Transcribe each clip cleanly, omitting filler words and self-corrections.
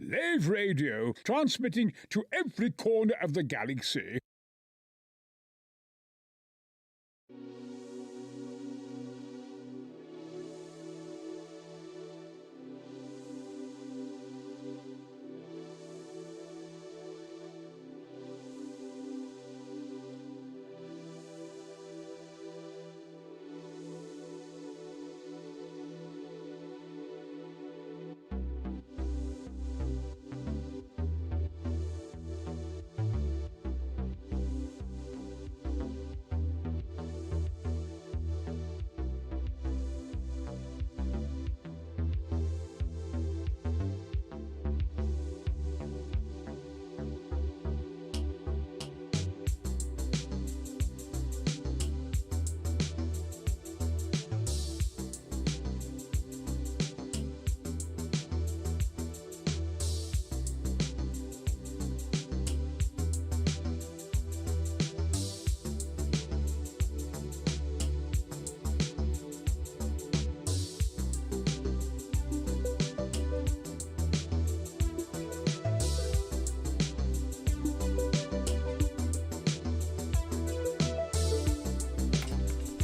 Lave radio, transmitting to every corner of the galaxy.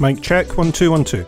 Mic check, 1 2 1 2.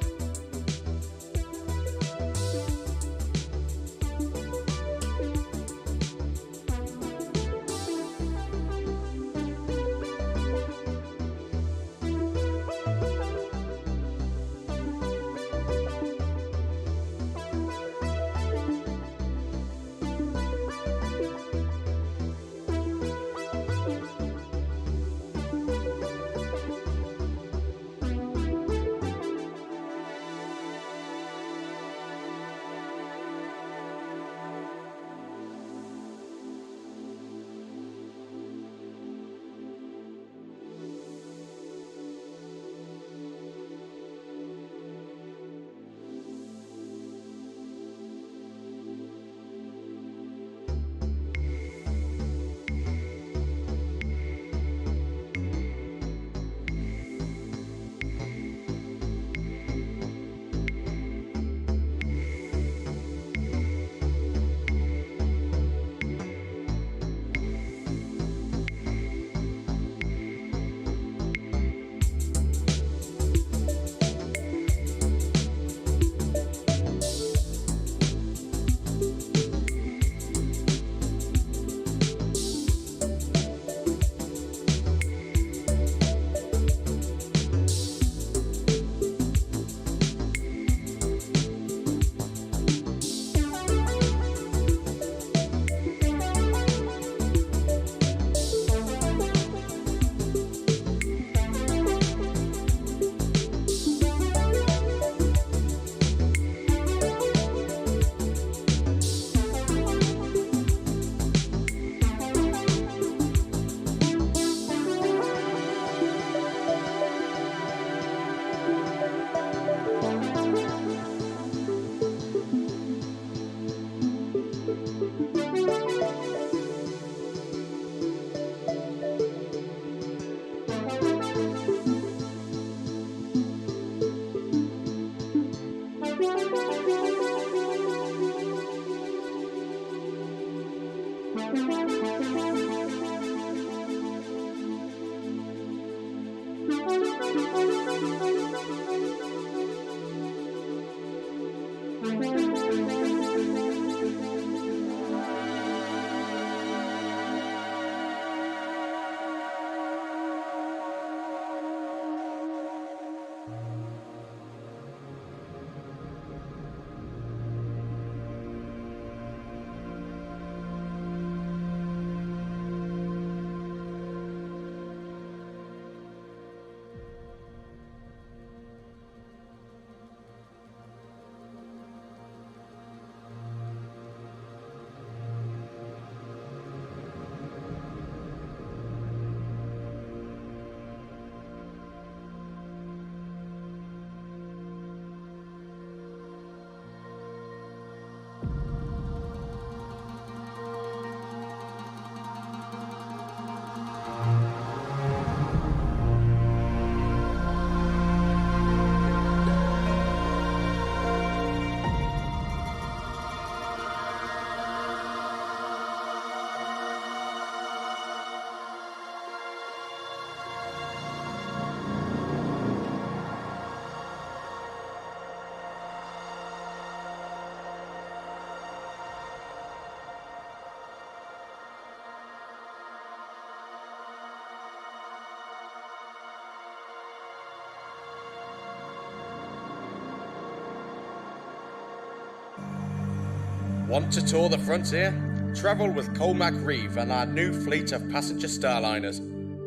Want to tour the frontier? Travel with Mack Reeve and our new fleet of passenger starliners.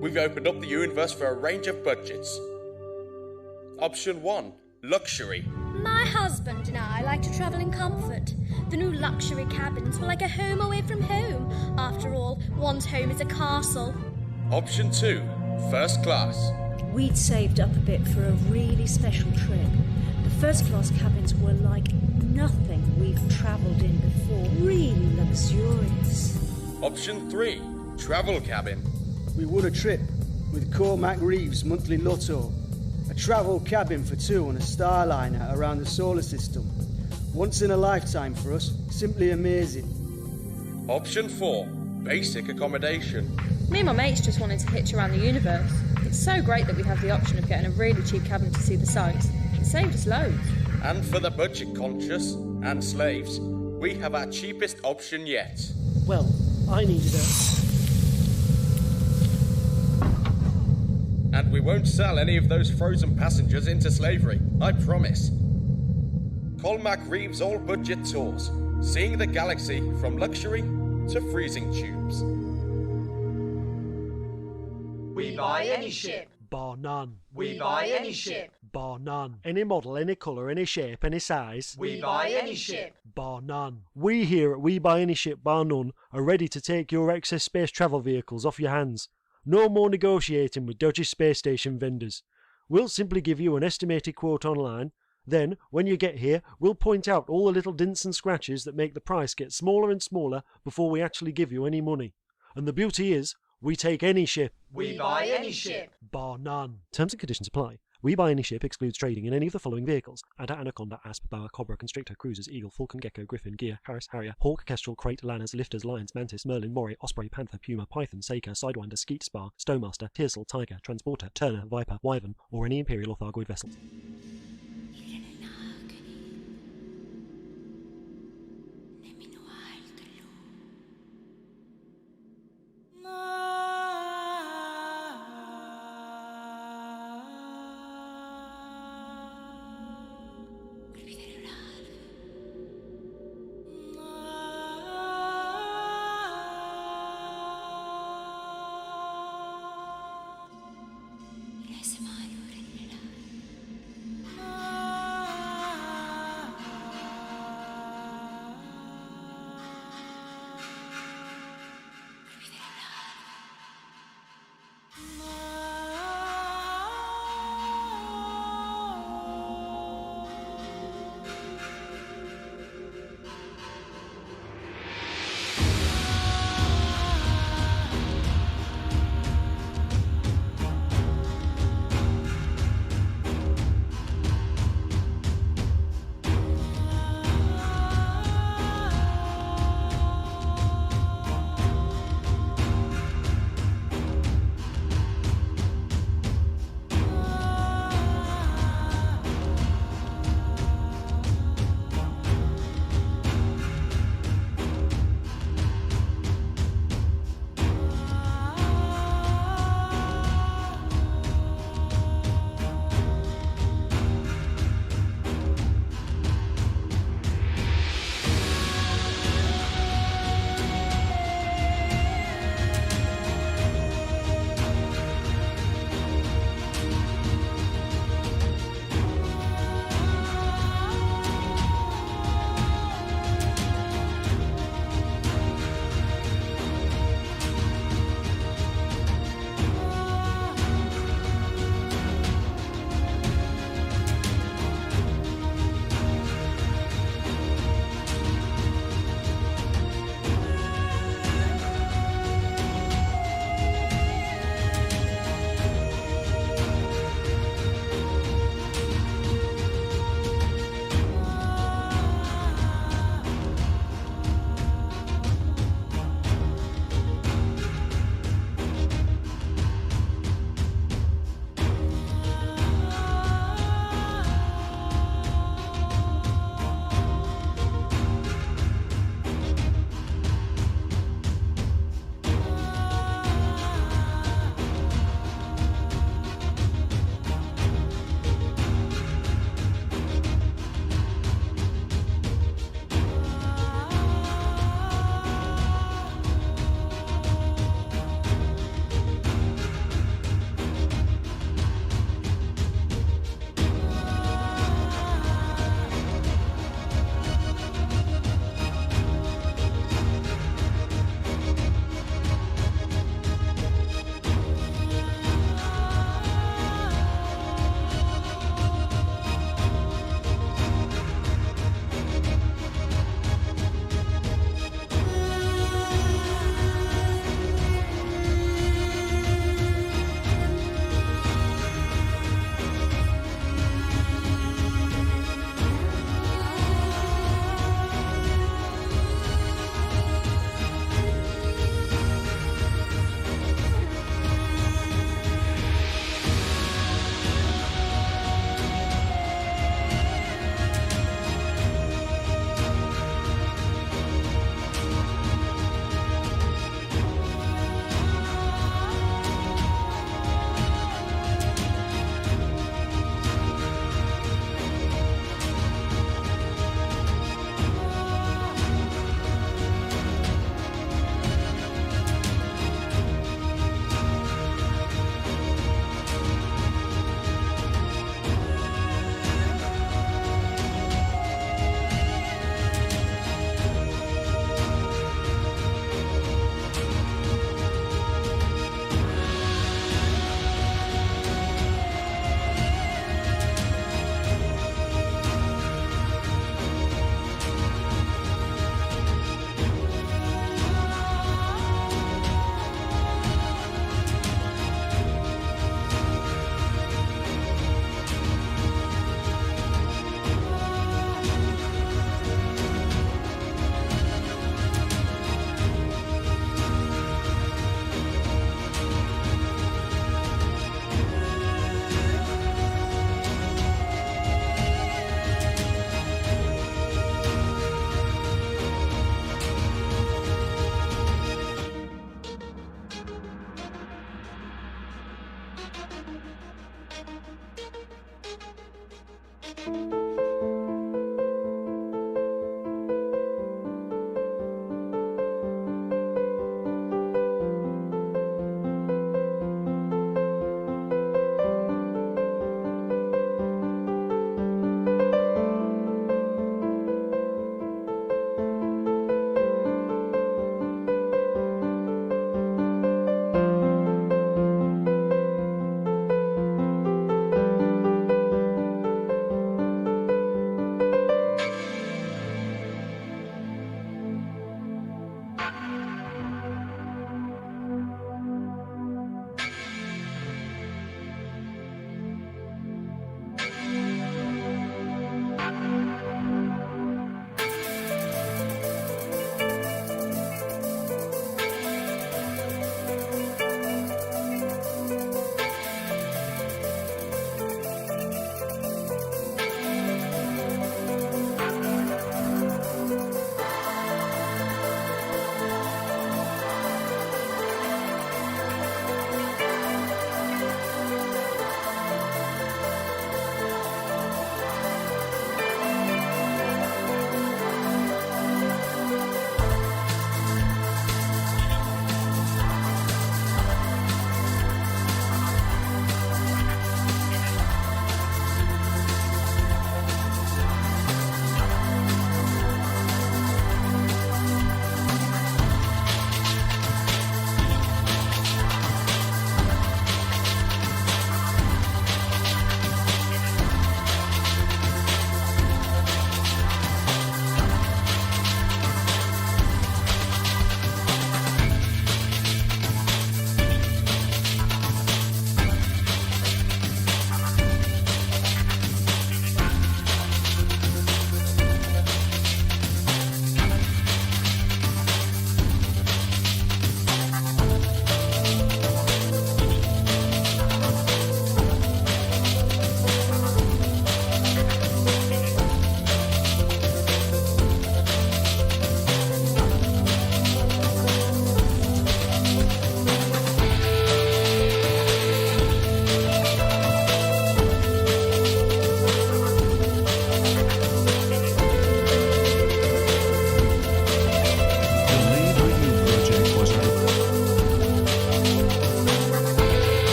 We've opened up the universe for a range of budgets. Option 1, luxury. My husband and I like to travel in comfort. The new luxury cabins were like a home away from home. After all, one's home is a castle. Option 2, first class. We'd saved up a bit for a really special trip. The first class cabins were like nothing we've travelled in before. Really luxurious. Option 3, travel cabin. We won a trip with Mack Reeve's monthly lotto. A travel cabin for two on a starliner around the solar system. Once in a lifetime for us. Simply amazing. Option 4, basic accommodation. Me and my mates just wanted to hitch around the universe. It's so great that we have the option of getting a really cheap cabin to see the sights. It saved us loads. And for the budget conscious and slaves, we have our cheapest option yet. Well, I needed a... And we won't sell any of those frozen passengers into slavery, I promise. Mack Reeve's all-budget tours, seeing the galaxy from luxury to freezing tubes. We buy any ship. Bar none. We buy any ship. Bar none. Any model, any colour, any shape, any size. We buy any ship. Bar none. We here at We Buy Any Ship Bar None are ready to take your excess space travel vehicles off your hands. No more negotiating with dodgy space station vendors. We'll simply give you an estimated quote online. Then, when you get here, we'll point out all the little dents and scratches that make the price get smaller and smaller before we actually give you any money. And the beauty is, we take any ship. We buy any ship. Bar none. Terms and conditions apply. We Buy Any Ship excludes trading in any of the following vehicles: Adder, Anaconda, Asp, Boa, Cobra, Constrictor, Cruisers, Eagle, Falcon, Gecko, Griffin, Gear, Harris, Harrier, Hawk, Kestrel, Crate, Lanners, Lifters, Lions, Mantis, Merlin, Moray, Osprey, Panther, Puma, Python, Saker, Sidewinder, Skeet, Spar, Stowmaster, Tearsel, Tiger, Transporter, Turner, Viper, Wyvern, or any Imperial or Thargoid vessels.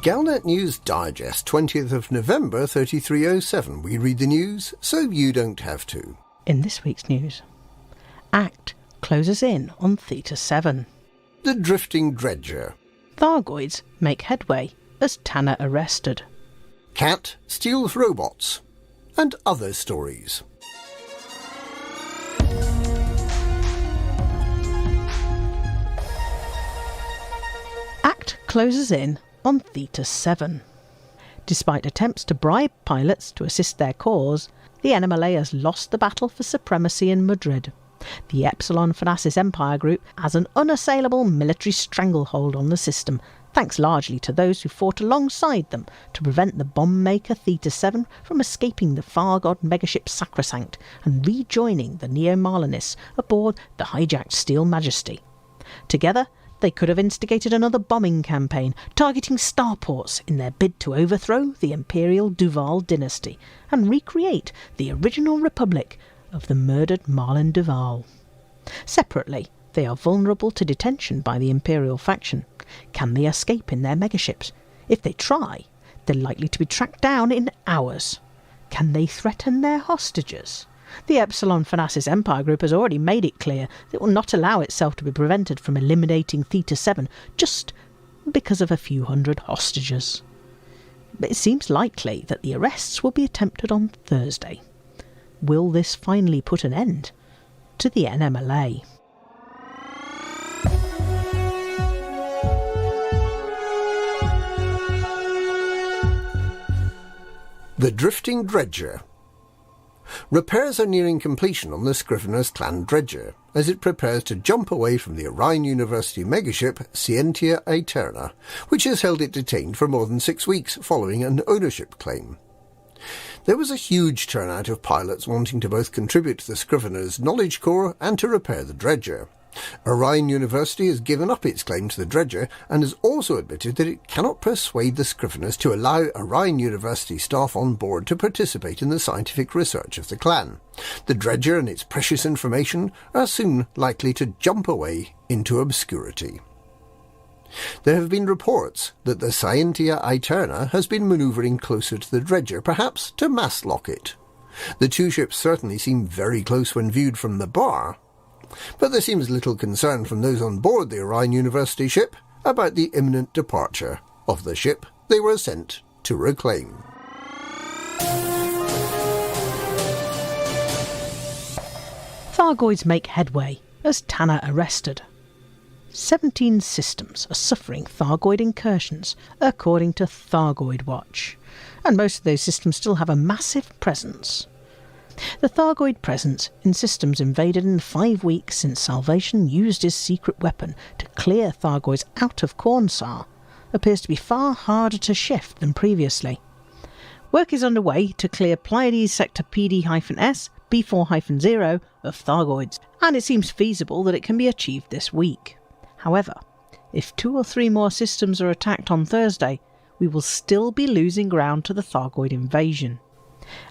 Galnet News Digest, 20th of November 3307. We read the news so you don't have to. In this week's news, Act closes in on Theta 7. The Drifting Dredger. Thargoids make headway as Tanner arrested. Cat steals robots. And other stories. Act closes in on Theta 7. Despite attempts to bribe pilots to assist their cause, the NMLA has lost the battle for supremacy in Madrid. The Epsilon Phonasis Empire Group has an unassailable military stranglehold on the system, thanks largely to those who fought alongside them to prevent the bomb maker Theta 7 from escaping the Far God megaship Sacrosanct and rejoining the Neo-Marlinists aboard the hijacked Steel Majesty. Together, they could have instigated another bombing campaign targeting starports in their bid to overthrow the Imperial Duval dynasty and recreate the original republic of the murdered Marlin Duval. Separately, they are vulnerable to detention by the Imperial faction. Can they escape in their megaships? If they try, they're likely to be tracked down in hours. Can they threaten their hostages? The Epsilon Phonasis Empire Group has already made it clear that it will not allow itself to be prevented from eliminating Theta 7 just because of a few hundred hostages. But it seems likely that the arrests will be attempted on Thursday. Will this finally put an end to the NMLA? The Drifting Dredger. Repairs are nearing completion on the Scrivener's Clan Dredger, as it prepares to jump away from the Orion University megaship Scientia Aeterna, which has held it detained for more than 6 weeks following an ownership claim. There was a huge turnout of pilots wanting to both contribute to the Scrivener's Knowledge Core and to repair the dredger. Orion University has given up its claim to the dredger and has also admitted that it cannot persuade the Scriveners to allow Orion University staff on board to participate in the scientific research of the clan. The dredger and its precious information are soon likely to jump away into obscurity. There have been reports that the Scientia Aeterna has been manoeuvring closer to the dredger, perhaps to mass lock it. The two ships certainly seem very close when viewed from the bar, but there seems little concern from those on board the Orion University ship about the imminent departure of the ship they were sent to reclaim. Thargoids make headway as Tanner arrested. 17 systems are suffering Thargoid incursions, according to Thargoid Watch, and most of those systems still have a massive presence. The Thargoid presence in systems invaded in the 5 weeks since Salvation used his secret weapon to clear Thargoids out of Cornsar appears to be far harder to shift than previously. Work is underway to clear Pleiades Sector PD-S B4-0 of Thargoids, and it seems feasible that it can be achieved this week. However, if 2 or 3 more systems are attacked on Thursday, we will still be losing ground to the Thargoid invasion.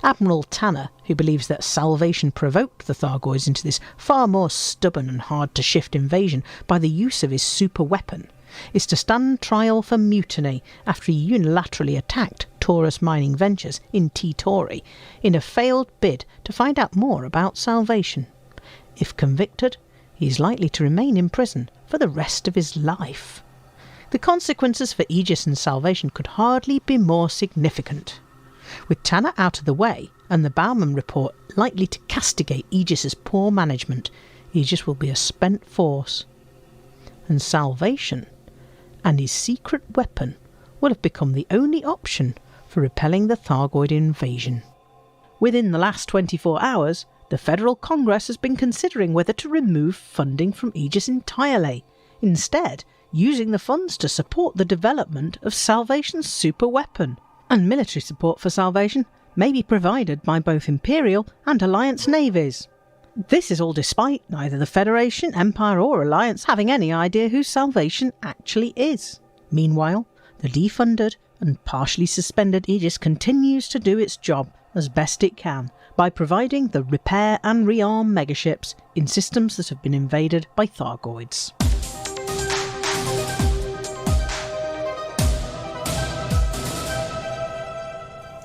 Admiral Tanner, who believes that Salvation provoked the Thargoids into this far more stubborn and hard-to-shift invasion by the use of his super weapon, is to stand trial for mutiny after he unilaterally attacked Taurus Mining Ventures in T-Tauri in a failed bid to find out more about Salvation. If convicted, he is likely to remain in prison for the rest of his life. The consequences for Aegis and Salvation could hardly be more significant. With Tanner out of the way and the Bauman report likely to castigate Aegis's poor management, Aegis will be a spent force. And Salvation and his secret weapon will have become the only option for repelling the Thargoid invasion. Within the last 24 hours, the Federal Congress has been considering whether to remove funding from Aegis entirely, instead using the funds to support the development of Salvation's super weapon. And military support for Salvation may be provided by both Imperial and Alliance navies. This is all despite neither the Federation, Empire or Alliance having any idea who Salvation actually is. Meanwhile, the defunded and partially suspended Aegis continues to do its job as best it can by providing the repair and rearm megaships in systems that have been invaded by Thargoids.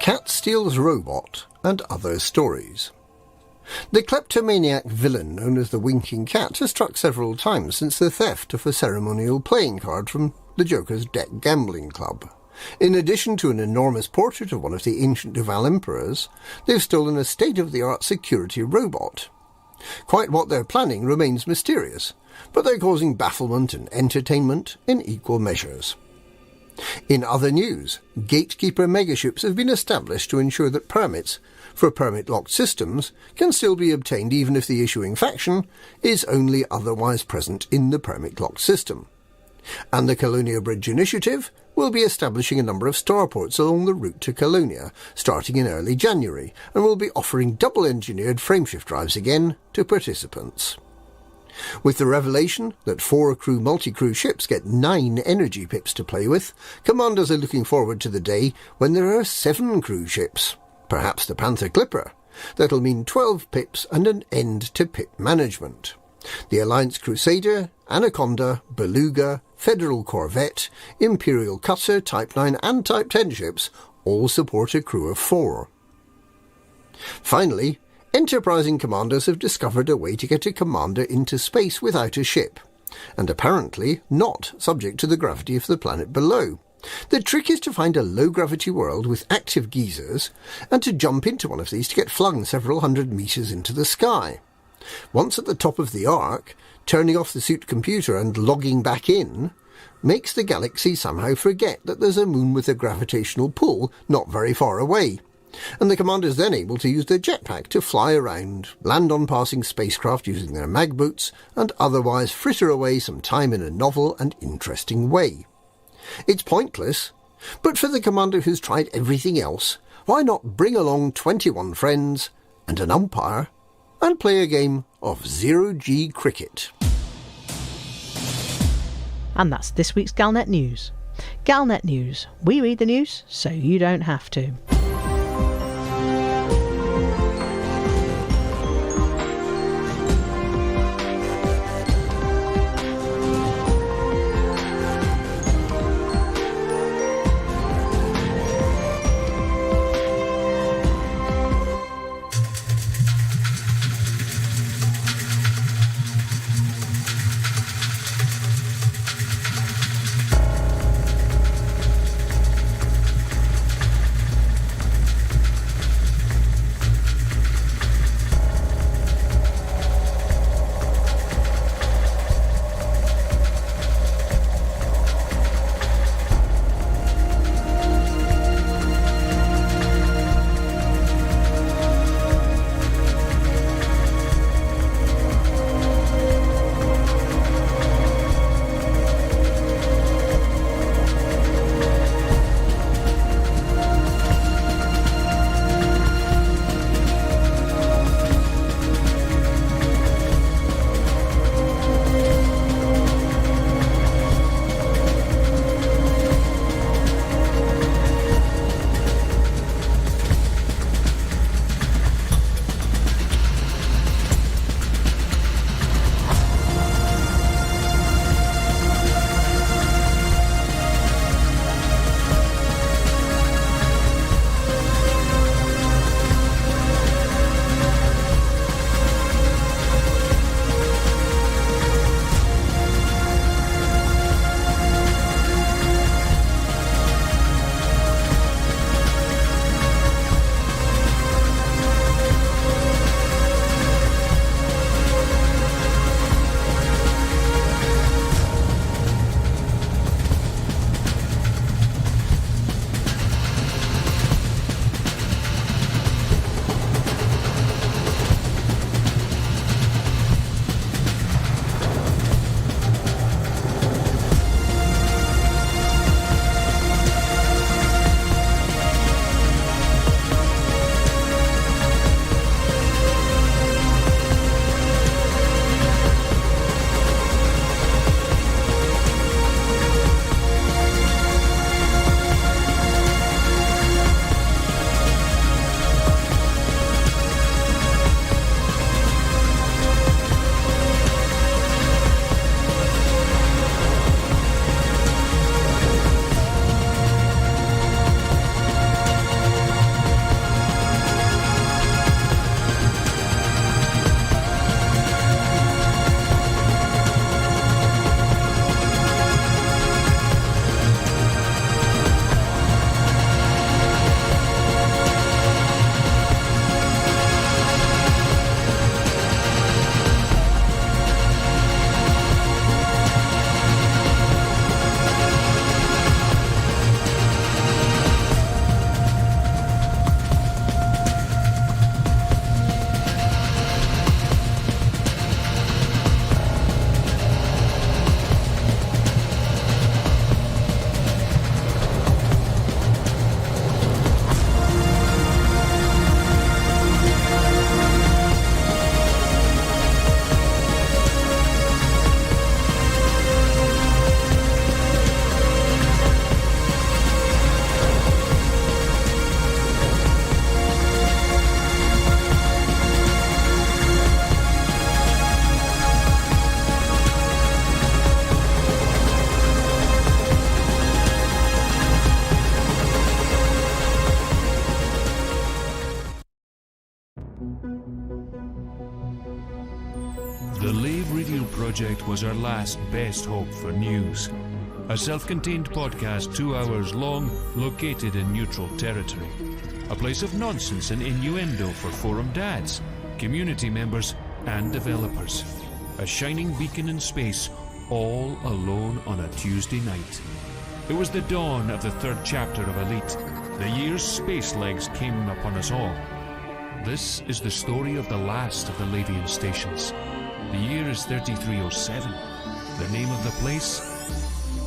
Cat Steals Robot, and other stories. The kleptomaniac villain known as the Winking Cat has struck several times since the theft of a ceremonial playing card from the Joker's Deck Gambling Club. In addition to an enormous portrait of one of the ancient Duval emperors, they've stolen a state-of-the-art security robot. Quite what they're planning remains mysterious, but they're causing bafflement and entertainment in equal measures. In other news, gatekeeper megaships have been established to ensure that permits for permit-locked systems can still be obtained even if the issuing faction is only otherwise present in the permit-locked system. And the Colonia Bridge Initiative will be establishing a number of starports along the route to Colonia, starting in early January, and will be offering double-engineered frameshift drives again to participants. With the revelation that 4 crew multi-crew ships get 9 energy pips to play with, commanders are looking forward to the day when there are 7 crew ships, perhaps the Panther Clipper. That'll mean 12 pips and an end to pip management. The Alliance Crusader, Anaconda, Beluga, Federal Corvette, Imperial Cutter, Type 9 and Type 10 ships all support a crew of 4. Finally, enterprising commanders have discovered a way to get a commander into space without a ship, and apparently not subject to the gravity of the planet below. The trick is to find a low-gravity world with active geysers, and to jump into one of these to get flung several hundred metres into the sky. Once at the top of the arc, turning off the suit computer and logging back in makes the galaxy somehow forget that there's a moon with a gravitational pull not very far away, and the commander is then able to use their jetpack to fly around, land on passing spacecraft using their mag boots, and otherwise fritter away some time in a novel and interesting way. It's pointless, but for the commander who's tried everything else, why not bring along 21 friends and an umpire and play a game of zero-G cricket? And that's this week's Galnet News. Galnet News. We read the news so you don't have to. The Lave Radio Project was our last best hope for news. A self-contained podcast 2 hours long, located in neutral territory. A place of nonsense and innuendo for forum dads, community members and developers. A shining beacon in space, all alone on a Tuesday night. It was the dawn of the 3rd chapter of Elite. The year's space legs came upon us all. This is the story of the last of the Lavian stations. The year is 3307. The name of the place?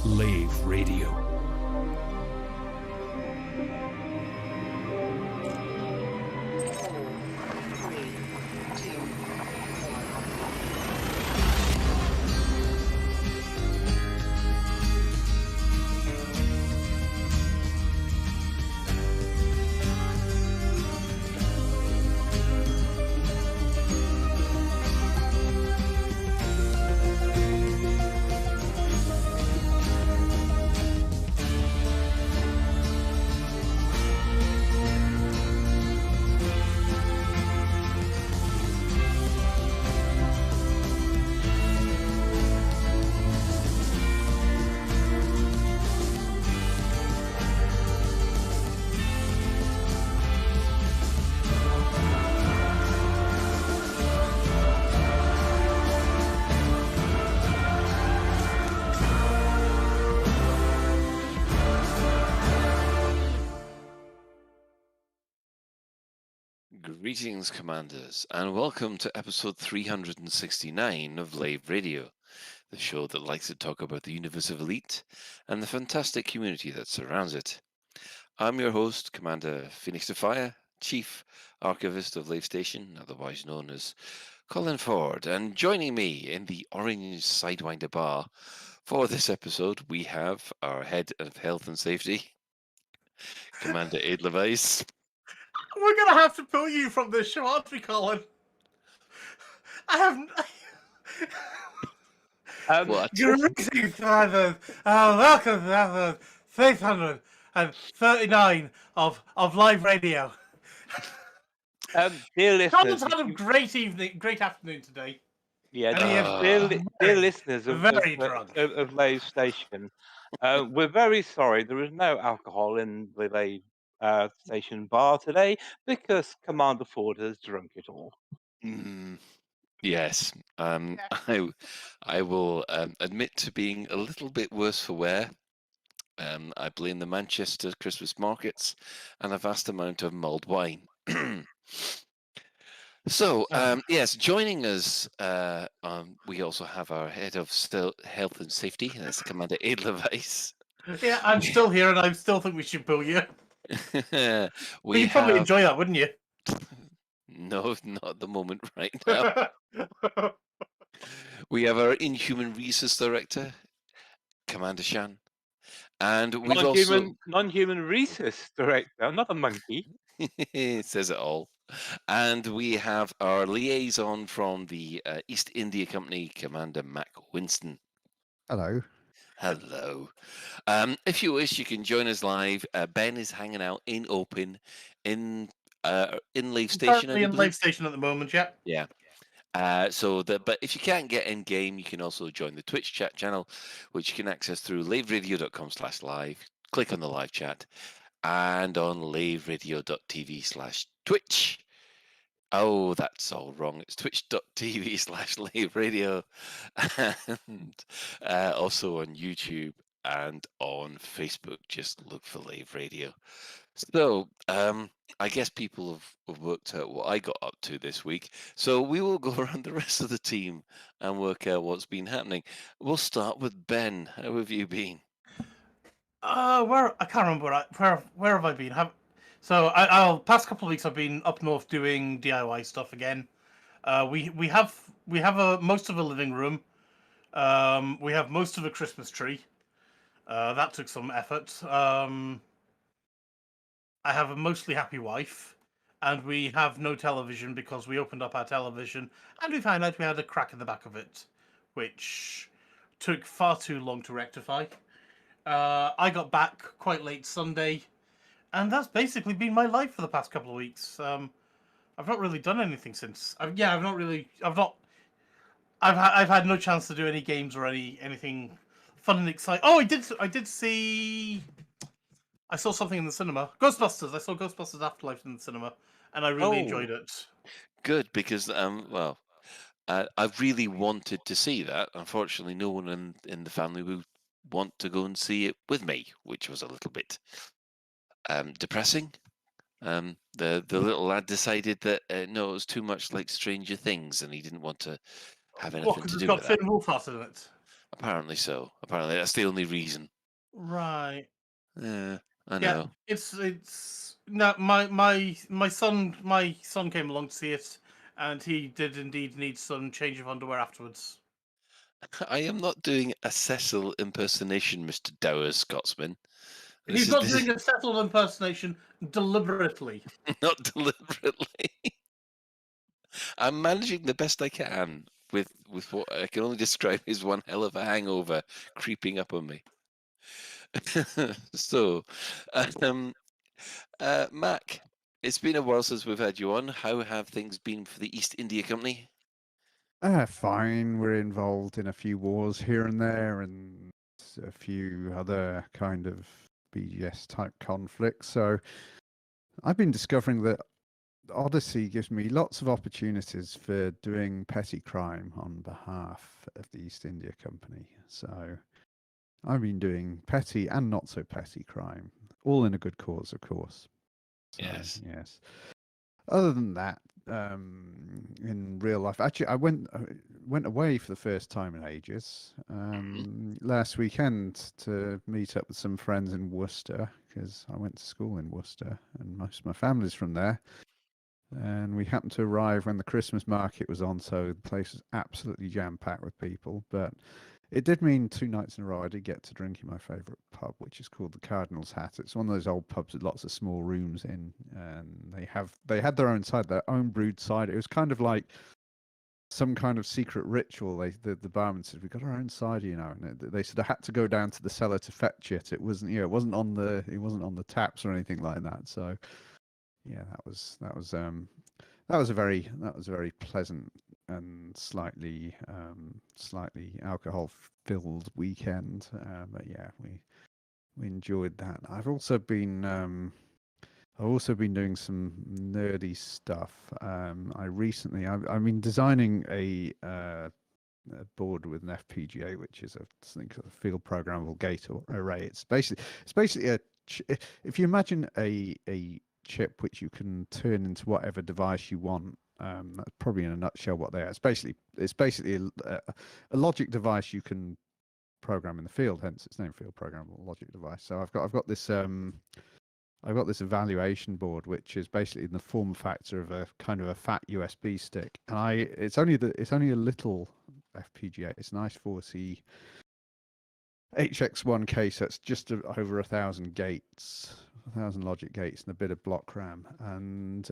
Lave Radio. Greetings, Commanders, and welcome to episode 369 of Lave Radio, the show that likes to talk about the universe of Elite and the fantastic community that surrounds it. I'm your host, Commander Phoenix to Fire, Chief Archivist of Lave Station, otherwise known as Colin Ford, and joining me in the Orange Sidewinder Bar for this episode, we have our Head of Health and Safety, Commander Aid Levice. We're going to have to pull you from this show, aren't we, Colin? I haven't... Greetings, Commander. Welcome to episode 639 of Live Radio. Dear listeners... Colin's had a great afternoon today. Yeah, dear listeners of Lave Station, we're very sorry there is no alcohol in the Lave Station bar today because Commander Ford has drunk it all. Yes, I will admit to being a little bit worse for wear. I blame the Manchester Christmas markets and a vast amount of mulled wine. So, yes, joining us, we also have our Head of Health and Safety, that's Commander Aid Levice. Yeah, I'm still here and I still think we should pull you. You'd probably enjoy that, wouldn't you? No, not at the moment right now. We have our Inhuman Resource Director, Commander Shan. And we've non-human Resource Director, not a monkey. It says it all. And we have our liaison from the East India Company, Commander Mack Winston. Hello. Hello. If you wish, you can join us live. Ben is hanging out in Open in Lave Station. Currently in Lave Station at the moment, yeah. Yeah. But if you can't get in game, you can also join the Twitch chat channel, which you can access through laveradio.com/live. Click on the live chat, and on laveradio.tv/Twitch. Oh, that's all wrong. It's twitch.tv/Lave and also on YouTube and on Facebook. Just look for Lave Radio. So, I guess people have worked out what I got up to this week. So we will go around the rest of the team and work out what's been happening. We'll start with Ben. How have you been? I can't remember where have I been? So past couple of weeks I've been up north doing DIY stuff again. We have most of a living room. We have most of a Christmas tree. That took some effort. I have a mostly happy wife, and we have no television because we opened up our television and we found out we had a crack in the back of it, which took far too long to rectify. I got back quite late Sunday, and that's basically been my life for the past couple of weeks. I've not really done anything since. I've had no chance to do any games or anything fun and exciting. Oh, I did see. I saw something in the cinema. Ghostbusters. I saw Ghostbusters Afterlife in the cinema, and I really enjoyed it. Good, because I really wanted to see that. Unfortunately, no one in the family would want to go and see it with me, which was a little bit depressing. The little lad decided that no, it was too much like Stranger Things, and he didn't want to have anything to do with that. Finn Wolfhard in it. Apparently so. Apparently that's the only reason. Right. Yeah, I know. It's no my son came along to see it, and he did indeed need some change of underwear afterwards. I am not doing a Cecil impersonation, Mr. Dower Scotsman. He's not doing a Cecil impersonation deliberately. Not deliberately. I'm managing the best I can with what I can only describe as one hell of a hangover creeping up on me. So, Mack, it's been a while since we've had you on. How have things been for the East India Company? Fine. We're involved in a few wars here and there, and a few other kind of BGS type conflicts. So I've been discovering that Odyssey gives me lots of opportunities for doing petty crime on behalf of the East India Company. So I've been doing petty and not so petty crime, all in a good cause, of course. So, yes. Other than that, in real life, actually, I went away for the first time in ages last weekend to meet up with some friends in Worcester, because I went to school in Worcester and most of my family's from there. And we happened to arrive when the Christmas market was on, so the place was absolutely jam-packed with people. But it did mean 2 nights in a row I did get to drink in my favourite pub, which is called the Cardinal's Hat. It's one of those old pubs with lots of small rooms in, and they had their own cider, their own brewed cider. It was kind of like some kind of secret ritual. The barman said, "We got our own cider, you know." And they said I had to go down to the cellar to fetch it. It wasn't, it wasn't on the taps or anything like that. So yeah, that was a very pleasant and slightly alcohol filled weekend. But yeah, we enjoyed that. I've also been doing some nerdy stuff. I've been designing a board with an FPGA, which is a field programmable gate array. It's basically if you imagine a chip which you can turn into whatever device you want. That's probably in a nutshell what they are. It's basically a logic device you can program in the field, hence its name, field programmable logic device. So I've got this evaluation board, which is basically in the form factor of a kind of a fat USB stick, and it's only a little FPGA. It's an i4C HX1 case that's just over 1,000 gates. 1,000 logic gates and a bit of block RAM, and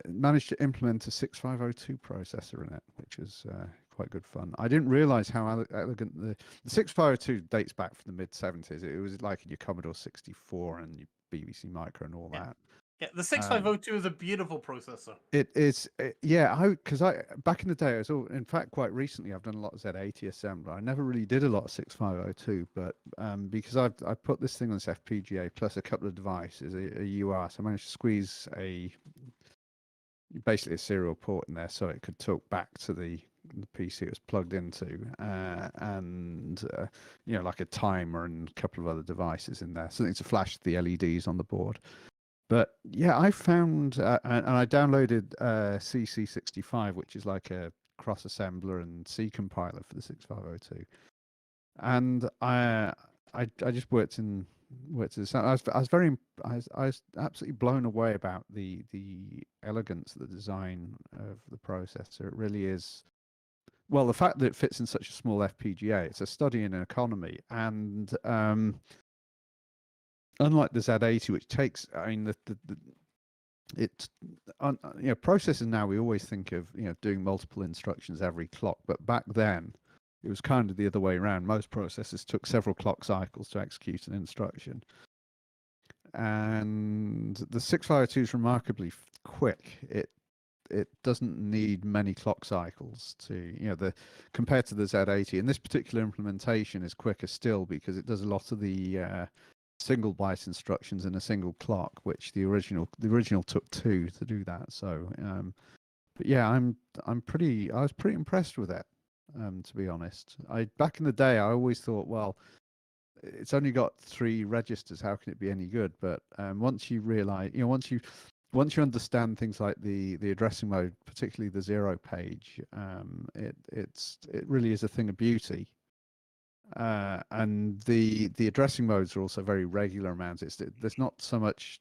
managed to implement a 6502 processor in it, which is quite good fun. I didn't realize how elegant the 6502 dates back from the mid-70s. It was like in your Commodore 64 and your BBC Micro and all that. Yeah, the 6502 is a beautiful processor. It is, because back in the day, in fact, quite recently, I've done a lot of Z80 assembly. I never really did a lot of 6502, but because I put this thing on this FPGA plus a couple of devices, a UART, so I managed to squeeze basically a serial port in there so it could talk back to the PC it was plugged into, and like a timer and a couple of other devices in there, something to flash the LEDs on the board. But yeah, I found and I downloaded CC65, which is like a cross assembler and C compiler for the 6502, and I just worked in this. I was absolutely blown away about the elegance of the design of the processor. It really is. Well, the fact that it fits in such a small FPGA, it's a study in economy, and unlike the Z80, which takes, processors now, we always think of doing multiple instructions every clock, but back then it was kind of the other way around. Most processors took several clock cycles to execute an instruction. and the 6502 is remarkably quick. It doesn't need many clock cycles to, compared to the Z80. And this particular implementation is quicker still because it does a lot of the single byte instructions in a single clock, which the original took 2 to do that. So, but yeah, I was pretty impressed with it, to be honest. Back in the day, I always thought, well, it's only got 3 registers. How can it be any good? But once you realize, once you understand things like the addressing mode, particularly the 0 page, it really is a thing of beauty. And the addressing modes are also very regular amounts. There's not so much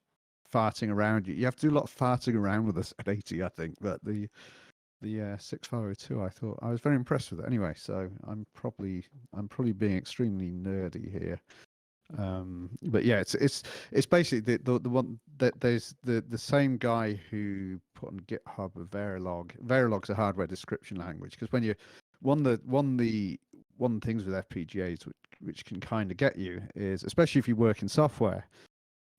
farting around. You have to do a lot of farting around with this at 80, I think. But the 6502, I thought I was very impressed with it. Anyway, so I'm probably being extremely nerdy here. But yeah, it's basically the one that there's the same guy who put on GitHub a Verilog. Verilog's a hardware description language, because when you one of the things with FPGAs which can kind of get you is, especially if you work in software,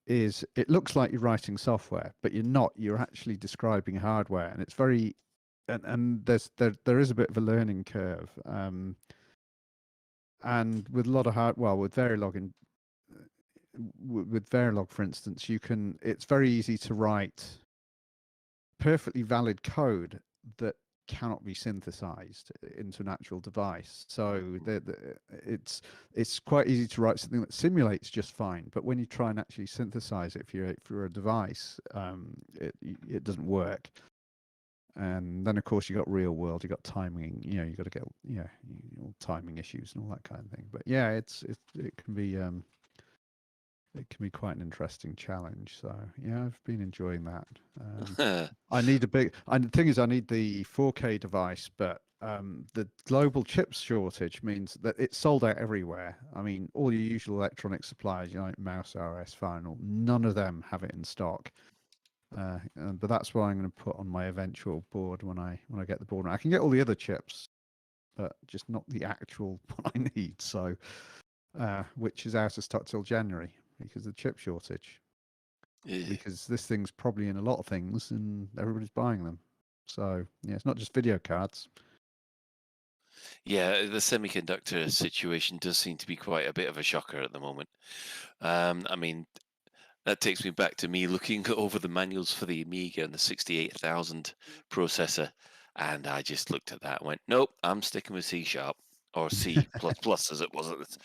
is it looks like you're writing software, but you're not. You're actually describing hardware, and it's very and there is a bit of a learning curve. And with a lot of with Verilog with Verilog, for instance, it's very easy to write perfectly valid code that cannot be synthesized into an actual device. So it's quite easy to write something that simulates just fine, but when you try and actually synthesize it for a device, it doesn't work. And then, of course, you got real world, you got timing, you got to get timing issues and all that kind of thing. But yeah, it can be quite an interesting challenge. So yeah, I've been enjoying that. I need the thing is, I need the 4K device, but the global chips shortage means that it's sold out everywhere. I mean, all your usual electronic suppliers, like Mouse, RS, Final, none of them have it in stock. But that's what I'm going to put on my eventual board when I get the board. I can get all the other chips, but just not the actual one I need. So, which is out of stock till January because of the chip shortage. Yeah. Because this thing's probably in a lot of things, and everybody's buying them. So yeah, it's not just video cards. Yeah, the semiconductor situation does seem to be quite a bit of a shocker at the moment. I mean, that takes me back to me looking over the manuals for the Amiga and the 68000 processor, and I just looked at that and went, nope, I'm sticking with C# or C++ as it was.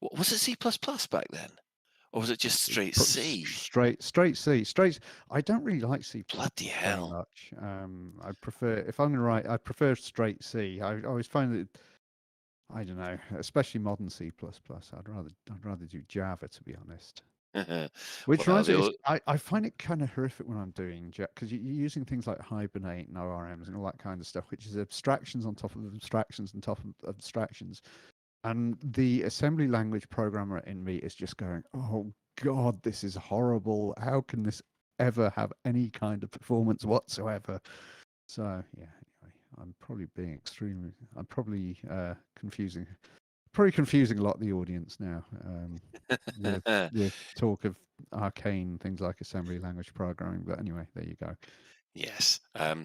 Was it C++ back then? Or was it just straight C? Straight C. I don't really like C++ Bloody very much. I prefer, if I'm going to write, I prefer straight C. I always find that, I don't know, especially modern C++. I'd rather do Java, to be honest. Which reminds me, I find it kind of horrific when I'm doing Java, because you're using things like Hibernate and ORMs and all that kind of stuff, which is abstractions on top of abstractions on top of abstractions. And the assembly language programmer in me is just going, oh God, this is horrible. How can this ever have any kind of performance whatsoever? So yeah, anyway, I'm probably confusing a lot of the audience now with talk of arcane things like assembly language programming. But anyway, there you go. Yes. I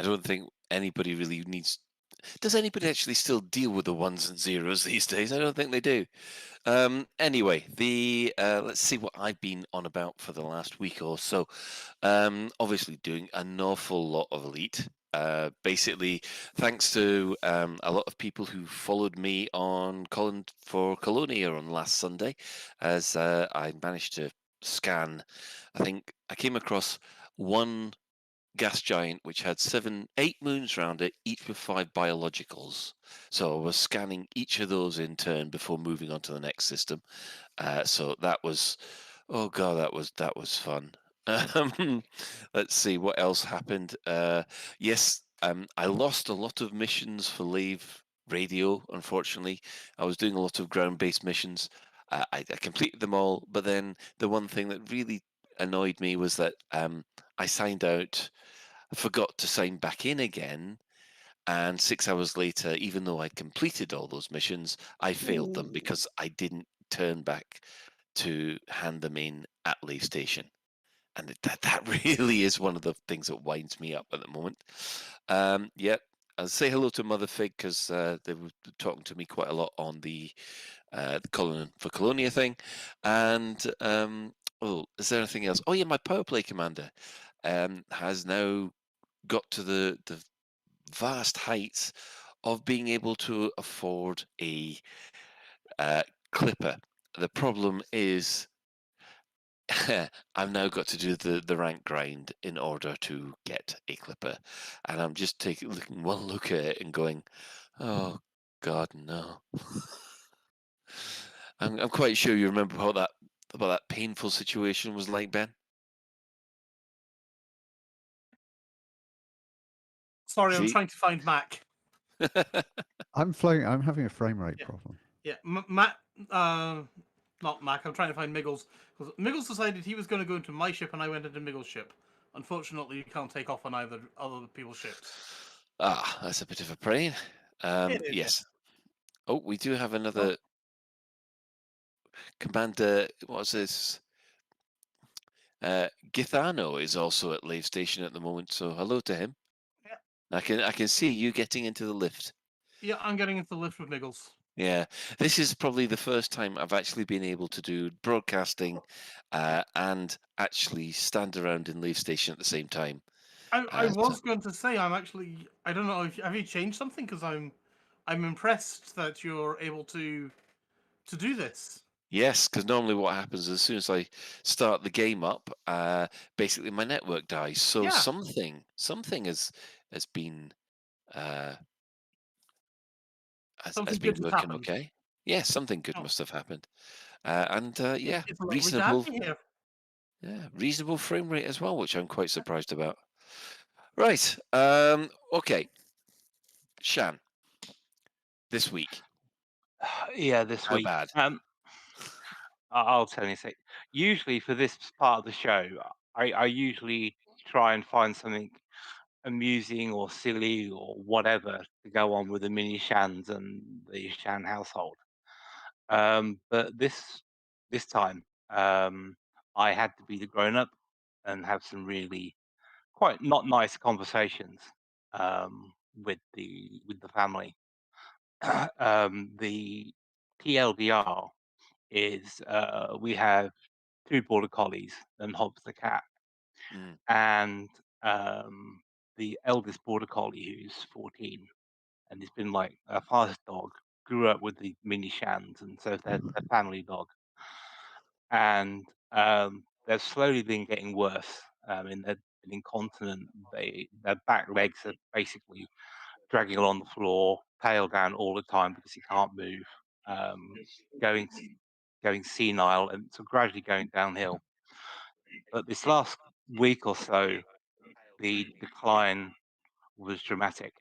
don't think anybody really needs... Does anybody actually still deal with the ones and zeros these days? I don't think they do. Anyway, let's see what I've been on about for the last week or so. Obviously doing an awful lot of Elite. Basically, thanks to a lot of people who followed me on Colin for Colonia on last Sunday, as I managed to scan. I think I came across one gas giant which had 8 moons around it, each with 5 biologicals. So I was scanning each of those in turn before moving on to the next system. So that was, oh god, that was fun. Let's see what else happened. Yes, I lost a lot of missions for Lave Radio. Unfortunately, I was doing a lot of ground-based missions. I completed them all, but then the one thing that really annoyed me was that I signed out, forgot to sign back in again, and 6 hours later, even though I'd completed all those missions, I failed them because I didn't turn back to hand them in at Lave Station. And that really is one of the things that winds me up at the moment. Yeah, I'll say hello to Mother Fig because they were talking to me quite a lot on the Colon for Colonia thing. And is there anything else? Oh yeah, my power play commander has now got to the vast heights of being able to afford a clipper. The problem is I've now got to do the rank grind in order to get a clipper, and I'm just looking one look at it and going, "Oh God, no!" I'm quite sure you remember how that painful situation was like, Ben. Sorry, I'm trying to find Mack. I'm having a frame rate problem. Yeah, Matt. Not Mack. I'm trying to find Miggles. Because Miggles decided he was going to go into my ship, and I went into Miggles' ship. Unfortunately, you can't take off on either other people's ships. Ah, that's a bit of a pain. Yes. Oh, we do have another commander. What's this? Githano is also at Lave Station at the moment, so hello to him. Yeah. I can see you getting into the lift. Yeah, I'm getting into the lift with Miggles. Yeah, this is probably the first time I've actually been able to do broadcasting and actually stand around in Lave Station at the same time. I was going to say I don't know if have you changed something, because I'm impressed that you're able to do this. Yes, because normally what happens as soon as I start the game up, basically my network dies. So something has been has been working okay. Yeah, something good must have happened. Yeah, It's lovely reasonable. to have you here. Yeah, reasonable frame rate as well, which I'm quite surprised about. Right. Okay. Shan. This week. Yeah, this How week. bad? I'll tell you. Usually for this part of the show, I usually try and find something amusing or silly or whatever to go on with the mini Shans and the Shan household. But this time, I had to be the grown up and have some really quite not nice conversations with the family. The TLDR is we have 2 border collies and Hobbs the cat, and the eldest border collie, who's 14, and he's been like a father's dog, grew up with the mini Shans, and so they're a family dog, and they've slowly been getting worse. They're incontinent. Their back legs are basically dragging along the floor, tail down all the time because he can't move, going senile, and so gradually going downhill. But this last week or so, the decline was dramatic.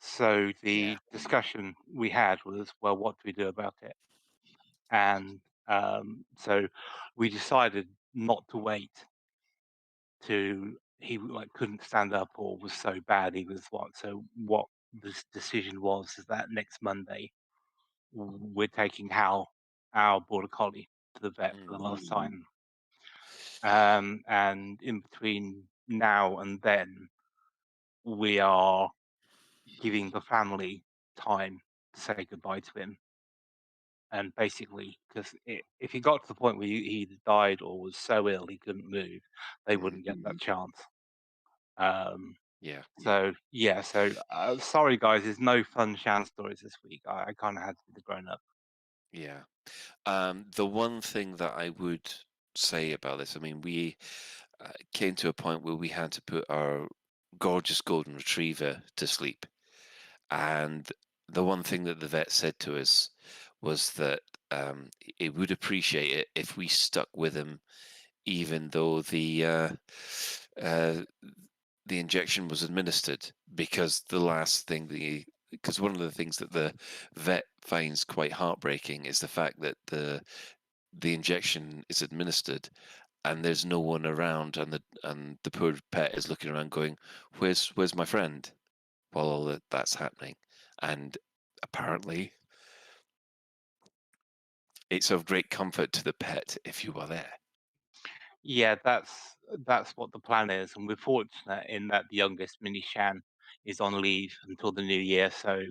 So the discussion we had was, well, what do we do about it? And so we decided not to wait to he couldn't stand up or was so bad he was what. So what this decision was is that next Monday we're taking Hal, our border collie, to the vet for the last time. And in between now and then, we are giving the family time to say goodbye to him. And basically, because if he got to the point where he died or was so ill he couldn't move, they wouldn't get that chance. So sorry guys, there's no fun Shan stories this week. I kind of had to be the grown up. Yeah. The one thing that I would say about this, I mean, we came to a point where we had to put our gorgeous golden retriever to sleep. And the one thing that the vet said to us was that it would appreciate it if we stuck with him, even though the injection was administered, because the last thing because one of the things that the vet finds quite heartbreaking is the fact that the injection is administered and there's no one around, and the poor pet is looking around going, where's my friend while all that's happening. And apparently it's of great comfort to the pet if you are there. Yeah, that's what the plan is, and we're fortunate in that the youngest, Mini Shan, is on leave until the new year, so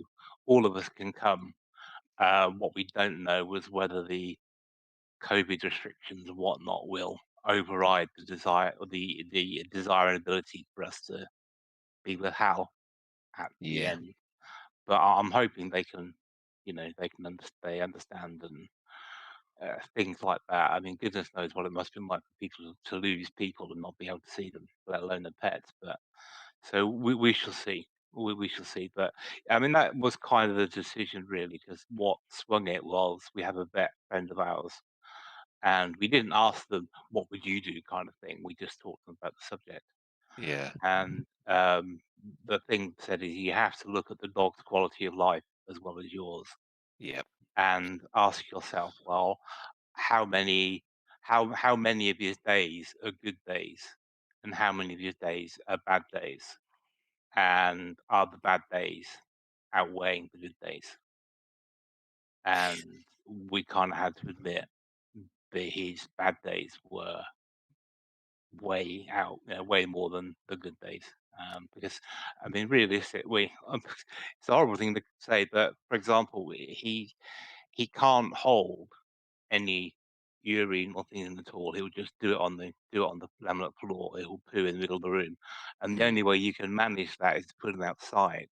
all of us can come. What we don't know was whether the COVID restrictions and whatnot will override the desire or the desire and ability for us to be with Hal at the Yeah. end. But I'm hoping they can, they understand and things like that. I mean, goodness knows what it must be like for people to lose people and not be able to see them, let alone their pets. But so we shall see. We shall see. But I mean, that was kind of the decision, really, because what swung it was we have a vet friend of ours, and we didn't ask them what would you do, kind of thing. We just talked to them about the subject, Yeah. and the thing said is you have to look at the dog's quality of life as well as yours, Yep. and ask yourself, well, how many how many of his days are good days, and how many of his days are bad days, and are the bad days outweighing the good days? And we kind of had to admit that his bad days were way more than the good days. Because I mean, realistically, it's a horrible thing to say, but for example, he can't hold any urine or things at all. He'll just do it on the laminate floor. He'll poo in the middle of the room, and the only way you can manage that is to put him outside.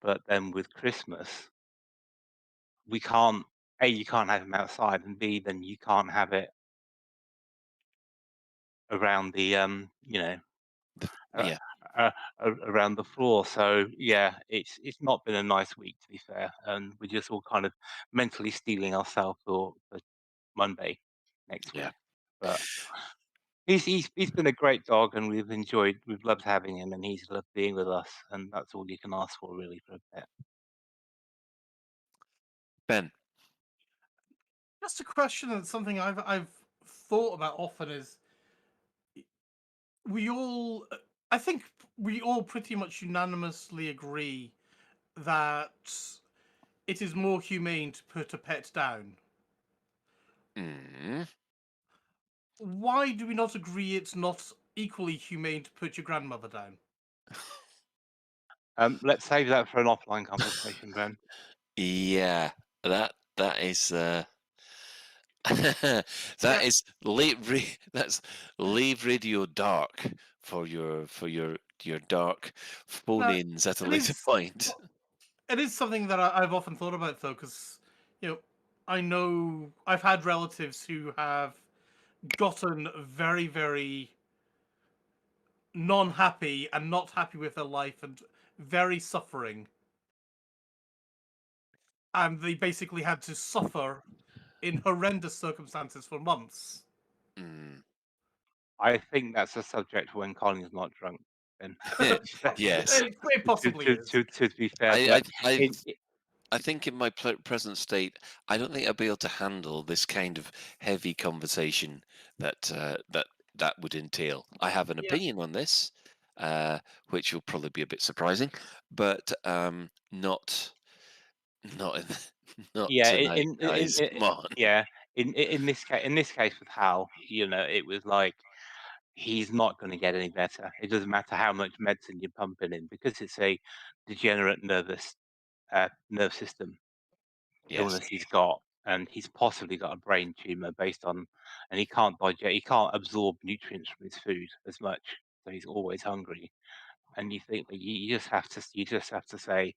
But then with Christmas, we can't. A, you can't have him outside, and B, then you can't have it around the uh, Yeah. around the floor. So yeah, it's not been a nice week, to be fair, and we're just all kind of mentally steeling ourselves for Monday next Yeah. week. But he's been a great dog, and we've loved having him, and he's loved being with us, and that's all you can ask for, really, for a pet. Ben. Just a question and something I've thought about often is we all I think we all pretty much unanimously agree that it is more humane to put a pet down. Mm. Why do we not agree it's not equally humane to put your grandmother down? Let's save that for an offline conversation, Ben. Yeah, that is that is that's Lave Radio Dark for your dark No, phone-ins at a it later is. point. It is something that I've often thought about, though, because I know I've had relatives who have gotten very, very non-happy and not happy with their life and very suffering, and they basically had to suffer in horrendous circumstances for months. Mm. I think that's a subject for when Colin's not drunk. Ben. Yes. It possibly is. To be fair, I but I I, it, I think in my present state, I don't think I'd be able to handle this kind of heavy conversation that would entail. I have an Yeah. opinion on this, which will probably be a bit surprising, but not in, not yeah, tonight, guys. Come on. yeah, in this case with Hal, it was like he's not going to get any better. It doesn't matter how much medicine you're pumping in because it's a degenerate nerve system Yes. illness he's got, and he's possibly got a brain tumor and he can't digest, he can't absorb nutrients from his food as much, so he's always hungry. And you think that you just have to say,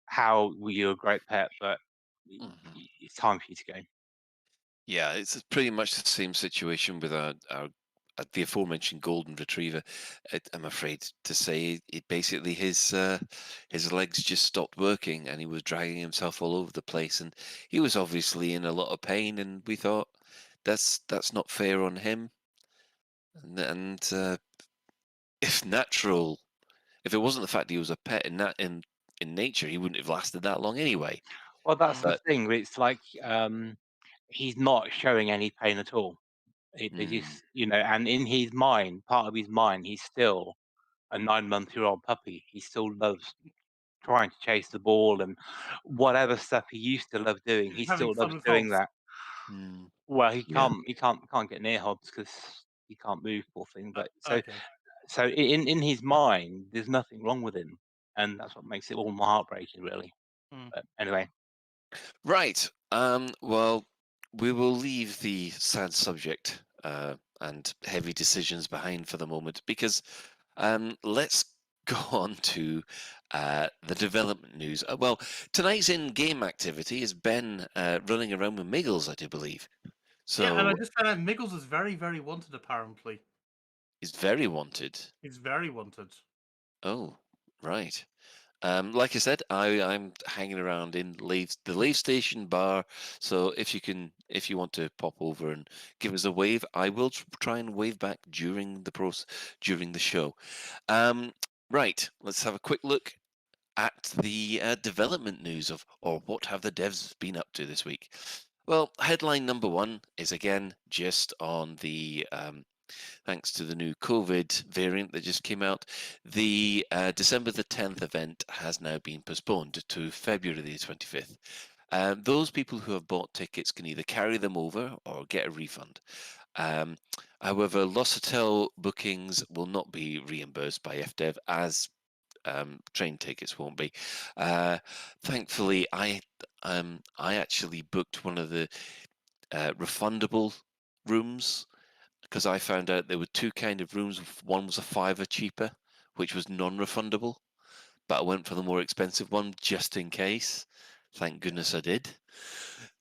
how were you a great pet, but it's time for you to go. Yeah, it's pretty much the same situation with our the aforementioned golden retriever. I'm afraid to say, it basically his legs just stopped working, and he was dragging himself all over the place, and he was obviously in a lot of pain. And we thought that's not fair on him. And if it wasn't the fact he was a pet in nature, he wouldn't have lasted that long anyway. Well, that's the But thing. It's like he's not showing any pain at all. They mm, just, and in his mind, part of his mind, he's still a 9-month-old puppy. He still loves trying to chase the ball and whatever stuff he used to love doing. He having still fun loves with doing Hobbs. that. Well, he Yeah. can't get near Hobbs because he can't move, poor thing. But Okay. so in his mind, there's nothing wrong with him, and that's what makes it all more heartbreaking, really. But anyway, Right. Well, we will leave the sad subject and heavy decisions behind for the moment because let's go on to the development news. Well, tonight's in-game activity is Ben running around with Miggles, I do believe. So yeah, and I just found out Miggles is very, very wanted, apparently. he's very wanted. He's very wanted. Oh, right. Like I said, I'm hanging around in the Lave Station bar. So if you want to pop over and give us a wave, I will try and wave back during the show. Right, let's have a quick look at the development news or what have the devs been up to this week. Well, headline number one is again just on the thanks to the new COVID variant that just came out, the December the 10th event has now been postponed to February the 25th. Those people who have bought tickets can either carry them over or get a refund. However, Lost Hotel bookings will not be reimbursed by FDev as train tickets won't be. Thankfully, I actually booked one of the refundable rooms because I found out there were two kind of rooms. One was a $5 cheaper, which was non-refundable, but I went for the more expensive one just in case. Thank goodness I did.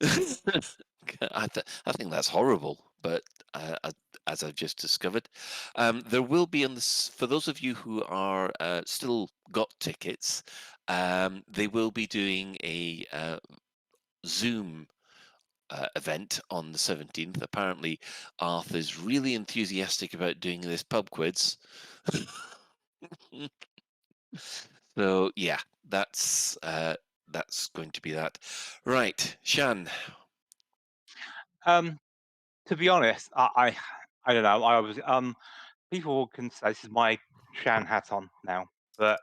I think that's horrible, but as I've just discovered, there will be for those of you who are still got tickets, they will be doing a Zoom event on the 17th. Apparently, Arthur's really enthusiastic about doing this pub quiz. So yeah, that's going to be that. Right, Shan. to be honest, I don't know. I was people can say this is my Shan hat on now, but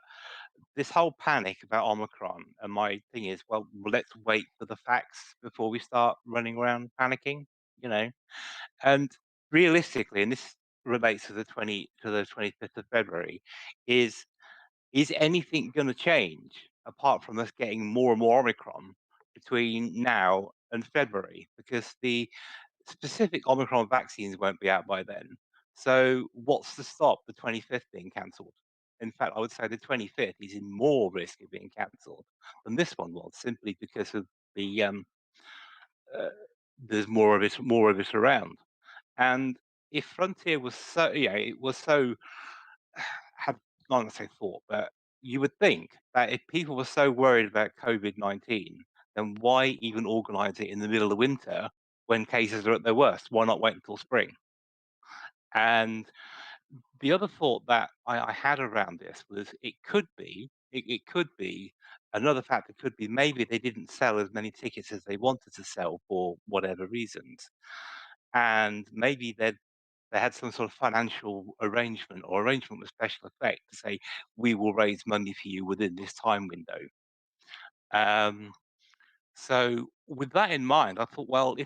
this whole panic about Omicron, and my thing is, well, let's wait for the facts before we start running around panicking, you know. And realistically, and this relates to the 25th of February, is anything going to change apart from us getting more and more Omicron between now and February? Because the specific Omicron vaccines won't be out by then. So what's to stop the 25th being cancelled? In fact, I would say the 25th is in more risk of being cancelled than this one was, simply because of the there's more of it around. And if Frontier was so, it was so had not to say thought, but you would think that if people were so worried about COVID-19, then why even organise it in the middle of winter when cases are at their worst? Why not wait until spring? And the other thought that I had around this was it could be another factor could be maybe they didn't sell as many tickets as they wanted to sell for whatever reasons, and maybe they had some sort of financial arrangement with Special Effect to say we will raise money for you within this time window. So with that in mind, I thought, well,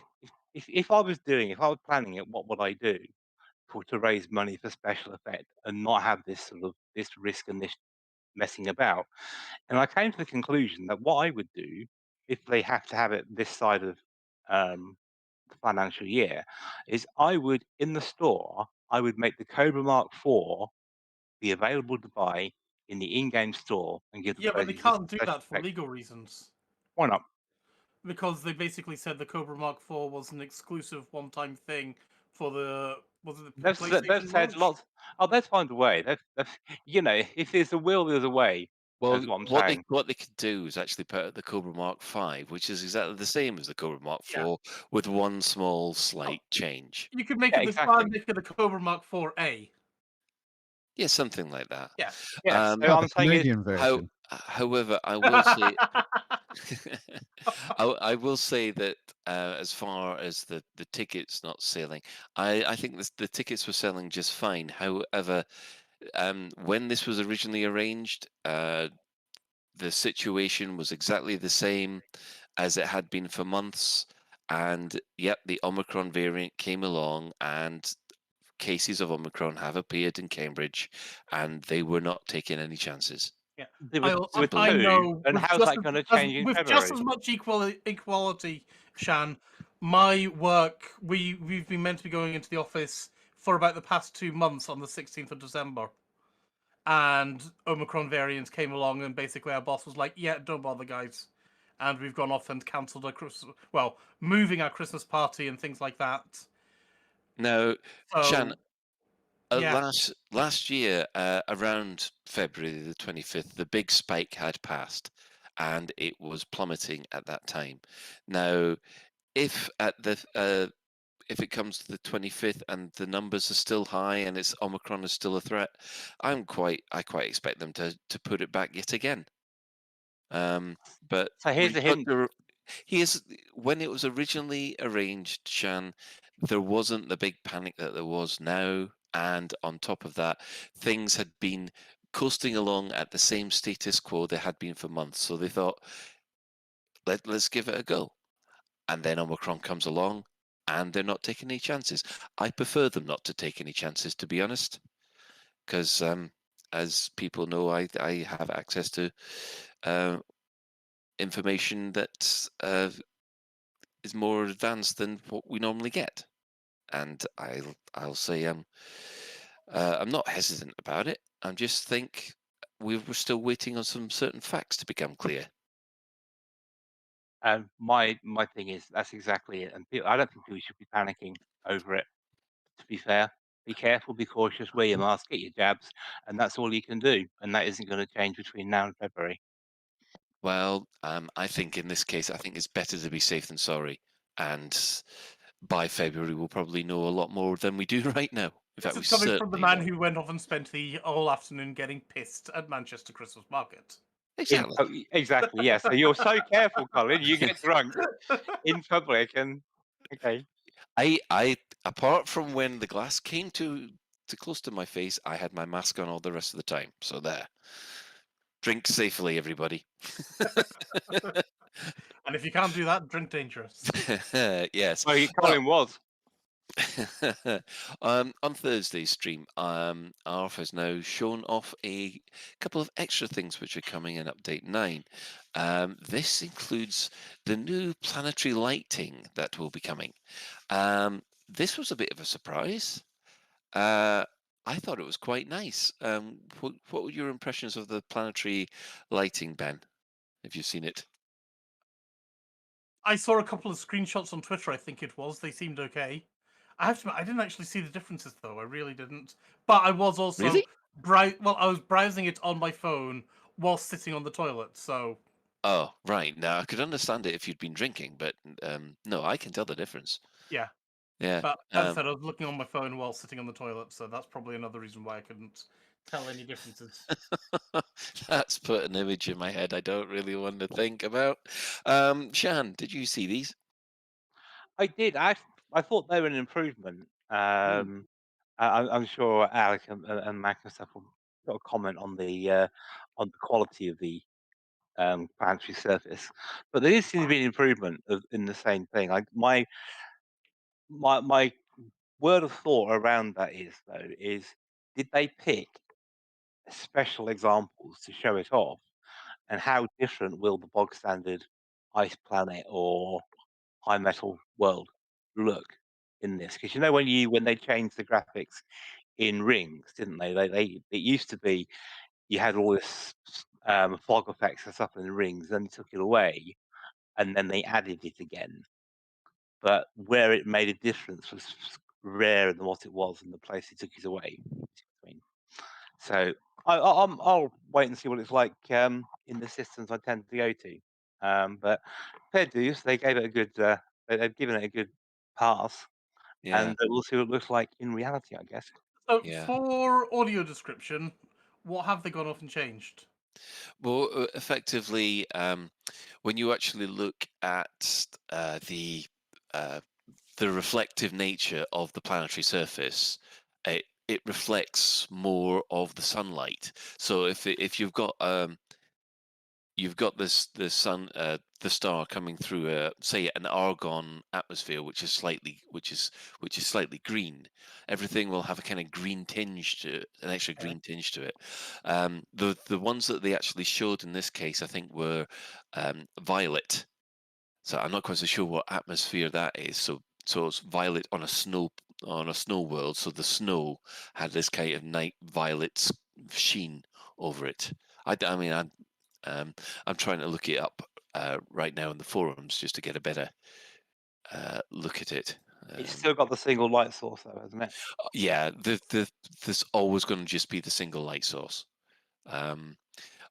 if I was planning it, what would I do to raise money for Special Effect and not have this sort of this risk and this messing about? And I came to the conclusion that what I would do if they have to have it this side of the financial year is I would in the store I would make the Cobra Mark IV be available to buy in the in-game store and give the Yeah, but they prizes to can't do Special that for Effect. legal reasons. Why not? Because they basically said the Cobra Mark IV was an exclusive one-time thing for the PlayStation They've said launch? lots. Oh, let's find a way. If there's a will, there's a way. Well, Is what I'm what saying. they could do is actually put out the Cobra Mark V, which is exactly the same as the Cobra Mark IV, Yeah. with one small slight change. You could make Yeah, it exactly. make it the Cobra Mark IV-A. Yeah, something like that. Yeah. Yeah. So I'm the saying is, Canadian version. However, I will say, I will say that as far as the tickets not selling, I think the tickets were selling just fine. However, when this was originally arranged, the situation was exactly the same as it had been for months. And yep, the Omicron variant came along, and cases of Omicron have appeared in Cambridge, and they were not taking any chances. Yeah, There were I two, know. and how's that going to change in With just February? as much equality, Shan, my work, we've been meant to be going into the office for about the past 2 months on the 16th of December. And Omicron variants came along, and basically our boss was like, yeah, don't bother, guys. And we've gone off and cancelled moving our Christmas party and things like that. Now, So, Shan, yeah. last year, around February the 25th, the big spike had passed, and it was plummeting at that time. Now, if it comes to the 25th and the numbers are still high and it's Omicron is still a threat, I quite expect them to put it back yet again. But So here's a hint. When it was originally arranged, Shan, there wasn't the big panic that there was now, and on top of that, things had been coasting along at the same status quo they had been for months. So they thought, let's give it a go. And then Omicron comes along, and they're not taking any chances. I prefer them not to take any chances, to be honest, because as people know, I have access to information that is more advanced than what we normally get, and I'll say I'm not hesitant about it. I just think we're still waiting on some certain facts to become clear. And my thing is that's exactly it. And I don't think people should be panicking over it. To be fair, be careful, be cautious, wear your mask, get your jabs, and that's all you can do. And that isn't going to change between now and February. Well, I think in this case, I think it's better to be safe than sorry. And by February, we'll probably know a lot more than we do right now. In fact, This we is coming from the certainly man know. who went off and spent the whole afternoon getting pissed at Manchester Christmas Market. Exactly. Exactly. Yeah. So you're so careful, Colin. You get drunk in public, and okay. I apart from when the glass came too close to my face, I had my mask on all the rest of the time. So there. Drink safely, everybody. And if you can't do that, drink dangerous. Yes. Oh, Colin was. On Thursday's stream, Arf has now shown off a couple of extra things which are coming in Update 9. This includes the new planetary lighting that will be coming. This was a bit of a surprise. I thought it was quite nice. What were your impressions of the planetary lighting, Ben? Have you seen it? I saw a couple of screenshots on Twitter, I think it was. They seemed okay. I have to admit, I didn't actually see the differences, though. I really didn't. But I was also... Really? I was browsing it on my phone while sitting on the toilet, so... Oh, right. Now, I could understand it if you'd been drinking, but no, I can tell the difference. Yeah. Yeah. But as I said, I was looking on my phone while sitting on the toilet, so that's probably another reason why I couldn't tell any differences. That's put an image in my head I don't really want to think about. Shan, did you see these? I did. I thought they were an improvement. I'm sure Alec and Mack and stuff will got a comment on the quality of the planetary surface, but there seems to be an improvement in the same thing. Like my word of thought around that is did they pick special examples to show it off, and how different will the bog standard ice planet or high metal world look in this? Because when they changed the graphics in rings, didn't they? It used to be you had all this fog effects and stuff in the rings, then they took it away, and then they added it again. But where it made a difference was rarer than what it was in the place they took it away. So I'll wait and see what it's like in the systems I tend to go to. But fair dues, they gave it a good. They've given it a good pass, and we'll see what it looks like in reality, I guess. So for audio description, what have they gone off and changed? Well, effectively, when you actually look at the reflective nature of the planetary surface, it reflects more of the sunlight. So if you've got you've got the sun, the star coming through say an argon atmosphere, which is slightly green. Everything will have a kind of green tinge to it, an extra green tinge to it. The ones that they actually showed in this case, I think, were violet. So I'm not quite so sure what atmosphere that is. So it's violet on a snow world. So the snow had this kind of night violet sheen over it. I'm trying to look it up right now in the forums just to get a better look at it. It's still got the single light source, though, hasn't it? Yeah, there's always going to just be the single light source.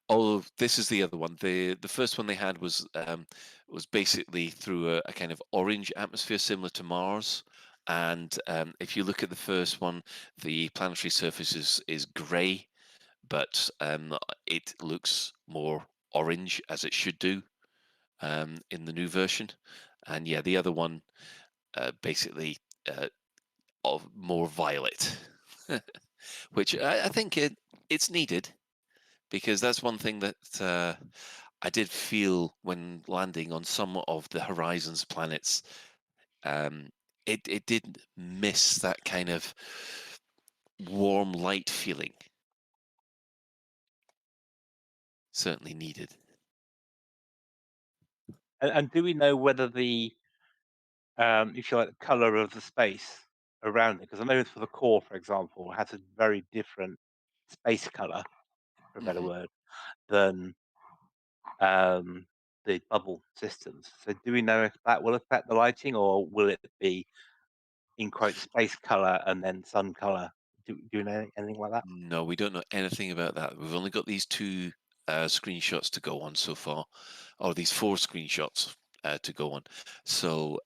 Oh, this is the other one. The first one they had was basically through a kind of orange atmosphere similar to Mars. And if you look at the first one, the planetary surface is grey, but it looks more orange, as it should do in the new version. And yeah, the other one basically of more violet, which I think it's needed, because that's one thing that I did feel when landing on some of the Horizons planets. It did miss that kind of warm light feeling. Certainly needed. And do we know whether the, if you like, the color of the space around it? Because I know for the core, for example, it has a very different space color, for a better word, than the bubble systems. So do we know if that will affect the lighting, or will it be in quote space color and then sun color? Do you know anything like that? No, we don't know anything about that. We've only got these two screenshots to go on so far, or these 4 screenshots to go on. So,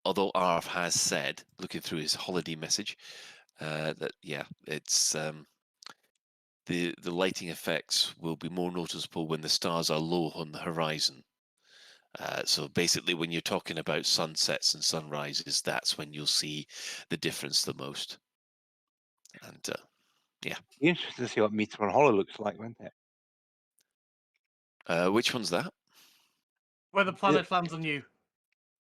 although Arv has said, looking through his holiday message, that yeah, it's the lighting effects will be more noticeable when the stars are low on the horizon. So basically, when you're talking about sunsets and sunrises, that's when you'll see the difference the most. And yeah. Be interesting to see what Meteor and Hollow looks like, won't it? Which one's that? Where the planet lands on you.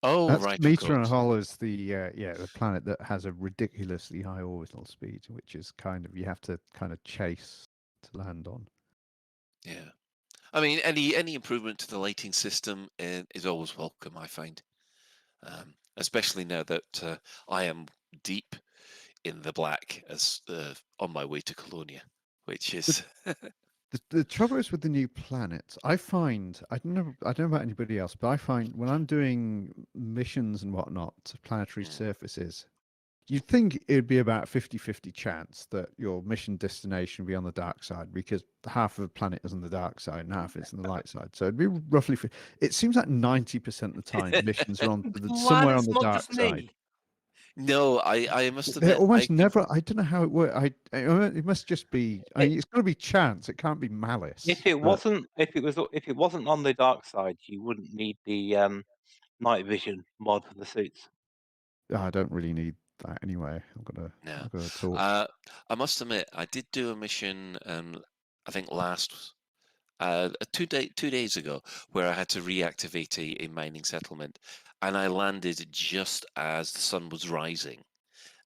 Oh, That's right. Meteor and Hollows, the planet that has a ridiculously high orbital speed, which is kind of, you have to kind of chase to land on. Yeah. I mean, any improvement to the lighting system is always welcome, I find. Especially now that I am deep in the black as on my way to Colonia, which is The trouble is with the new planets, I find, I don't know about anybody else, but I find when I'm doing missions and whatnot to planetary surfaces, you'd think it'd be about 50-50 chance that your mission destination would be on the dark side, because half of the planet is on the dark side and half is on the light side. So it'd be roughly, it seems like 90% of the time missions are on somewhere on the dark side. No, I must They're admit, almost never. I don't know how it works. It must just be. It's got to be chance. It can't be malice. If it wasn't on the dark side, you wouldn't need the night vision mod for the suits. I don't really need that anyway. I've got a torch. I must admit, I did do a mission. I think last 2 days ago, where I had to reactivate a mining settlement, and I landed just as the sun was rising,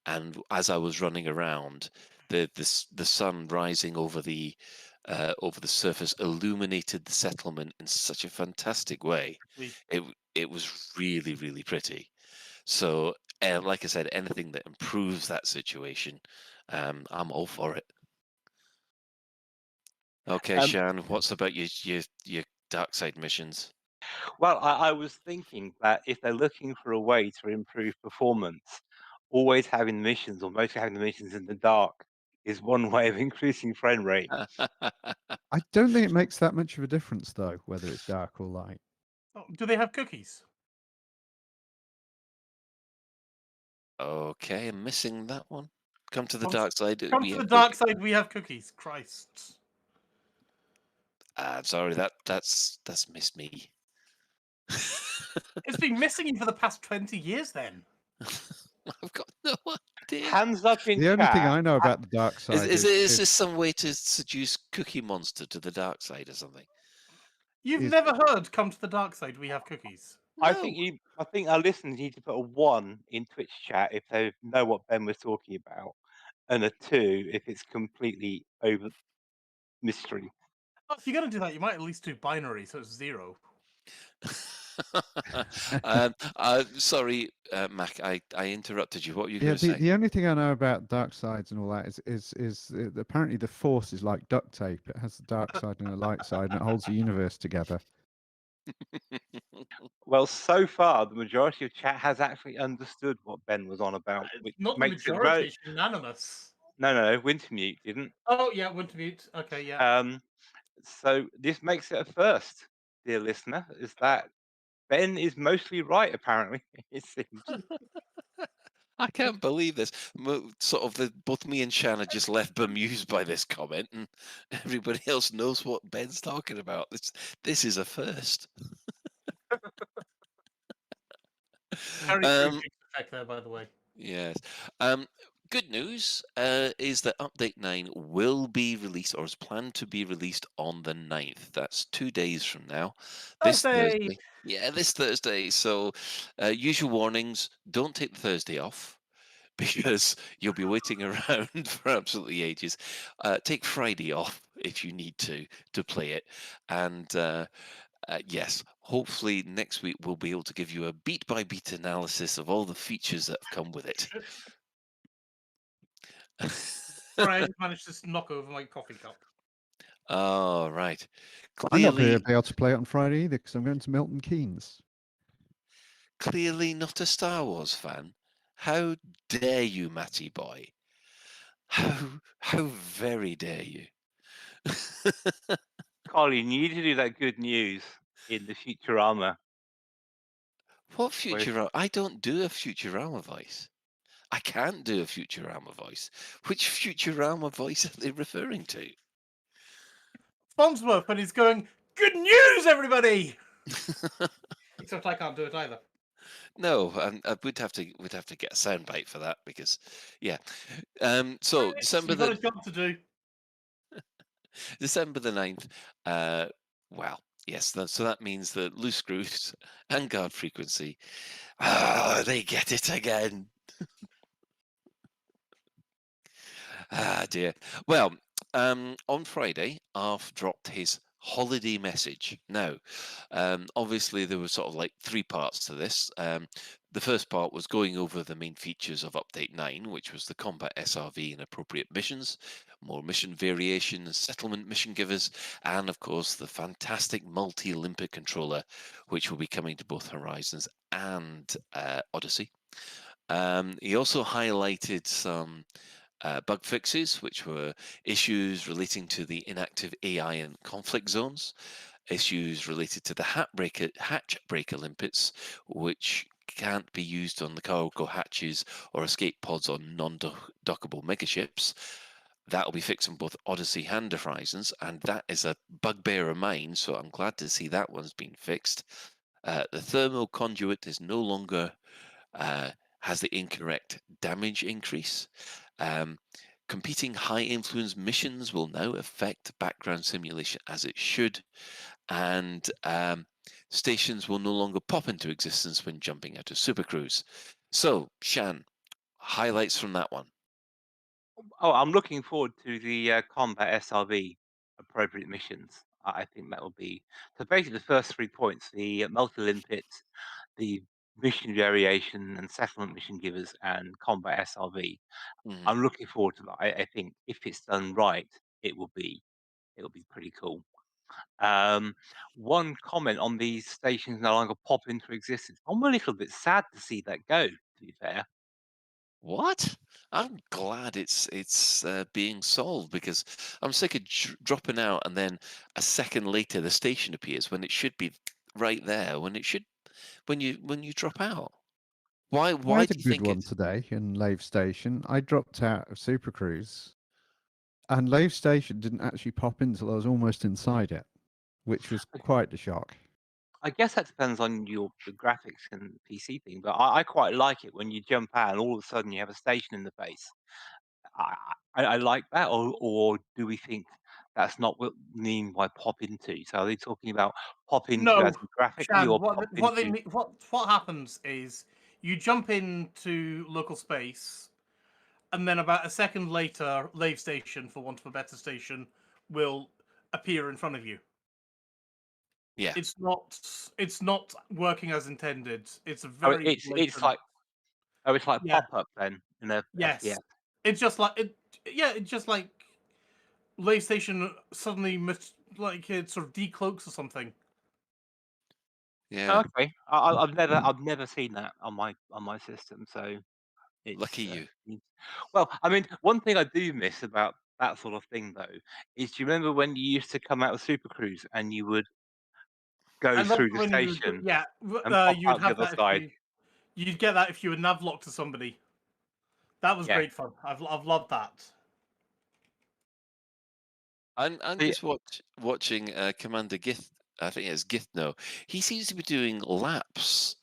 and as I was running around, the sun rising over the surface illuminated the settlement in such a fantastic way. It was really, really pretty. So, like I said, anything that improves that situation, I'm all for it. Okay, Shan, what's about your dark side missions? Well, I was thinking that if they're looking for a way to improve performance, always having missions, or mostly having the missions in the dark, is one way of increasing frame rate. I don't think it makes that much of a difference, though, whether it's dark or light. Oh, do they have cookies? Okay, I'm missing that one. Come to the dark side. Come to the dark side. We have cookies. Christ. Sorry, that's missed me. It's been missing you for the past 20 years. Then I've got no one. Hands up in The only thing chat. I know about the dark side Is this some way to seduce Cookie Monster to the dark side or something? You've never heard "Come to the Dark Side, we have cookies." I think our listeners need to put a 1 in Twitch chat if they know what Ben was talking about, and a 2 if it's completely over mystery. Oh, if you're going to do that, you might at least do binary, so it's 0. Sorry, Mac, I interrupted you. What were you Yeah, going to say? the only thing I know about dark sides and all that is apparently the Force is like duct tape. It has the dark side and the light side, and it holds the universe together. Well, so far, the majority of chat has actually understood what Ben was on about, which Not the makes it majority, very... it's unanimous. No, Wintermute didn't. Oh, yeah, Wintermute. Okay, yeah. So this makes it a first, dear listener, is that Ben is mostly right, apparently, it seems. I can't believe this. Both me and Shan are just left bemused by this comment, and everybody else knows what Ben's talking about. This is a first. Very true effect there, by the way. Yes. Good news is that Update 9 will be released, or is planned to be released on the 9th. That's 2 days from now. This Thursday. Yeah, this Thursday. So, usual warnings, don't take the Thursday off, because you'll be waiting around for absolutely ages. Take Friday off if you need to play it. And yes, hopefully next week we'll be able to give you a beat-by-beat analysis of all the features that have come with it. Sorry, I just managed to knock over my coffee cup. Oh, right. I'm not Clearly, going to be able to play it on Friday either because I'm going to Milton Keynes. clearly not a Star Wars fan. How dare you, Matty boy? How very dare you? Colin, you need to do that good news in the Futurama. What Futurama? I don't do a Futurama voice. I can't do a Futurama voice. Which Futurama voice are they referring to? Farnsworth, and he's going, "Good news, everybody!" Except I can't do it either. No, we'd have to get a soundbite for that because, yeah. So December You've got a job to do. December the 9th. Well, yes. So that means that Loose Screws and Guard Frequency, they get it again. Dear. Well, on Friday, Arf dropped his holiday message. Now, obviously, there were sort of like 3 parts to this. The first part was going over the main features of Update 9, which was the combat SRV and appropriate missions, more mission variation, settlement mission givers, and of course the fantastic multi-Olympic controller, which will be coming to both Horizons and Odyssey. He also highlighted some bug fixes, which were issues relating to the inactive AI and conflict zones, issues related to the hatch breaker limpets, which can't be used on the cargo hatches or escape pods on non-dockable megaships. That'll be fixed on both Odyssey and Horizons, and that is a bugbear of mine, so I'm glad to see that one's been fixed. The thermal conduit is no longer has the incorrect damage increase. Competing high influence missions will now affect background simulation as it should, and stations will no longer pop into existence when jumping out of Supercruise. So, Shan, highlights from that one. Oh, I'm looking forward to the combat SRV appropriate missions. I think that will be so. Basically, the first 3 points: the multi-limpets, the mission variation, and settlement mission givers, and combat SRV. I'm looking forward to that. I think if it's done right, it'll be pretty cool. One comment on these stations no longer pop into existence. I'm a little bit sad to see that go. To be fair. What? I'm glad it's being solved because I'm sick of dropping out and then a second later the station appears when it should be right there when you drop out. Why I had do a you good think one today in Lave Station. I dropped out of Supercruise, and Lave Station didn't actually pop in until I was almost inside it, which was quite the shock. I guess that depends on the graphics and PC thing, but I quite like it when you jump out and all of a sudden you have a station in the face. I like that, or do we think that's not what mean by pop into? So are they talking about pop into as No, in graphically Shan. or What pop what they into? mean, what happens is you jump into local space, and then about a second later, Lave Station, for want of a better station, will appear in front of you. Yeah. It's not working as intended. It's a Oh, very it's blatant. like it's like Yeah. pop up then in a Yes. FPS. It's just like it. Yeah. It's just like Lave Station suddenly like it sort of decloaks or something. Yeah. Okay, I've never seen that on my system, so Lucky it's you. well. I mean, one thing I do miss about that sort of thing though is, do you remember when you used to come out of Super Cruise and you would go I love through the when you station yeah, and pop you'd out the have other that if side? you'd get that if you were navlocked to somebody. That was Yeah. great fun. I've loved that. I'm just watching Commander Gith. I think it's Githno. He seems to be doing laps.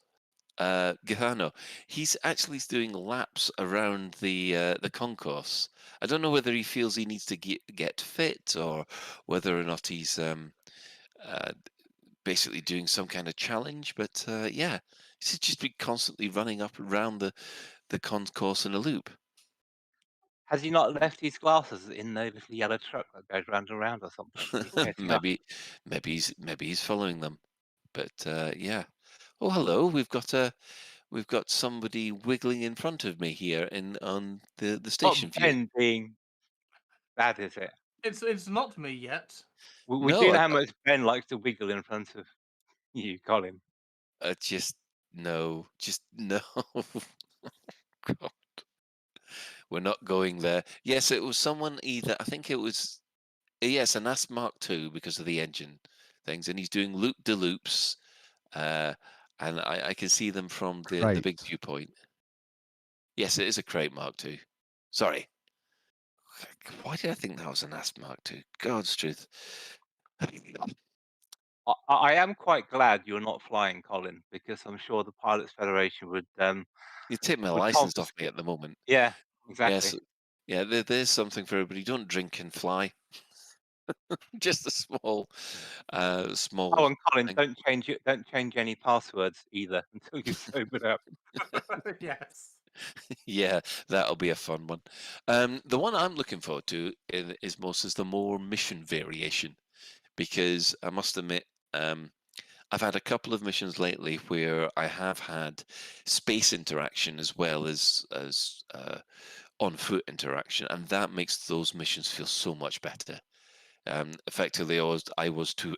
Githano. He's actually doing laps around the concourse. I don't know whether he feels he needs to get fit or whether or not he's basically doing some kind of challenge. But yeah, he's just been constantly running up around the concourse in a loop. Has he not left his glasses in the little yellow truck that goes round and round or something? He's getting up. maybe he's following them. But yeah. Oh, hello. We've got somebody wiggling in front of me here on the station Not view. Ben being bad, is it? It's not me yet. We do No, know how much Ben likes to wiggle in front of you, Colin. just no. God. We're not going there. Yes, it was someone either. I think it was yes, an Asp Mark II because of the engine things, and he's doing loop de loops, and I can see them from the big viewpoint. Yes, it is a crate Mark II. Sorry. Why did I think that was an Asp Mark II? God's truth. I am quite glad you're not flying, Colin, because I'm sure the Pilots Federation would You take my would license off me confiscate. at the moment. Yeah, exactly. Yes, yeah. There's something for everybody. Don't drink and fly. Just a small. Oh, and Colin, thing. don't change any passwords either until you've sobered up. Yes. Yeah, that'll be a fun one. The one I'm looking forward to is the more mission variation, because I must admit, I've had a couple of missions lately where I have had space interaction as well as on foot interaction, and that makes those missions feel so much better. Effectively, I was to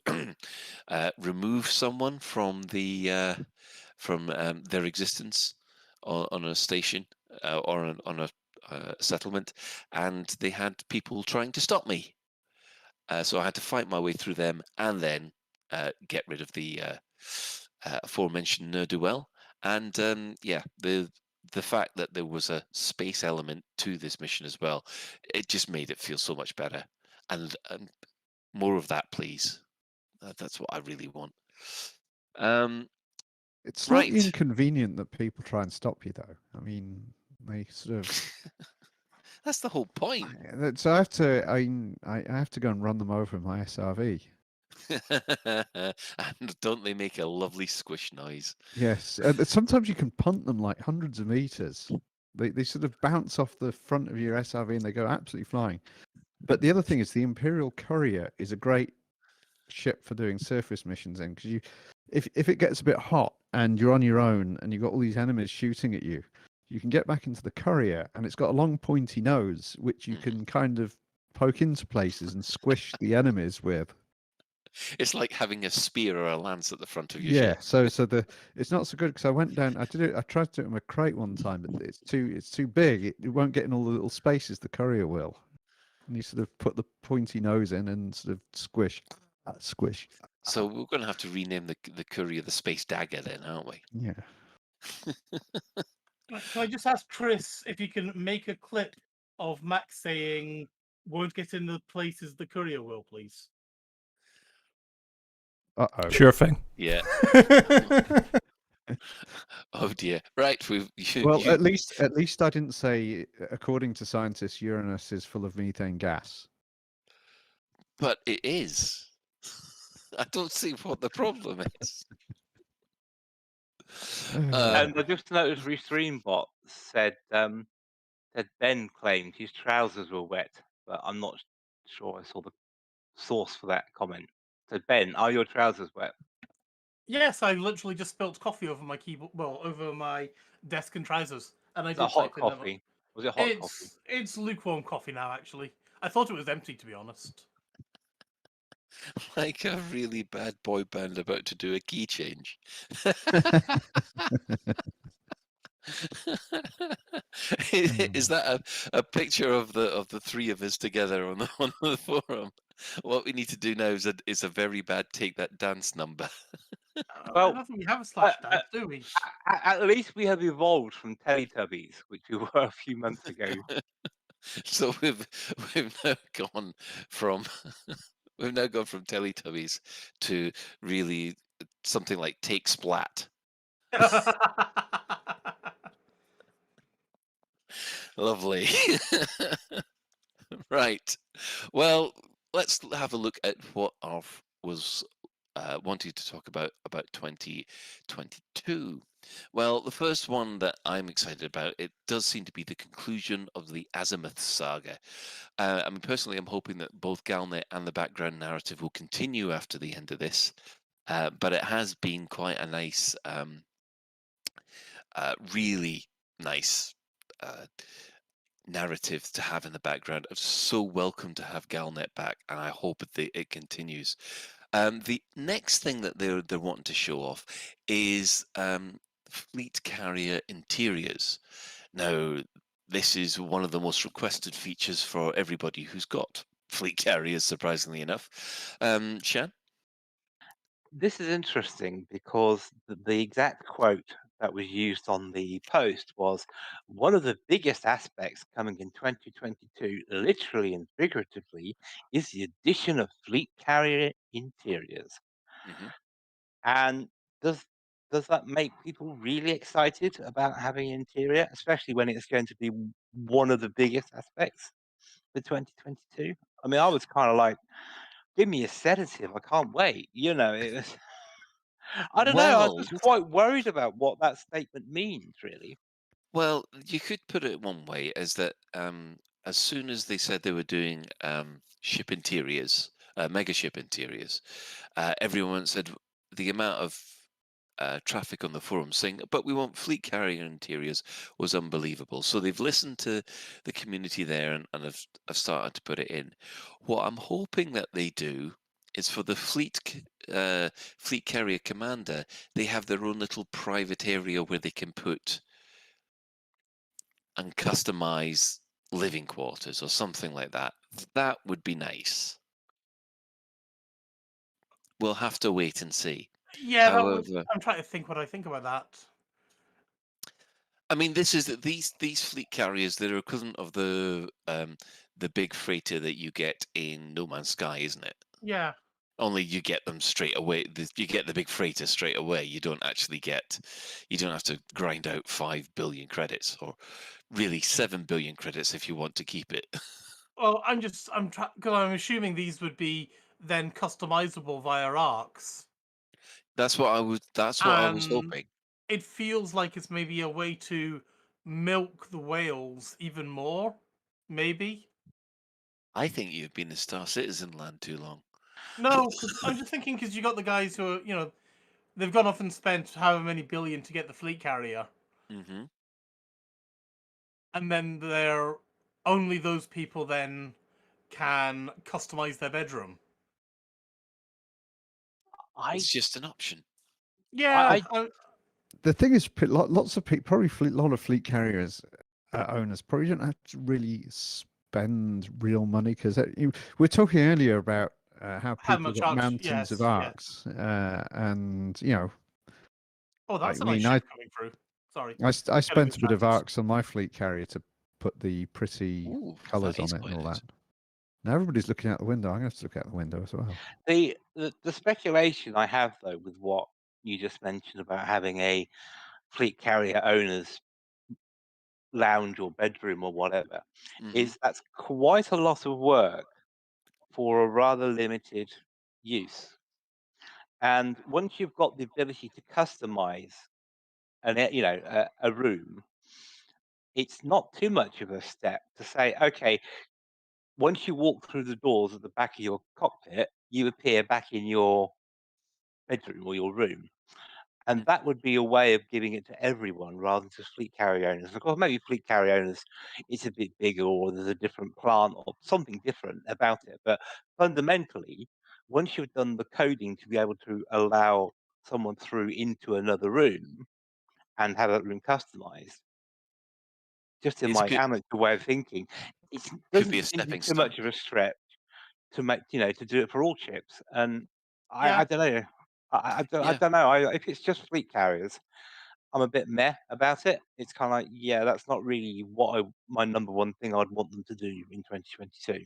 remove someone from their existence on a station or on a settlement, and they had people trying to stop me. So I had to fight my way through them and then get rid of the aforementioned ne'er-do-well. And yeah, the fact that there was a space element to this mission as well, it just made it feel so much better. And more of that, please. That's what I really want. It's slightly Right. inconvenient that people try and stop you, though. I mean, they sort of. That's the whole point. So I have to. I have to go and run them over in my SRV. And don't they make a lovely squish noise? Yes. Sometimes you can punt them like hundreds of meters. They sort of bounce off the front of your SRV and they go absolutely flying. But the other thing is the Imperial Courier is a great ship for doing surface missions in, because if it gets a bit hot and you're on your own and you've got all these enemies shooting at you, you can get back into the Courier, and it's got a long pointy nose which you can kind of poke into places and squish the enemies with. It's like having a spear or a lance at the front of your Yeah, ship. so it's not so good, because I went down. I tried to do it in a crate one time, but it's too big. It won't get in all the little spaces the Courier will. And you sort of put the pointy nose in and sort of squish. So we're going to have to rename the courier the Space Dagger then, aren't we? Yeah. Can I just ask Chris if you can make a clip of Mack saying "won't get in the places the courier will," please? Uh-oh. Sure thing. Yeah. Oh dear. Right. Well, at least I didn't say, according to scientists, Uranus is full of methane gas. But it is. I don't see what the problem is. And I just noticed Restreambot said that Ben claimed his trousers were wet, but I'm not sure I saw the source for that comment. So Ben, are your trousers wet? Yes, I literally just spilt coffee over my keyboard, well, over my desk and trousers, and I Was did it hot type in them. coffee? Was it hot coffee? It's lukewarm coffee now. Actually, I thought it was empty, to be honest. Like a really bad boy band about to do a key change. Is that a picture of the three of us together on the forum? What we need to do now is a very bad take that dance number. Well, I don't think we have a slash dance, do we? At least we have evolved from Teletubbies, which we were a few months ago. So we've now gone from Teletubbies to really something like Take Splat. Lovely. Right. Well, let's have a look at what Arf was wanting to talk about 2022. Well, the first one that I'm excited about, it does seem to be the conclusion of the Azimuth saga. I mean, personally, I'm hoping that both Galnet and the background narrative will continue after the end of this, but it has been quite a nice, really nice narrative to have in the background. I'm so welcome to have Galnet back, and I hope that it continues. The next thing that they're wanting to show off is fleet carrier interiors. Now, this is one of the most requested features for everybody who's got fleet carriers, surprisingly enough. Shan? This is interesting because the exact quote that was used on the post was, one of the biggest aspects coming in 2022, literally and figuratively, is the addition of fleet carrier interiors. Mm-hmm. And does that make people really excited about having interior, especially when it's going to be one of the biggest aspects for 2022? I mean, I was kind of like, give me a sedative, I can't wait. You know, it was. I don't know. I was just quite worried about what that statement means, really. Well, you could put it one way, is that as soon as they said they were doing ship interiors, mega ship interiors, everyone said the amount of traffic on the forum saying, but we want fleet carrier interiors, was unbelievable. So they've listened to the community there and have started to put it in. What I'm hoping that they do is for the fleet carrier commander, they have their own little private area where they can put and customize living quarters or something like that. That would be nice. We'll have to wait and see. Yeah, I'm trying to think what I think about that. I mean, these fleet carriers, they're equivalent of the big freighter that you get in No Man's Sky, isn't it? Yeah. Only you get them straight away. You get the big freighter straight away. You don't have to grind out 5 billion credits, or really 7 billion credits if you want to keep it. Well, because I'm assuming these would be then customizable via arcs. That's what I was hoping. It feels like it's maybe a way to milk the whales even more, maybe. I think you've been in Star Citizen land too long. No, I'm just thinking because you got the guys who are, they've gone off and spent however many billion to get the fleet carrier. Mm-hmm. And then only those people then can customize their bedroom. It's just an option. Yeah. The thing is, lots of people, probably a lot of fleet carriers owners probably don't have to really spend real money, because we're talking earlier about how people got mountains of arcs, and Oh, that's a nice ship coming through. Sorry. I spent a bit of arcs on my fleet carrier to put the pretty colours on it and all that. Now everybody's looking out the window. I'm going to have to look out the window as well. the speculation I have though with what you just mentioned about having a fleet carrier owner's lounge or bedroom or whatever is that's quite a lot of work for a rather limited use. And once you've got the ability to customize a room, it's not too much of a step to say, okay, once you walk through the doors at the back of your cockpit, you appear back in your bedroom or your room. And that would be a way of giving it to everyone rather than just fleet carrier owners. Of course, maybe fleet carrier owners, it's a bit bigger or there's a different plant or something different about it. But fundamentally, once you've done the coding to be able to allow someone through into another room and have that room customized, just in It's a my good, amateur way of thinking, it could be doesn't a seem to be stepping too stone. much of a stretch to make to do it for all ships. And Yeah. I don't know. I Yeah. don't know. If it's just fleet carriers, I'm a bit meh about it. It's kind of like, yeah, that's not really what my number one thing I'd want them to do in 2022.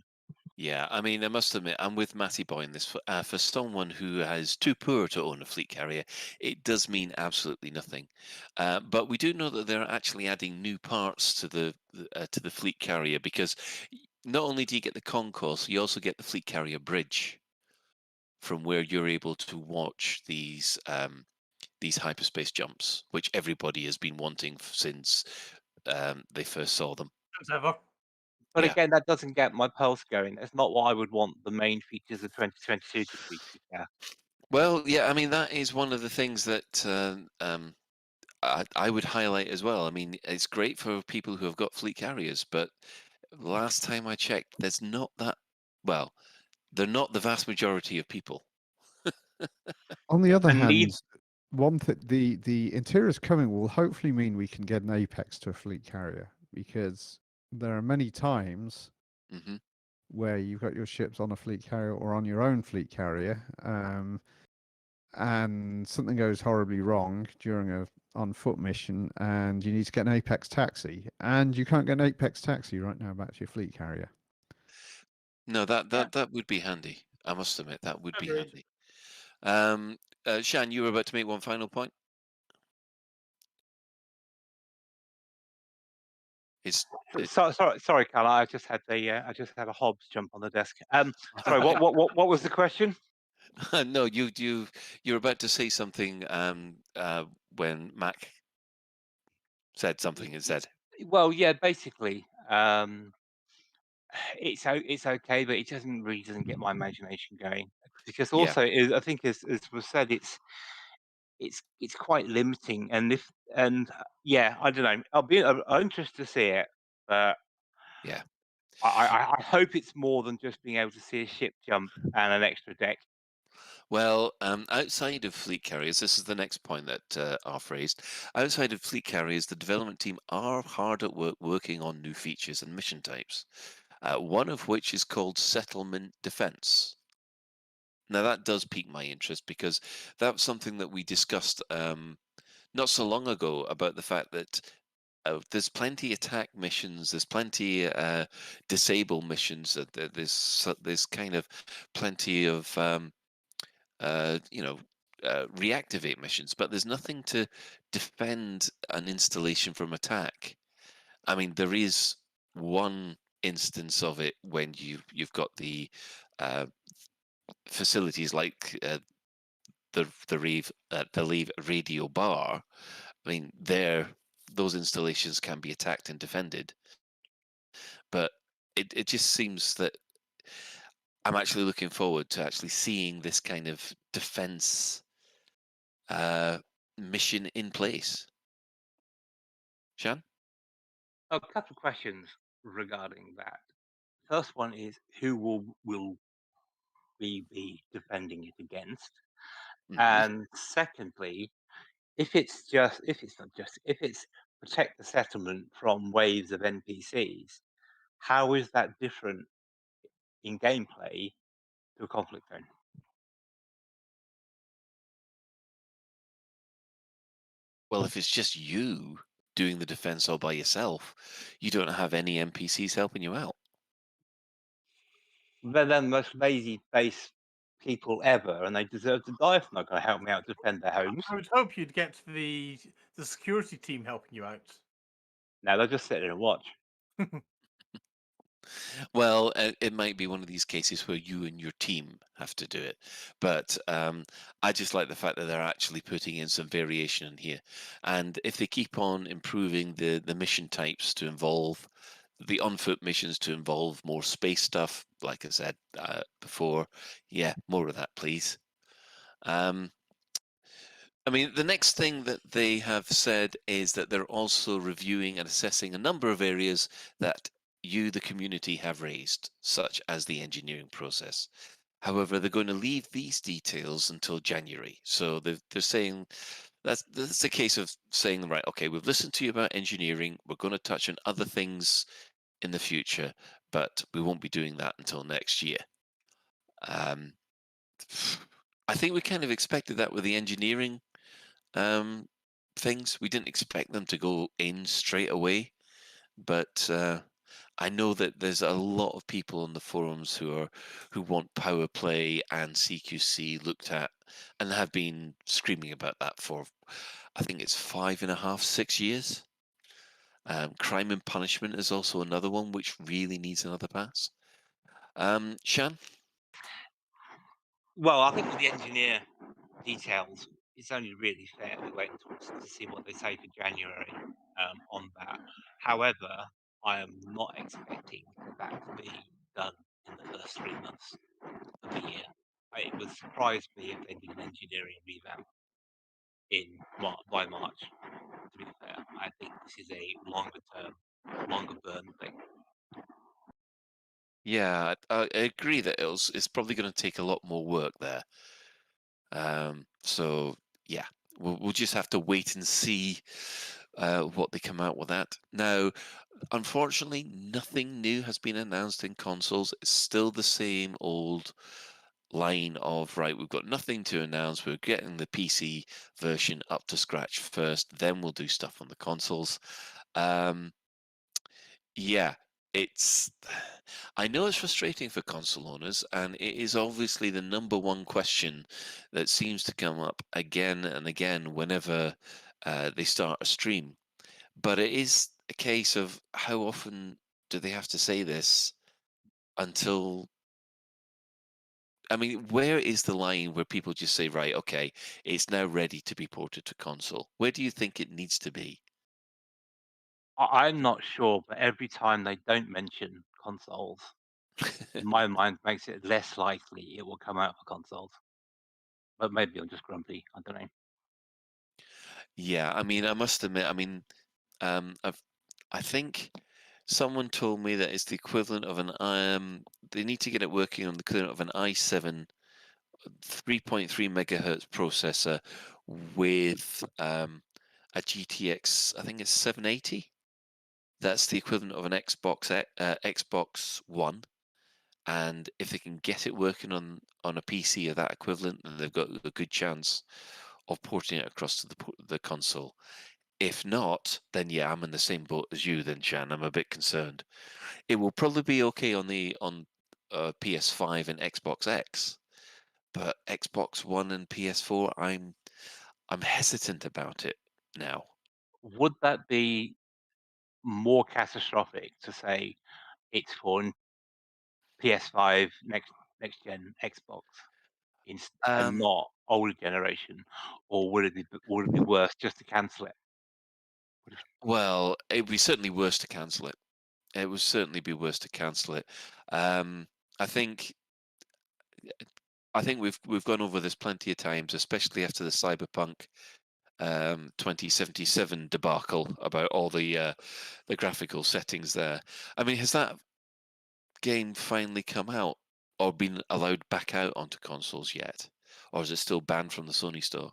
Yeah, I mean, I must admit, I'm with Matty Boy in this. For someone who is too poor to own a fleet carrier, it does mean absolutely nothing. But we do know that they're actually adding new parts to the fleet carrier, because not only do you get the concourse, you also get the fleet carrier bridge, from where you're able to watch these hyperspace jumps, which everybody has been wanting since they first saw them. Since ever. But Yeah. again, that doesn't get my pulse going. That's not what I would want the main features of 2022 to be. Yeah. Well, yeah, I mean, that is one of the things that I would highlight as well. I mean, it's great for people who have got fleet carriers, but last time I checked, there's not that, well, they're not the vast majority of people. On the other And hand, the interiors coming will hopefully mean we can get an Apex to a fleet carrier, because there are many times where you've got your ships on a fleet carrier or on your own fleet carrier, and something goes horribly wrong during a on foot mission, and you need to get an Apex taxi, and you can't get an Apex taxi right now back to your fleet carrier. No, that would be handy. I must admit, that would be handy. Shan, you were about to make one final point. Sorry, Cal. I just had a Hobbs jump on the desk. Sorry. What was the question? No, you're about to say something when Mack said something instead. Well, yeah, basically, it's okay, but it doesn't get my imagination going, because Yeah. also I think as was said, it's quite limiting, and yeah, I don't know. I'm interested to see it, but yeah, I hope it's more than just being able to see a ship jump and an extra deck. Well, outside of fleet carriers, this is the next point that Arf raised. Outside of fleet carriers, the development team are hard at work working on new features and mission types, one of which is called Settlement Defense. Now, that does pique my interest, because that's something that we discussed not so long ago, about the fact that there's plenty attack missions, there's plenty disable missions, there's kind of plenty of reactivate missions, but there's nothing to defend an installation from attack. I mean, there is one instance of it when you've got the facilities like the Lave radio bar. I mean, those installations can be attacked and defended, but it just seems that I'm actually looking forward to actually seeing this kind of defense mission in place. Shan? A couple of questions regarding that. First one is, who will we be defending it against? And secondly, if it's protect the settlement from waves of NPCs, how is that different in gameplay to a conflict zone? Well, if it's just you doing the defense all by yourself, you don't have any NPCs helping you out. They're the most lazy base people ever, and they deserve to die if they're not going to help me out to defend their homes. I would hope you'd get the security team helping you out. Now they'll just sit there and watch. Well, it might be one of these cases where you and your team have to do it, but I just like the fact that they're actually putting in some variation in here, and if they keep on improving the mission types to involve the on-foot missions to involve more space stuff, like I said before, yeah, more of that, please. I mean, the next thing that they have said is that they're also reviewing and assessing a number of areas that you, the community, have raised, such as the engineering process. However, they're going to leave these details until January. So they're saying that's a case of saying, right, okay, we've listened to you about engineering. We're going to touch on other things in the future, but we won't be doing that until next year. I think we kind of expected that with the engineering things. We didn't expect them to go in straight away, but I know that there's a lot of people on the forums who want power play and CQC looked at and have been screaming about that for, I think it's 5.5, 6 years. Crime and punishment is also another one which really needs another pass. Shan? Well, I think with the engineer details, it's only really fair we wait to see what they say for January on that. However, I am not expecting that to be done in the first 3 months of the year. It would surprise me if they did an engineering revamp by March. To be fair, I think this is a longer term, longer burn thing. Yeah, I agree that it's probably going to take a lot more work there. So yeah, we'll just have to wait and see what they come out with that. Now, unfortunately, nothing new has been announced in consoles. It's still the same old line of, right, we've got nothing to announce. We're getting the PC version up to scratch first, then we'll do stuff on the consoles. Yeah, it's. I know it's frustrating for console owners, and it is obviously the number one question that seems to come up again and again whenever they start a stream. But it is a case of how often do they have to say this until. I mean, where is the line where people just say, right, okay, it's now ready to be ported to console? Where do you think it needs to be? I'm not sure, but every time they don't mention consoles, in my mind makes it less likely it will come out for consoles. But maybe I'm just grumpy. I don't know. Yeah, I mean, I must admit, I mean, I think someone told me that it's the equivalent of an they need to get it working on the equivalent of an i7 3.3 megahertz processor with a GTX, I think it's 780. That's the equivalent of an Xbox One. And if they can get it working on a PC of that equivalent, then they've got a good chance of porting it across to the console. If not, then yeah, I'm in the same boat as you. Then Shan, I'm a bit concerned. It will probably be okay on PS5 and Xbox X, but Xbox One and PS4, I'm hesitant about it now. Would that be more catastrophic to say it's for PS5 next gen Xbox and not older generation, or would it be worse just to cancel it? Well, it would be certainly worse to cancel it. It would certainly be worse to cancel it. I think we've gone over this plenty of times, especially after the Cyberpunk 2077 debacle about all the graphical settings there. I mean, has that game finally come out or been allowed back out onto consoles yet, or is it still banned from the Sony store?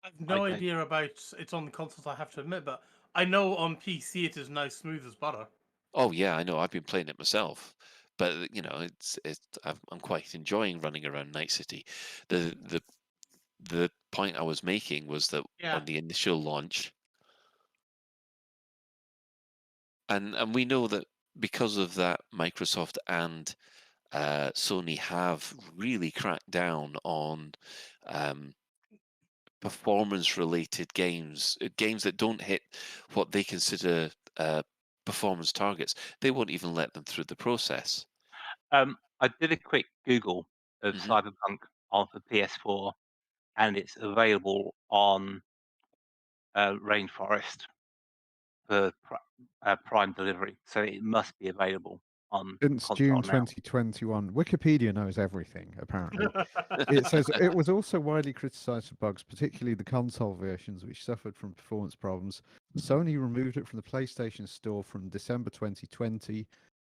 I've no idea about it's on the consoles, I have to admit, but I know on PC it is now smooth as butter. Oh yeah, I know. I've been playing it myself, but you know, I'm quite enjoying running around Night City. The point I was making was that on the initial launch, and we know that because of that, Microsoft and Sony have really cracked down on performance-related games, games that don't hit what they consider performance targets. They won't even let them through the process. I did a quick Google of Mhm. Cyberpunk on the PS4, and it's available on Rainforest for Prime delivery, so it must be available on Since June console now. 2021, Wikipedia knows everything, apparently. It says it was also widely criticized for bugs, particularly the console versions, which suffered from performance problems. Sony removed it from the PlayStation Store from December 2020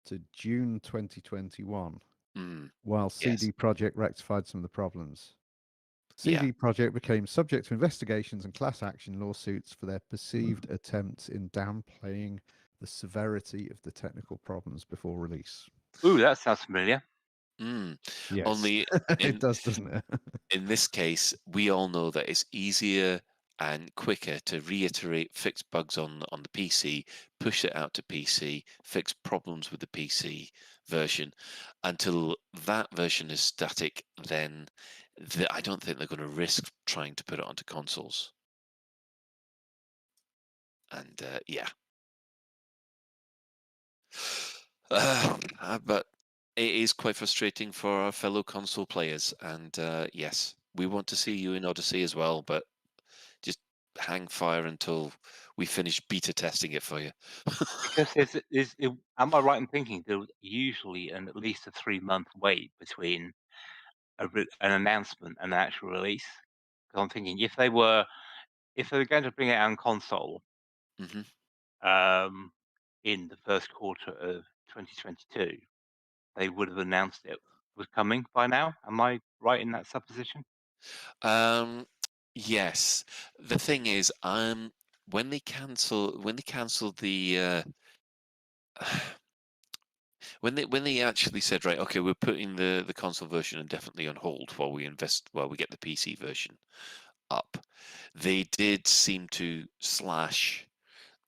to June 2021, while CD Yes. Projekt rectified some of the problems. Yeah. CD Projekt became subject to investigations and class action lawsuits for their perceived attempts in downplaying the severity of the technical problems before release. Ooh, that sounds familiar. Yes, Only it does, doesn't it? in this case, we all know that it's easier and quicker to reiterate fix bugs on the PC, push it out to PC, fix problems with the PC version until that version is static. Then I don't think they're going to risk trying to put it onto consoles. And yeah. But it is quite frustrating for our fellow console players. And yes, we want to see you in Odyssey as well, but just hang fire until we finish beta testing it for you. Because am I right in thinking there's usually at least a 3-month wait between an announcement and an actual release? Because I'm thinking if they were going to bring it out on console, Mhm. in the first quarter of 2022, they would have announced it was coming by now. Am I right in that supposition? Yes. The thing is, when they cancelled the when they actually said, right, okay, we're putting the console version indefinitely on hold while we get the PC version up, they did seem to slash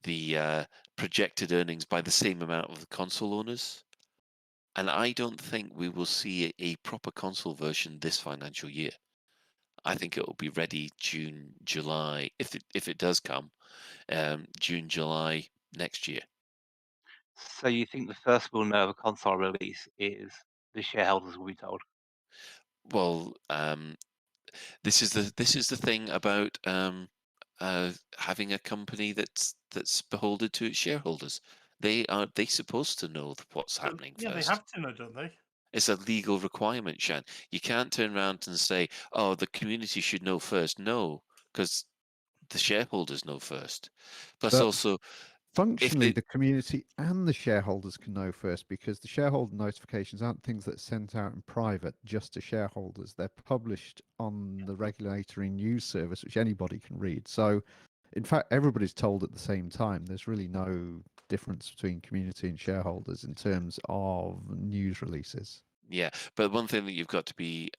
the projected earnings by the same amount of the console owners. And I don't think we will see a proper console version this financial year. I think it will be ready June, July, if it does come, June, July next year. So you think the first we'll know of a console release is the shareholders will be told? Well, this is the thing about having a company that's beholden to its shareholders. They supposed to know what's happening Yeah, they first. have to know, don't they? It's a legal requirement, Shan. You can't turn around and say, "Oh, the community should know first." No, because the shareholders know first. Plus, But also, if functionally, they the community and the shareholders can know first because the shareholder notifications aren't things that are sent out in private just to shareholders. They're published on the regulatory news service, which anybody can read. So, in fact, everybody's told at the same time. There's really no difference between community and shareholders in terms of news releases. Yeah, but one thing that you've got to be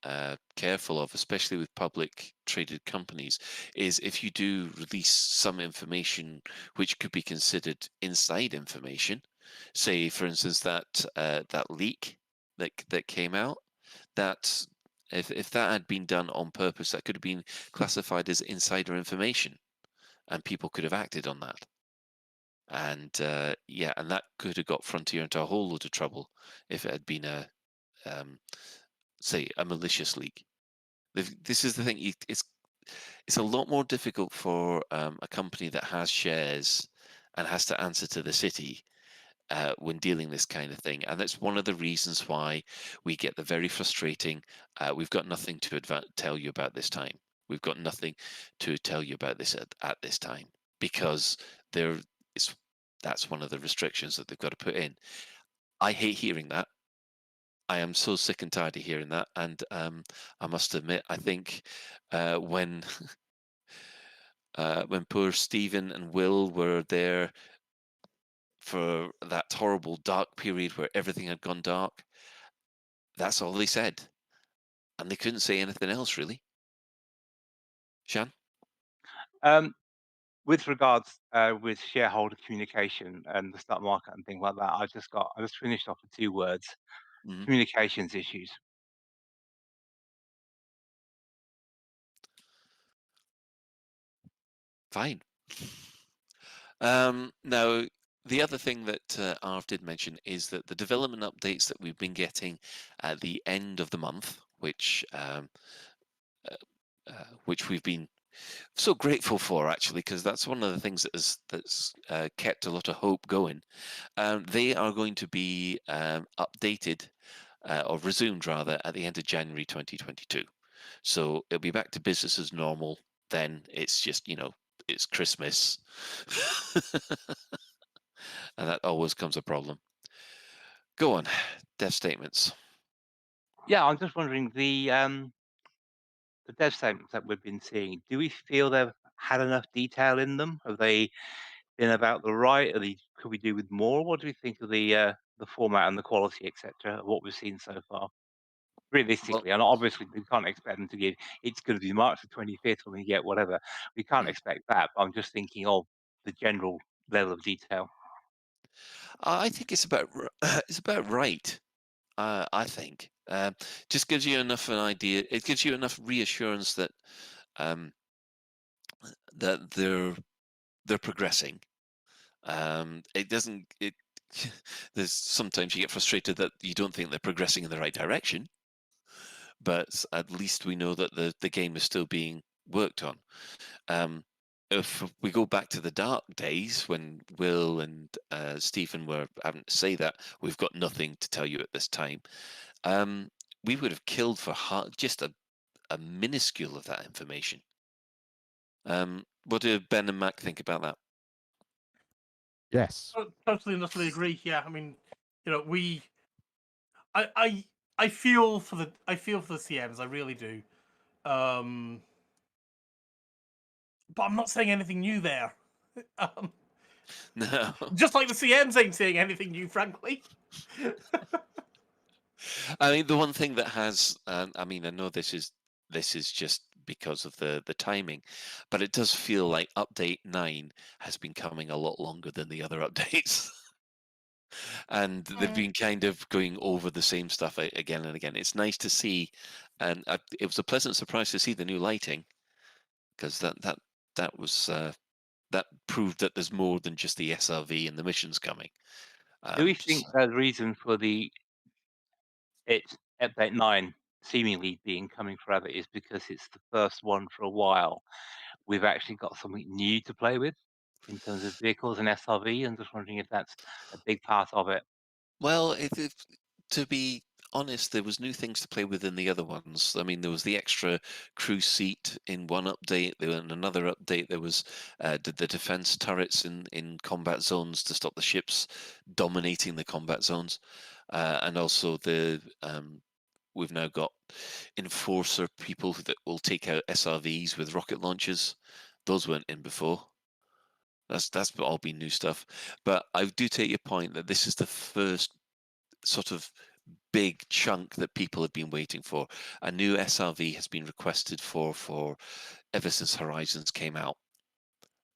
careful of, especially with public traded companies, is if you do release some information which could be considered inside information, say, for instance, that leak that came out, that if that had been done on purpose, that could have been classified as insider information, and people could have acted on that. And yeah, and that could have got Frontier into a whole load of trouble if it had been say a malicious leak. This is the thing. It's a lot more difficult for a company that has shares and has to answer to the city when dealing this kind of thing, and that's one of the reasons why we get the very frustrating. We've got nothing to tell you about this time. We've got nothing to tell you about this at this time because there is that's one of the restrictions that they've got to put in. I hate hearing that. I am so sick and tired of hearing that, and I must admit, I think when when poor Stephen and Will were there for that horrible dark period where everything had gone dark, that's all they said, and they couldn't say anything else really. Shan? with regards with shareholder communication and the stock market and things like that, I just finished off with 2 words: Mhm. communications issues. Fine. Now, the other thing that Arv did mention is that the development updates that we've been getting at the end of the month, which we've been so grateful for, actually, because that's one of the things that's kept a lot of hope going. They are going to be updated or resumed rather at the end of January 2022. So it'll be back to business as normal. Then it's just it's Christmas, and that always comes a problem. Go on, dev statements. Yeah, I'm just wondering the dev statements that we've been seeing. Do we feel they've had enough detail in them? Have they been about the right? Could we do with more? What do we think of the format and the quality, etc., of what we've seen so far? Well, Realistically, and obviously we can't expect them to give. It's going to be March the 25th when we get whatever. We can't expect that. But I'm just thinking of the general level of detail. I think it's about it's about right. I think just gives you enough an idea. It gives you enough reassurance that um, that they're progressing. It doesn't. It there's sometimes you get frustrated that you don't think they're progressing in the right direction, but at least we know that the game is still being worked on. If we go back to the dark days when Will and Stephen were having to say that we've got nothing to tell you at this time, we would have killed for just a minuscule of that information. What do Ben and Mack think about that? Yes. Totally and utterly agree. Yeah, I mean, I feel for the CMs. I really do. But I'm not saying anything new there. No. Just like the CMs ain't saying anything new, frankly. I mean, the one thing that has, I mean, I know this is just because of the timing, but it does feel like update 9 has been coming a lot longer than the other updates. And they've been kind of going over the same stuff again and again. It's nice to see, and it was a pleasant surprise to see the new lighting, because that was that proved that there's more than just the SRV and the missions coming. Do we think the reason for it's update 9 seemingly being coming forever is because it's the first one for a while? We've actually got something new to play with in terms of vehicles and SRV. I'm just wondering if that's a big part of it. Well, to be honest, there was new things to play with in the other ones. I mean, there was the extra crew seat in one update. There in another update, there was the defense turrets in combat zones to stop the ships dominating the combat zones, and also we've now got enforcer people that will take out SRVs with rocket launchers. Those weren't in before. That's all been new stuff. But I do take your point that this is the first sort of big chunk that people have been waiting for. A new SRV has been requested for ever since Horizons came out,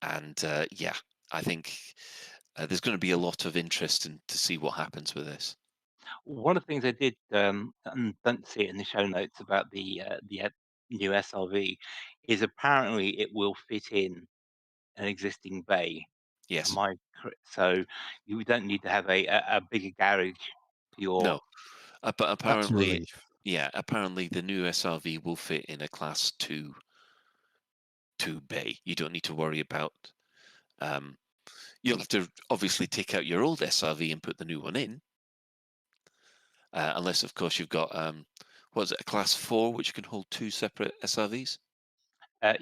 and yeah, I think there's going to be a lot of interest in to see what happens with this. One of the things I did, and don't see it in the show notes about the new SRV, is apparently it will fit in an existing bay. Yes. So you don't need to have a bigger garage for your. No, but That's a apparently, relief. yeah, apparently the new SRV will fit in a class 2 bay. You don't need to worry about. Um, you'll have to obviously take out your old SRV and put the new one in, unless of course you've got what is it, a class 4 which can hold 2 separate SRVs.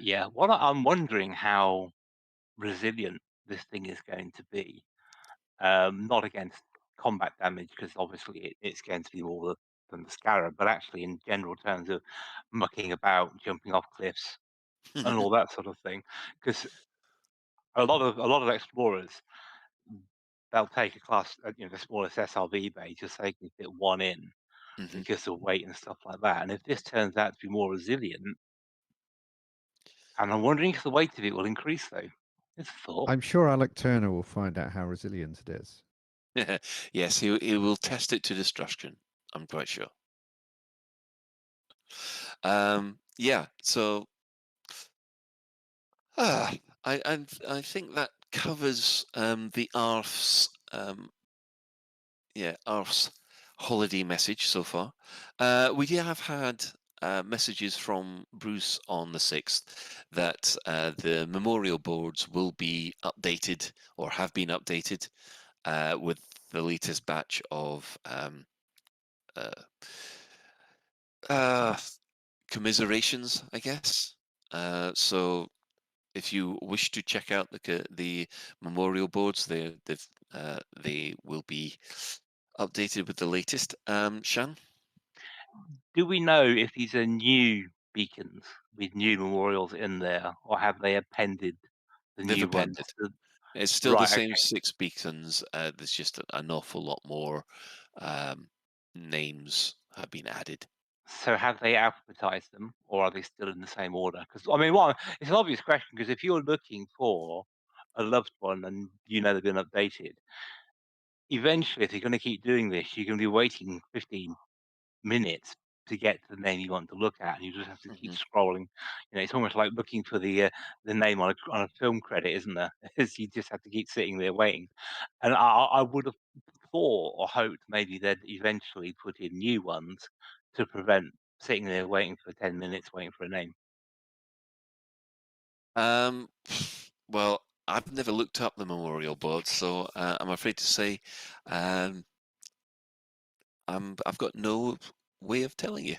Yeah, what I'm wondering how resilient this thing is going to be. Not against combat damage, because obviously it's going to be more than the Scarab, but actually in general terms of mucking about, jumping off cliffs, and all that sort of thing. Because a lot of explorers, they'll take a class, the smallest SRV bay, just so they can fit one in Mhm. because of weight and stuff like that. And if this turns out to be more resilient, and I'm wondering if the weight of it will increase though. It's thought. I'm sure Alec Turner will find out how resilient it is. Yes, he will test it to destruction. I'm quite sure. Yeah. So, I think that covers the ARF's ARF's holiday message so far. We have had messages from Bruce on the 6th that the memorial boards will be updated or have been updated with the latest batch of commiserations, I guess. So if you wish to check out the memorial boards, they will be updated with the latest. Shan? Do we know if these are new beacons with new memorials in there, or have they appended the They've new ones? appended. It's still the Right, same okay. 6 beacons. There's just an awful lot more names have been added. So have they alphabetized them, or are they still in the same order? Because I mean, it's an obvious question. Because if you're looking for a loved one and you know they've been updated, eventually, if you're going to keep doing this, you're going to be waiting 15 minutes to get to the name you want to look at, and you just have to keep scrolling. You know, it's almost like looking for the name on a film credit, isn't there? You just have to keep sitting there waiting. And I would have thought or hoped maybe they'd eventually put in new ones to prevent sitting there waiting for 10 minutes waiting for a name. Well, I've never looked up the memorial board, so I'm afraid to say I've got no way of telling you.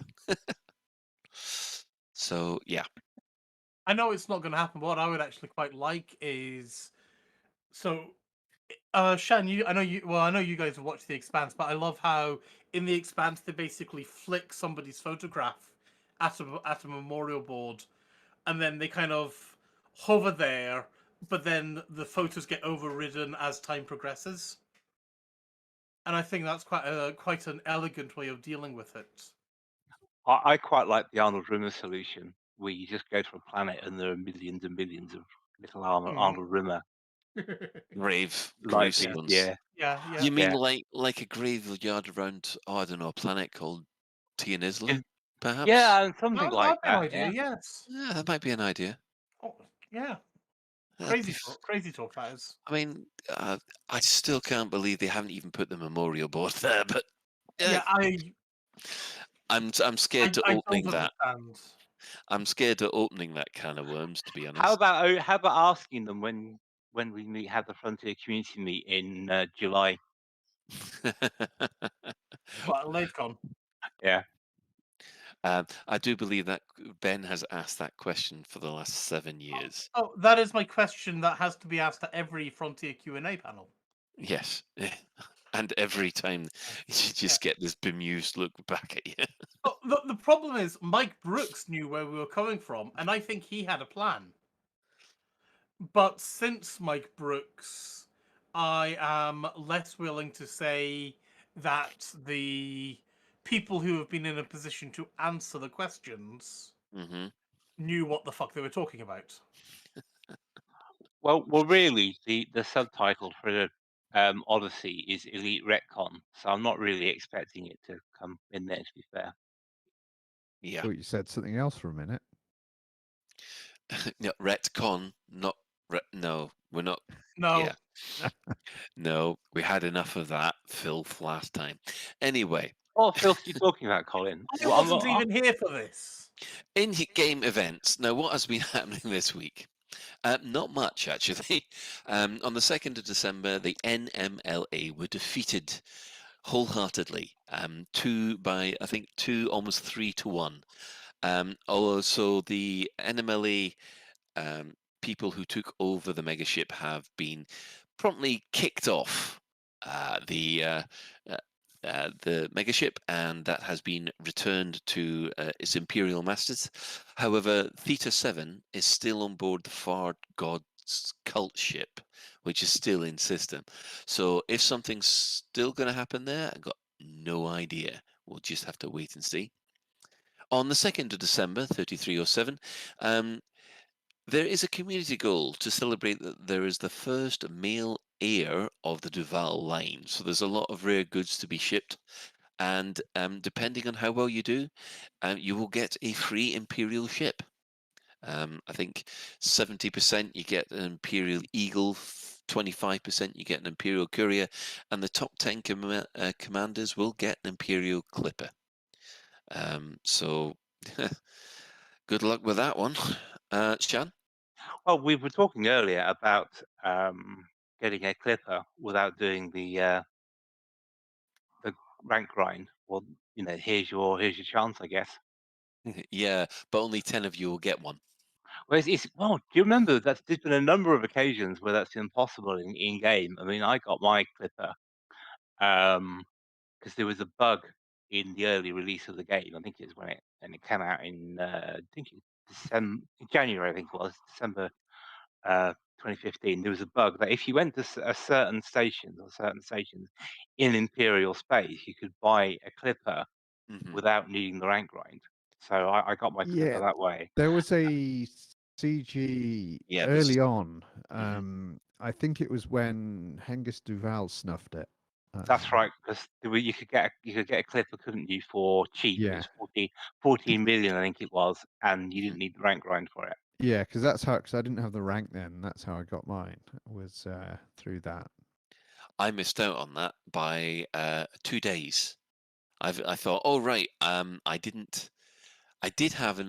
So yeah. I know it's not going to happen, but what I would actually quite like is Shan, I know you guys have watched The Expanse, but I love how in The Expanse they basically flick somebody's photograph at a memorial board, and then they kind of hover there, but then the photos get overridden as time progresses. And I think that's quite an elegant way of dealing with it. I quite like the Arnold Rimmer solution, where you just go to a planet and there are millions and millions of little Arnold Rimmer. Gravestones. Yeah. You mean Yeah. like a graveyard around, I don't know, a planet called Tianisla, perhaps? Yeah, and something That'd like be an that. idea, Yeah. yes. Yeah, that might be an idea. Oh, yeah. That'd be Crazy talk that is. I mean, I still can't believe they haven't even put the memorial board there. But Yeah, I'm scared to I opening don't that. understand. I'm scared of opening that can of worms, to be honest. How about asking them when we have the Frontier Community Meet in July? What, LaveCon? Yeah. I do believe that Ben has asked that question for the last 7 years. Oh, that is my question that has to be asked at every Frontier Q&A panel. Yes. And every time you just get this bemused look back at you. Oh, the problem is Mike Brooks knew where we were coming from, and I think he had a plan. But since Mike Brooks, I am less willing to say that the people who have been in a position to answer the questions knew what the fuck they were talking about. Well, really, the subtitle for Odyssey is Elite Retcon, so I'm not really expecting it to come in there. To be fair. Yeah. Thought you said something else for a minute. No, retcon, not no, we're not. No. Yeah. No, we had enough of that filth last time. Anyway. What filth are you talking about, Colin? I wasn't even here for this. In-game events. Now, what has been happening this week? Not much, actually. On the 2nd of December, the NMLA were defeated wholeheartedly, almost 3 to 1. Also, the NMLA people who took over the megaship have been promptly kicked off the megaship, and that has been returned to its Imperial Masters. However, Theta 7 is still on board the Far God's cult ship, which is still in system. So if something's still going to happen there, I've got no idea. We'll just have to wait and see. On the 2nd of December, 3307, There is a community goal to celebrate that there is the first male heir of the Duval line. So there's a lot of rare goods to be shipped. And depending on how well you do, you will get a free Imperial ship. I think 70% you get an Imperial Eagle, 25% you get an Imperial Courier, and the top 10 commanders will get an Imperial Clipper. So good luck with that one. Shan? Well, we were talking earlier about getting a clipper without doing the rank grind. Well, here's your chance, I guess. Yeah, but only 10 of you will get one. Well, do you remember that there's been a number of occasions where that's impossible in game? I mean, I got my clipper because there was a bug in the early release of the game. I think it's when it came out in I think January. I think it was December 2015. There was a bug that if you went to a certain stations in Imperial space, you could buy a clipper without needing the rank grind. So I got my clipper that way. There was a CG early on. I think it was when Hengist Duval snuffed it. That's right, because you could get a clipper, couldn't you, for cheap? Yeah. It was 14 million, I think it was, and you didn't need the rank grind for it. Yeah, because I didn't have the rank then. That's how I got mine. Was through that. I missed out on that by 2 days. I thought, oh right, I didn't have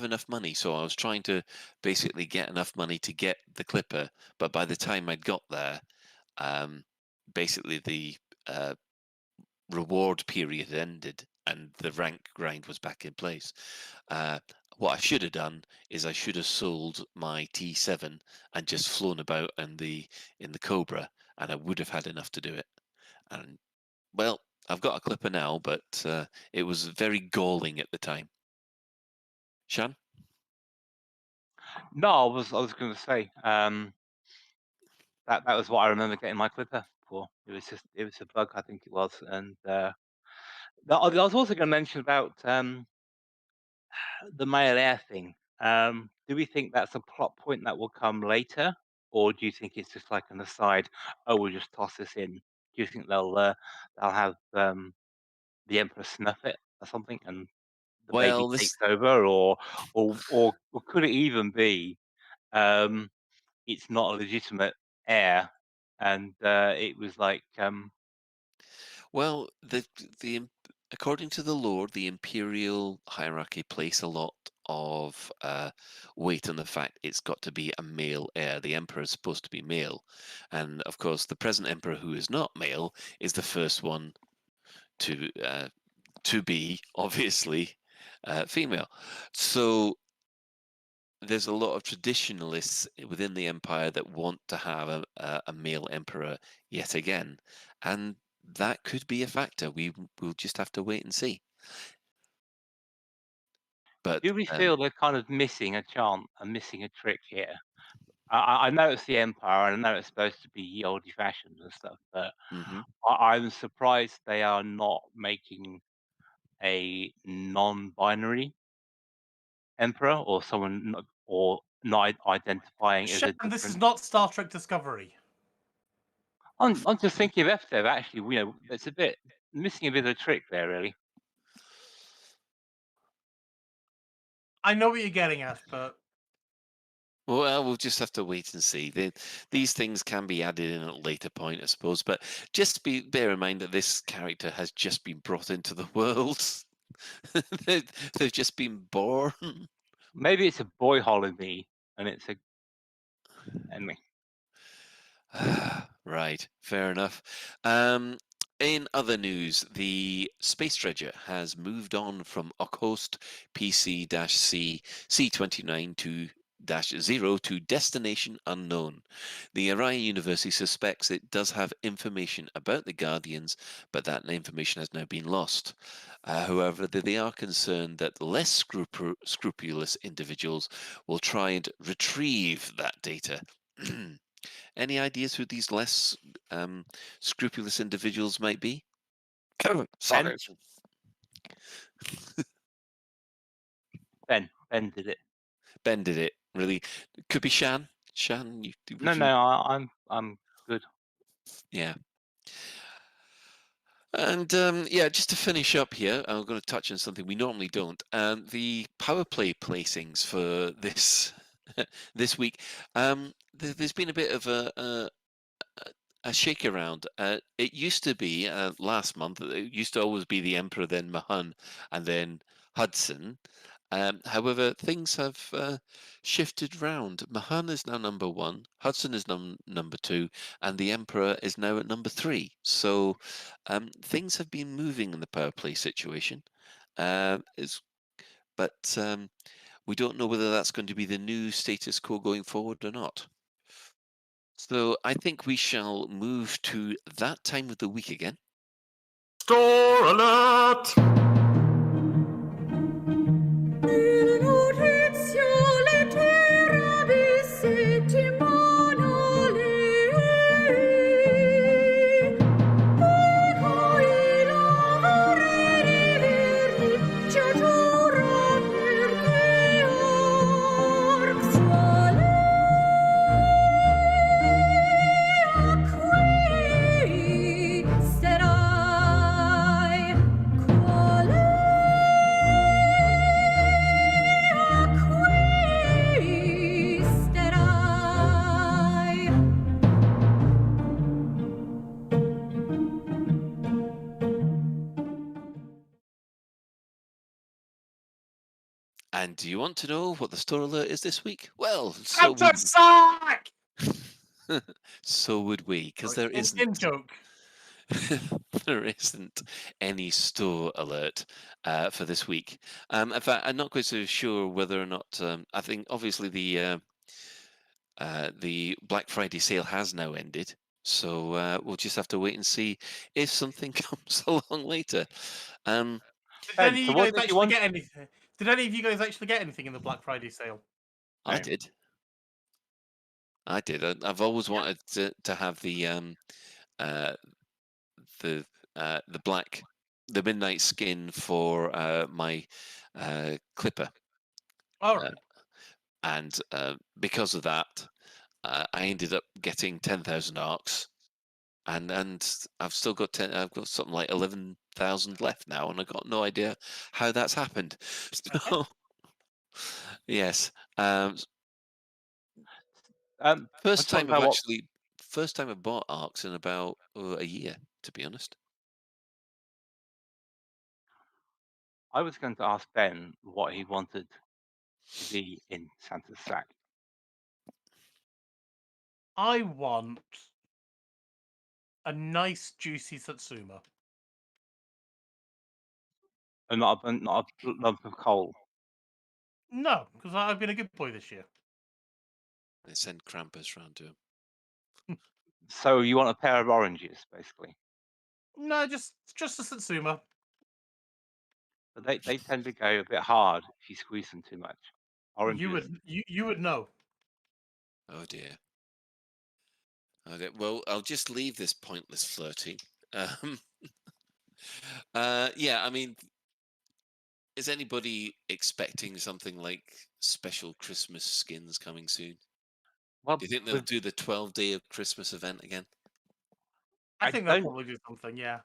enough money, so I was trying to basically get enough money to get the clipper. But by the time I'd got there, basically the reward period had ended and the rank grind was back in place. What I should have done is I should have sold my T7 and just flown about in the Cobra, and I would have had enough to do it. And well, I've got a clipper now, but it was very galling at the time. Shan? No, I was going to say that was what I remember getting my clipper for. It was a bug, I think it was, and I was also going to mention about the male heir thing. Do we think that's a plot point that will come later, or do you think it's just like an aside? Oh, we'll just toss this in. Do you think they'll have the Emperor snuff it or something, and the baby takes over, or could it even be it's not a legitimate heir, and it was like Well, according to the lore, the imperial hierarchy place a lot of weight on the fact it's got to be a male heir. The emperor is supposed to be male, and of course, the present emperor, who is not male, is the first one to be obviously female. So there's a lot of traditionalists within the empire that want to have a male emperor yet again, and that could be a factor. We'll just have to wait and see. But do we feel they're kind of missing a chant and missing a trick here? I know it's the empire, and I know it's supposed to be old-fashioned and stuff, but I'm surprised they are not making a non-binary emperor or someone or not identifying as a different. This is not Star Trek Discovery. I'm just thinking of FDev, actually, it's a bit missing a bit of a trick there, really. I know what you're getting at, but well, we'll just have to wait and see. These things can be added in at a later point, I suppose. But just bear in mind that this character has just been brought into the world. They've just been born. Maybe it's a boy holiday, and it's a anyway. Right, fair enough. In other news, the Space Dredger has moved on from Ockhost PC-C C29 to -0 to destination unknown. The Orion University suspects it does have information about the Guardians, but that information has now been lost. However, they are concerned that less scrupulous individuals will try and retrieve that data. Any ideas who these less scrupulous individuals might be? Sorry. Ben did it. Ben did it. really. It could be Shan. Shan, I'm good. Yeah. And yeah, just to finish up here, I'm going to touch on something we normally don't. The power play placings for this this week. There's been a bit of a shake around. It used to be last month. It used to always be the Emperor, then Mahun, and then Hudson. However, things have shifted round. Mahan is now number 1, Hudson is number 2, and the Emperor is now at number 3. So things have been moving in the power play situation. But we don't know whether that's going to be the new status quo going forward or not. So I think we shall move to that time of the week again. Store alert! And do you want to know what the store alert is this week? Well, so would we, because there isn't. Joke. There isn't any store alert for this week. In fact, I'm not quite so sure whether or not. I think obviously the Black Friday sale has now ended, so we'll just have to wait and see if something comes along later. Did any of you guys actually get anything? Did any of you guys actually get anything in the Black Friday sale? I did. I've always wanted to have the midnight skin for my clipper. All right. And because of that, I ended up getting 10,000 arcs, and I've still got I've got something like 11,000 left now, and I've got no idea how that's happened. So, yes, first time I've bought arcs in about a year, to be honest. I was going to ask Ben what he wanted to be in Santa's sack. I want a nice, juicy Satsuma. And not a lump of coal. No, because I've been a good boy this year. They send Krampus round to him. So you want a pair of oranges, basically? No, just a Satsuma. But they tend to go a bit hard if you squeeze them too much. Oranges. You would know. Oh dear. Okay, well, I'll just leave this pointless flirting. Yeah, I mean, is anybody expecting something like special Christmas skins coming soon? Well, do you think they'll do the 12-day of Christmas event again? I think they'll probably do something, yeah.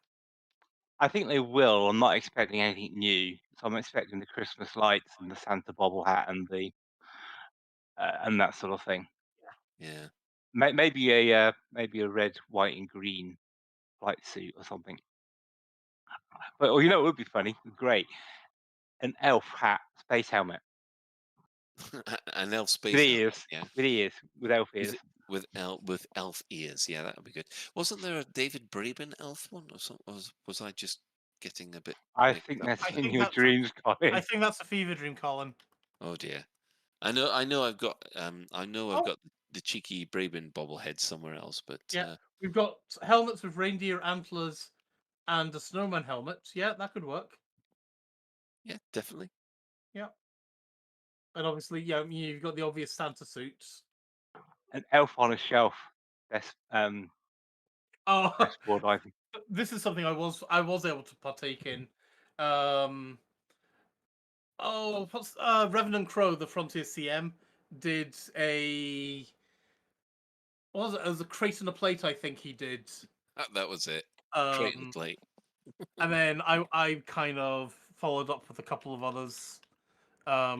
I think they will. I'm not expecting anything new. So I'm expecting the Christmas lights and the Santa bobble hat and the and that sort of thing. Yeah. Maybe a red, white, and green flight suit or something. But you know, it would be funny. Great, an elf hat, space helmet. An elf space with helmet, ears. yeah. With ears, with elf ears. With elf ears, yeah, that would be good. Wasn't there a David Braben elf one, or something? Was I just getting a bit? I think that's in your dreams, Colin. I think that's a fever dream, Colin. Oh dear. I know. I've got. I've got the cheeky Braben bobblehead somewhere else, but yeah, we've got helmets with reindeer antlers and a snowman helmet. Yeah, that could work. Yeah, definitely. Yeah. And obviously, yeah, you've got the obvious Santa suits. An elf on a shelf. That's board, I think. This is something I was able to partake in. What's Revenant Crow, the Frontier CM? did a... What was it? It was a crate and a plate, I think he did. That was it. Crate and plate. And then I kind of followed up with a couple of others. I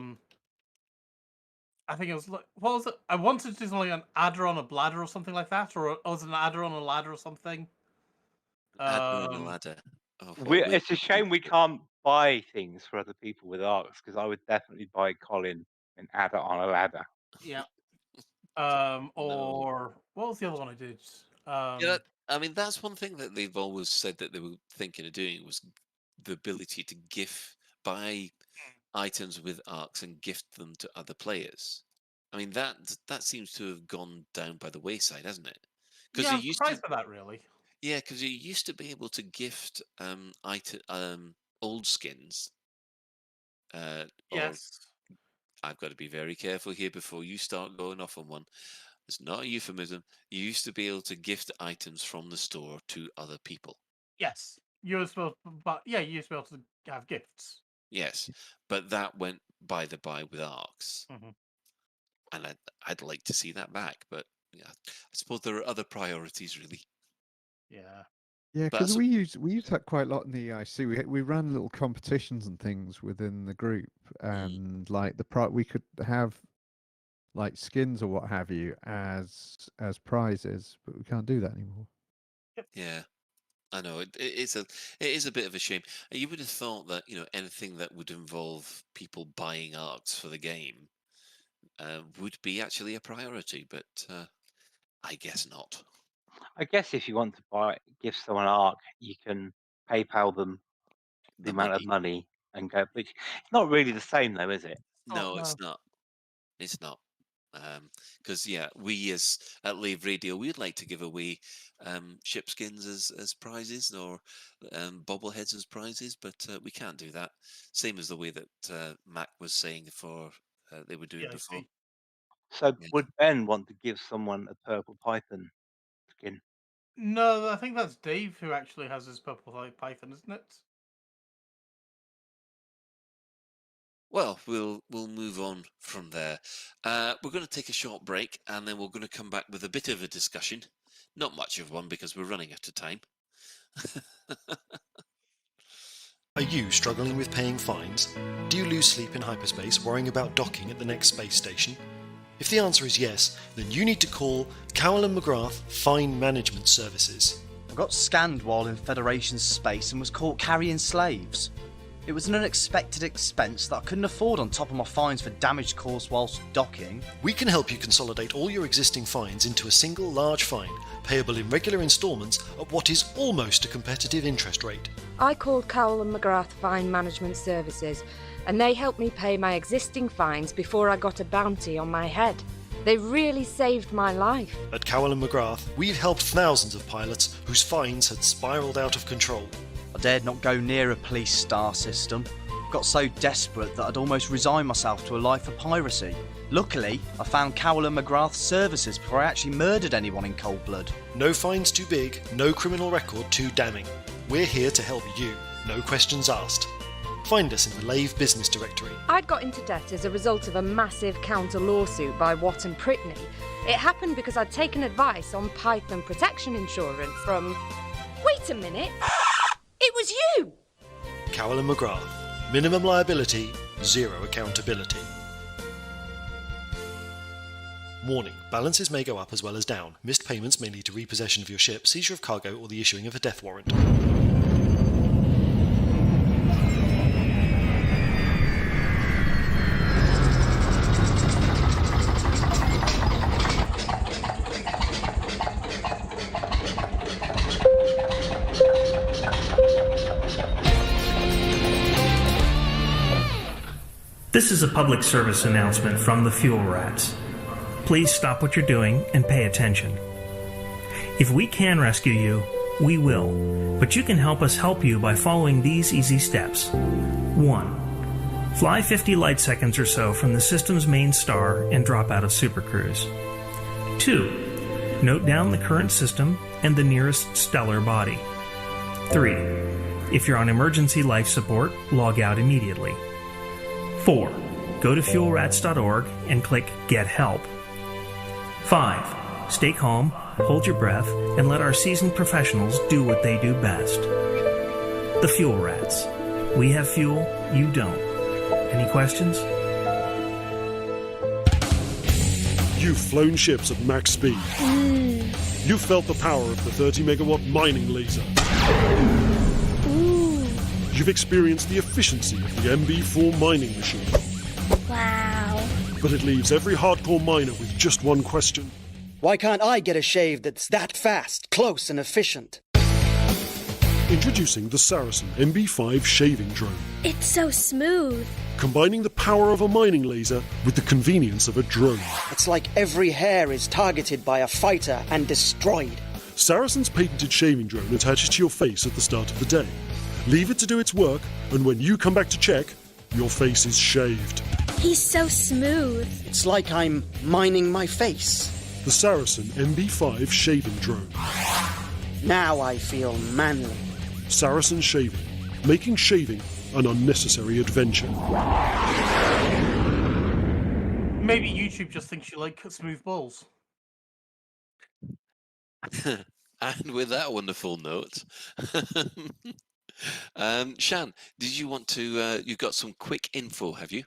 think it was like, what was it? I wanted to do something like an adder on a bladder or something like that, or was it an adder on a ladder or something? Adder on a ladder. Oh, It's a shame we can't buy things for other people with arcs, because I would definitely buy Colin an adder on a ladder. Yeah. Or what was the other one I did? Yeah, I mean, that's one thing that they've always said that they were thinking of doing was the ability to buy items with arcs and gift them to other players. I mean, that seems to have gone down by the wayside, hasn't it? Yeah, I'm surprised for that, really. Yeah, because you used to be able to gift old skins. Yes. I've got to be very careful here before you start going off on one. It's not a euphemism. You used to be able to gift items from the store to other people. Yes, you used to be able to have gifts. Yes, but that went by the by with arcs, and I'd like to see that back. But yeah, I suppose there are other priorities, really. Yeah. Yeah, because we use that quite a lot in the EIC. We ran little competitions and things within the group, and like we could have like skins or what have you as prizes, but we can't do that anymore. Yeah, I know it is a bit of a shame. You would have thought that anything that would involve people buying arcs for the game would be actually a priority, but I guess not. I guess if you want to give someone an arc, you can PayPal them the amount of money and go. But it's not really the same, though, is it? No, it's not. It's not. Because we at Lave Radio, we'd like to give away ship skins as prizes or bobbleheads as prizes, but we can't do that. Same as the way that Mack was saying they were doing before. So would Ben want to give someone a purple python skin? No, I think that's Dave who actually has his purple python, isn't it? Well, we'll move on from there. We're going to take a short break, and then we're going to come back with a bit of a discussion. Not much of one, because we're running out of time. Are you struggling with paying fines? Do you lose sleep in hyperspace worrying about docking at the next space station? If the answer is yes, then you need to call Cowell & McGrath Fine Management Services. I got scanned while in Federation space and was caught carrying slaves. It was an unexpected expense that I couldn't afford on top of my fines for damage caused whilst docking. We can help you consolidate all your existing fines into a single large fine, payable in regular instalments at what is almost a competitive interest rate. I called Cowell & McGrath Fine Management Services, and they helped me pay my existing fines before I got a bounty on my head. They really saved my life. At Cowell & McGrath, we've helped thousands of pilots whose fines had spiralled out of control. I dared not go near a police star system. Got so desperate that I'd almost resigned myself to a life of piracy. Luckily, I found Cowell & McGrath Services before I actually murdered anyone in cold blood. No fines too big, no criminal record too damning. We're here to help you, no questions asked. Find us in the Lave Business Directory. I'd got into debt as a result of a massive counter lawsuit by Watt and Prittney. It happened because I'd taken advice on Python protection insurance from... Wait a minute! It was you! Cowell & McGrath. Minimum liability, zero accountability. Warning, balances may go up as well as down. Missed payments may lead to repossession of your ship, seizure of cargo, or the issuing of a death warrant. This is a public service announcement from the Fuel Rats. Please stop what you're doing and pay attention. If we can rescue you, we will, but you can help us help you by following these easy steps. 1. Fly 50 light seconds or so from the system's main star and drop out of Supercruise. 2. Note down the current system and the nearest stellar body. 3. If you're on emergency life support, log out immediately. 4. go to fuelrats.org and click Get Help. 5. Stay calm, hold your breath, and let our seasoned professionals do what they do best. The Fuel Rats. We have fuel, you don't. Any questions? You've flown ships at max speed. You've felt the power of the 30 megawatt mining laser. You've experienced the efficiency of the MB4 mining machine. Wow. But it leaves every hardcore miner with just one question. Why can't I get a shave that's that fast, close and efficient? Introducing the Saracen MB5 shaving drone. It's so smooth. Combining the power of a mining laser with the convenience of a drone. It's like every hair is targeted by a fighter and destroyed. Saracen's patented shaving drone attaches to your face at the start of the day. Leave it to do its work, and when you come back to check, your face is shaved. He's so smooth. It's like I'm mining my face. The Saracen MB5 shaving drone. Now I feel manly. Saracen Shaving, making shaving an unnecessary adventure. Maybe YouTube just thinks you like smooth balls. And with that wonderful note, Shan, did you want to? You've got some quick info, have you?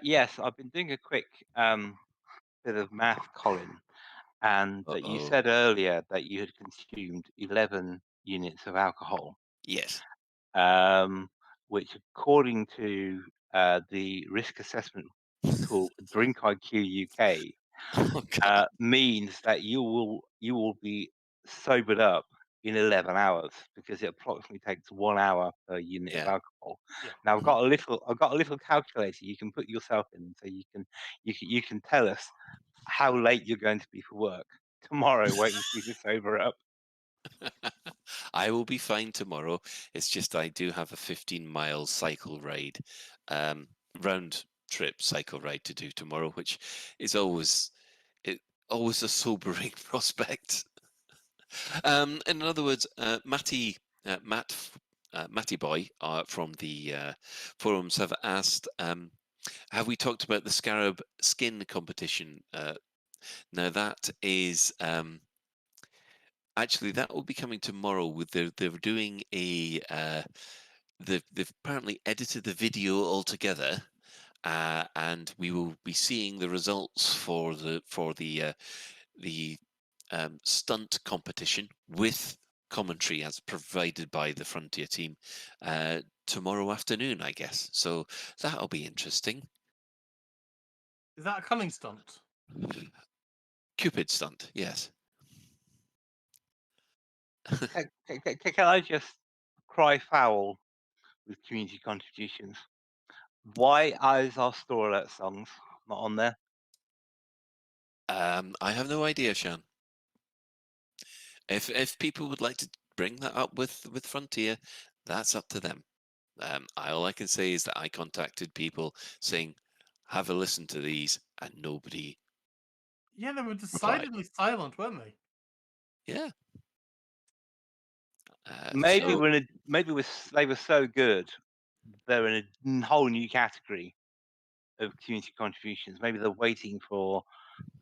Yes, I've been doing a quick bit of math, Colin, and that you said earlier that you had consumed 11 units of alcohol. Yes. Which, according to the risk assessment tool Drink IQ UK, means that you will be sobered up in 11 hours because it approximately takes 1 hour per unit of alcohol. Now I've got a little calculator you can put yourself in, so you can tell us how late you're going to be for work tomorrow, waiting for you to sober up. I will be fine tomorrow. It's just I do have a 15-mile cycle ride, round trip cycle ride to do tomorrow, which is always a sobering prospect. In other words, Matty Boy from the forums have asked, have we talked about the Scarab skin competition? Now that is actually that will be coming tomorrow. With they're doing a they've apparently edited the video altogether, and we will be seeing the results for the stunt competition with commentary as provided by the Frontier team tomorrow afternoon, I guess. So that'll be interesting. Is that a cunning stunt? Cupid stunt, yes. Can I just cry foul with community contributions? Why is our store alert songs not on there? I have no idea, Shan. If people would like to bring that up with Frontier, that's up to them. All I can say is that I contacted people saying, have a listen to these, and nobody. Yeah, they were decidedly silent, weren't they? Yeah. Maybe they were so good, they're in a whole new category of community contributions. Maybe they're waiting for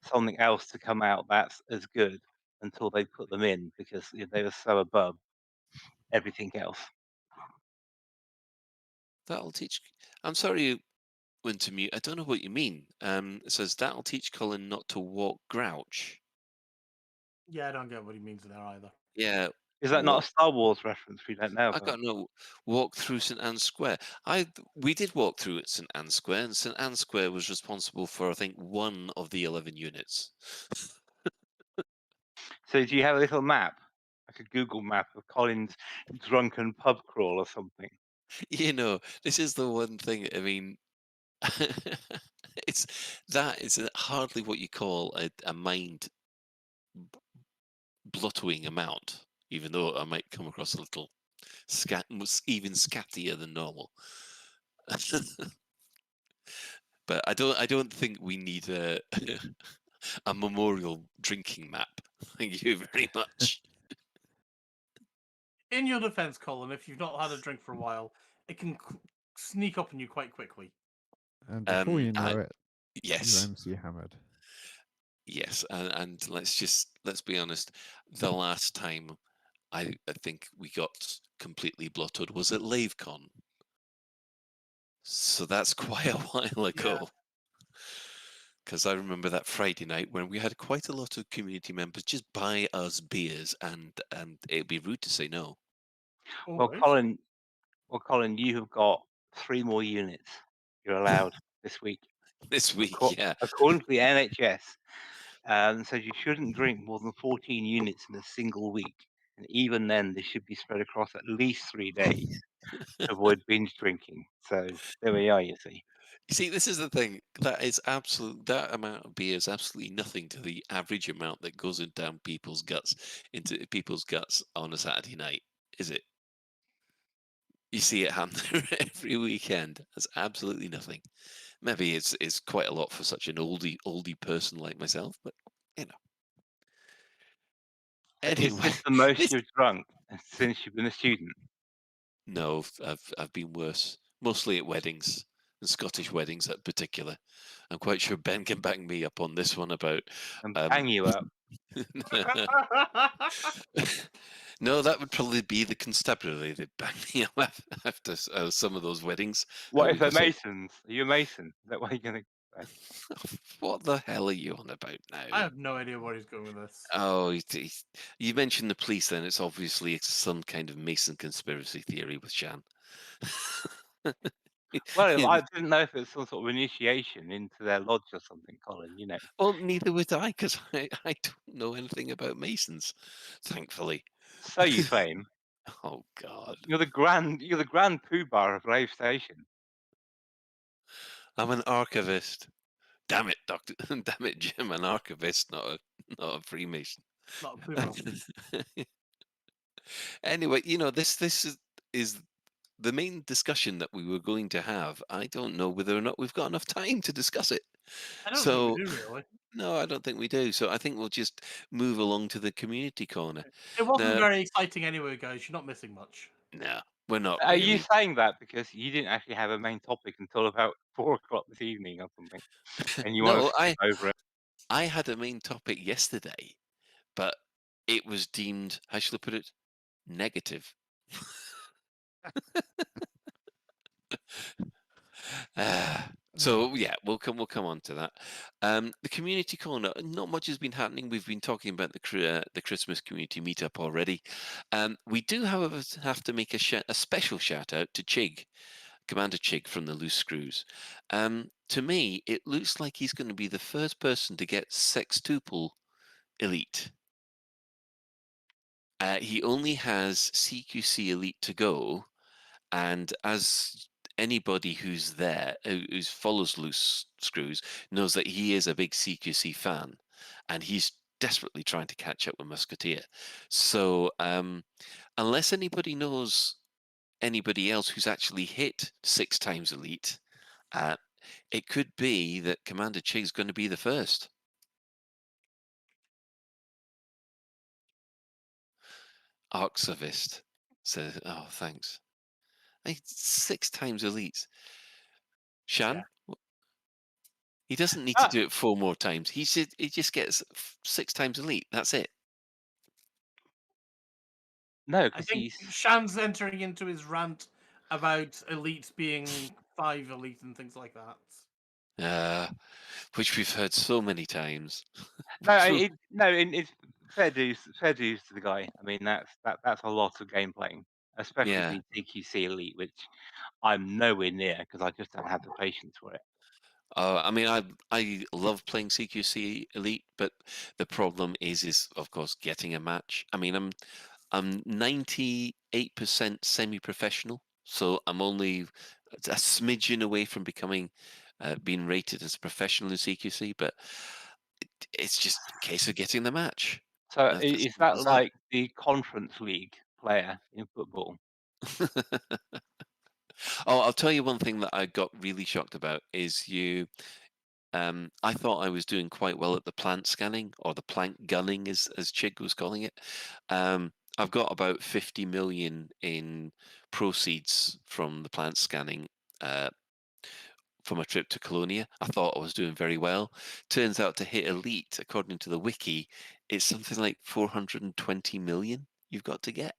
something else to come out that's as good until they put them in, because they were so above everything else. That'll teach. I'm sorry, Wintermute. I don't know what you mean. It says that'll teach Colin not to walk grouch. Yeah, I don't get what he means there either. Yeah. Is that not a Star Wars reference? We don't know. I got no walk through St Anne's Square. We did walk through at St Anne's Square, and St Anne's Square was responsible for, I think, 1 of the 11 units. So do you have a little map, like a Google map of Colin's drunken pub crawl or something? This is the one thing. I mean, it's hardly what you call a mind blottering amount, even though I might come across a little even scattier than normal. But I don't think we need a memorial drinking map. Thank you very much. In your defense, Colin, if you've not had a drink for a while, it can sneak up on you quite quickly. And before you know it, yes, you're MC Hammered. yes, and let's be honest. The last time I think we got completely blotted was at LaveCon, so that's quite a while ago. Because I remember that Friday night when we had quite a lot of community members just buy us beers, and it'd be rude to say no. Oh, Well, Colin, you have got 3 more units you're allowed this week. This week, yeah. According to the NHS, so you shouldn't drink more than 14 units in a single week, and even then, they should be spread across at least 3 days to avoid binge drinking. So there we are. You see. You see, this is the thing. That amount of beer is absolutely nothing to the average amount that goes down into people's guts on a Saturday night, is it? You see it happen every weekend. That's absolutely nothing. Maybe it's quite a lot for such an oldie person like myself, but you know. Anyway, is this the most you've drunk since you've been a student? No, I've been worse. Mostly at weddings, and Scottish weddings in particular. I'm quite sure Ben can back me up on this one about. And bang you up. No, that would probably be the constabulary that bang me up after some of those weddings. What if they're Masons? Are you a Mason? Is that what you're going to say? What the hell are you on about now? I have no idea where he's going with this. Oh, you mentioned the police then. It's obviously some kind of Mason conspiracy theory with Shan. Well, I didn't know if it was some sort of initiation into their lodge or something, Colin, you know. Well, neither would I, because I don't know anything about Masons, thankfully. So you claim. Oh, God. You're the grand poobah of Lave Station. I'm an archivist. Damn it, Doctor. Damn it, Jim, an archivist, not a Freemason. Not a poobah. Anyway, this is the main discussion that we were going to have. I don't know whether or not we've got enough time to discuss it. I don't think we do, really. No, I don't think we do. So I think we'll just move along to the community corner. It wasn't very exciting anyway, guys. You're not missing much. No, we're not. Are really. you saying that because you didn't actually have a main topic until about 4 o'clock this evening or something, and you want to skip over it? I had a main topic yesterday, but it was deemed, how shall I put it, negative. So yeah, we'll come on to that. The community corner, not much has been happening. We've been talking about the Christmas community meetup already. We do, however, have to make a special shout out to Chig, Commander Chig from the Loose Screws. To me, it looks like he's going to be the first person to get Sextuple Elite. He only has CQC Elite to go, and as anybody who's there, who follows Loose Screws, knows that he is a big CQC fan, and he's desperately trying to catch up with Musketeer. So unless anybody knows anybody else who's actually hit 6 times Elite, it could be that Commander Chig's going to be the first. Arxivist says, oh, thanks. 6 times Elite. Shan? Yeah. He doesn't need to do it 4 more times. He just gets 6 times Elite. That's it. No, I think Shan's entering into his rant about Elite being 5 Elite and things like that. Which we've heard so many times. It's fair dues to the guy. I mean, that's a lot of game playing, especially CQC Elite, which I'm nowhere near because I just don't have the patience for it. I mean, I love playing CQC Elite, but the problem is of course getting a match. I mean, I'm 98% semi-professional, so I'm only a smidgen away from becoming being rated as a professional in CQC, but it's just a case of getting the match. So is that like the Conference League player in football? Oh, I'll tell you one thing that I got really shocked about is I thought I was doing quite well at the plant scanning, or the plant gunning, as Chig was calling it. I've got about 50 million in proceeds from the plant scanning for my trip to Colonia. I thought I was doing very well. Turns out to hit elite, according to the wiki, it's something like 420 million you've got to get.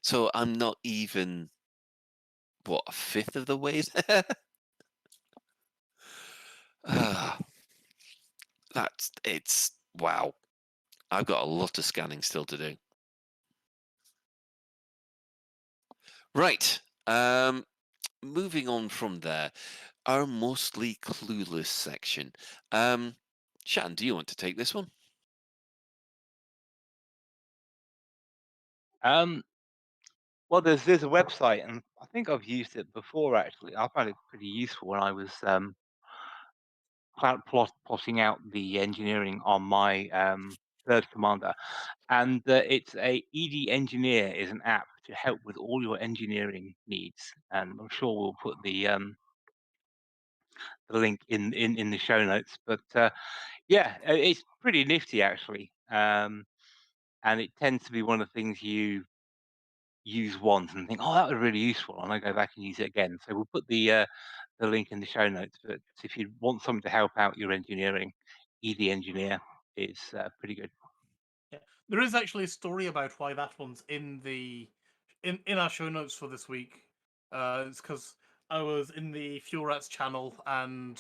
So I'm not even, what, a fifth of the way there? Wow. I've got a lot of scanning still to do. Right. Moving on from there, our mostly clueless section. Shan, do you want to take this one? Well, there's a website, and I think I've used it before. Actually, I found it pretty useful when I was plotting out the engineering on my third commander, and it's a ED Engineer is an app to help with all your engineering needs, and I'm sure we'll put the link in the show notes. But yeah, it's pretty nifty actually, and it tends to be one of the things you use once and think, oh, that was really useful, and I go back and use it again. So we'll put the link in the show notes. But if you want someone to help out your engineering, ED Engineer is pretty good. Yeah, there is actually a story about why that one's in our show notes for this week. It's because I was in the Fuel Rats channel and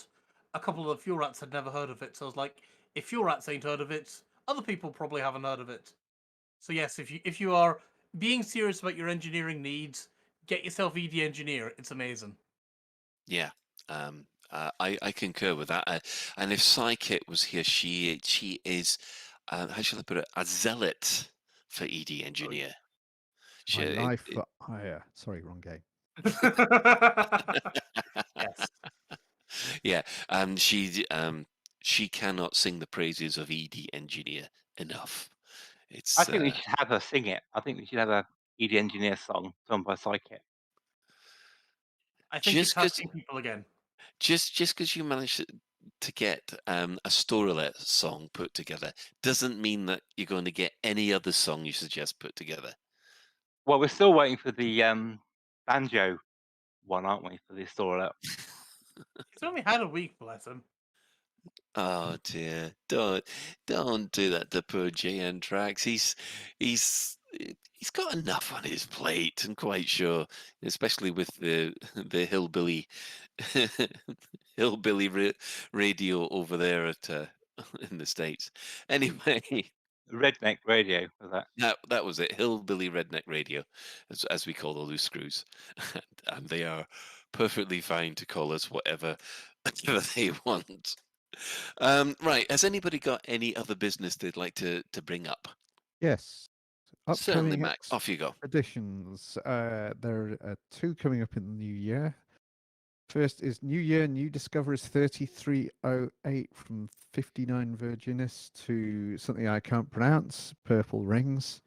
a couple of the Fuel Rats had never heard of it. So I was like, if Fuel Rats ain't heard of it, other people probably haven't heard of it. So yes, if you are being serious about your engineering needs, get yourself ED Engineer. It's amazing. Yeah, I concur with that. And if Psykit was here, she is, how shall I put it, a zealot for ED Engineer. My life for hire. Sorry, wrong game. Yes. Yeah, she cannot sing the praises of ED Engineer enough. It's. I think we should have her sing it. I think we should have a ED Engineer song sung by Psykit. I think it's asking people again. Just because you managed to get a Storylet song put together doesn't mean that you're going to get any other song you suggest put together. Well, we're still waiting for the banjo one, aren't we? For the Storylet. He's only had a week, bless him. Oh dear! Don't do that to poor JN Tracks. He's got enough on his plate. I'm quite sure, especially with the hillbilly radio over there at in the States. Anyway, Redneck Radio was that? That was it. Hillbilly Redneck Radio, as we call the loose screws, and they are perfectly fine to call us whatever they want. Right. Has anybody got any other business they'd like to bring up? Yes. Certainly, Upcoming Mac. Off you go. Editions. There are two coming up in the new year. First is New Year, New Discoveries 3308 from 59 Virginis to something I can't pronounce, Purple Rings.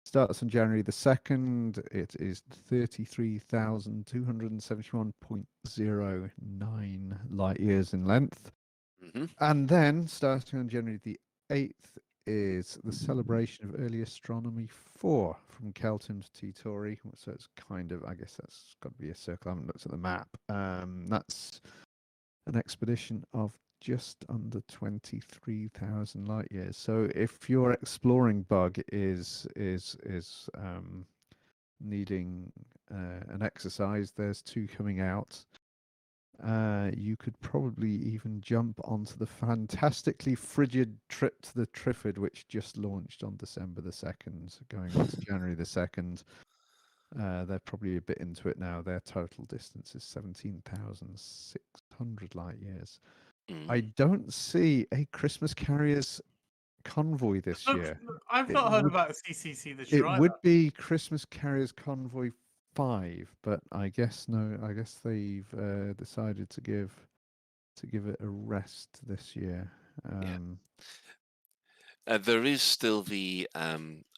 Starts on January the 2nd. It is 33,271.09 light years in length. Mm-hmm. And then, starting on January the 8th, is the celebration of early astronomy 4 from Kelton's Titori. So it's kind of, I guess that's got to be a circle. I haven't looked at the map. That's an expedition of just under 23,000 light years. So if your exploring bug is needing an exercise, there's two coming out. You could probably even jump onto the fantastically frigid trip to the Triffid, which just launched on December the 2nd, going on to January the 2nd. They're probably a bit into it now. Their total distance is 17,600 light years. I don't see a Christmas Carriers convoy this year. I've not heard about a CCC this year. It would be Christmas Carriers Convoy 5, but I guess they've decided to give it a rest this year. There is still the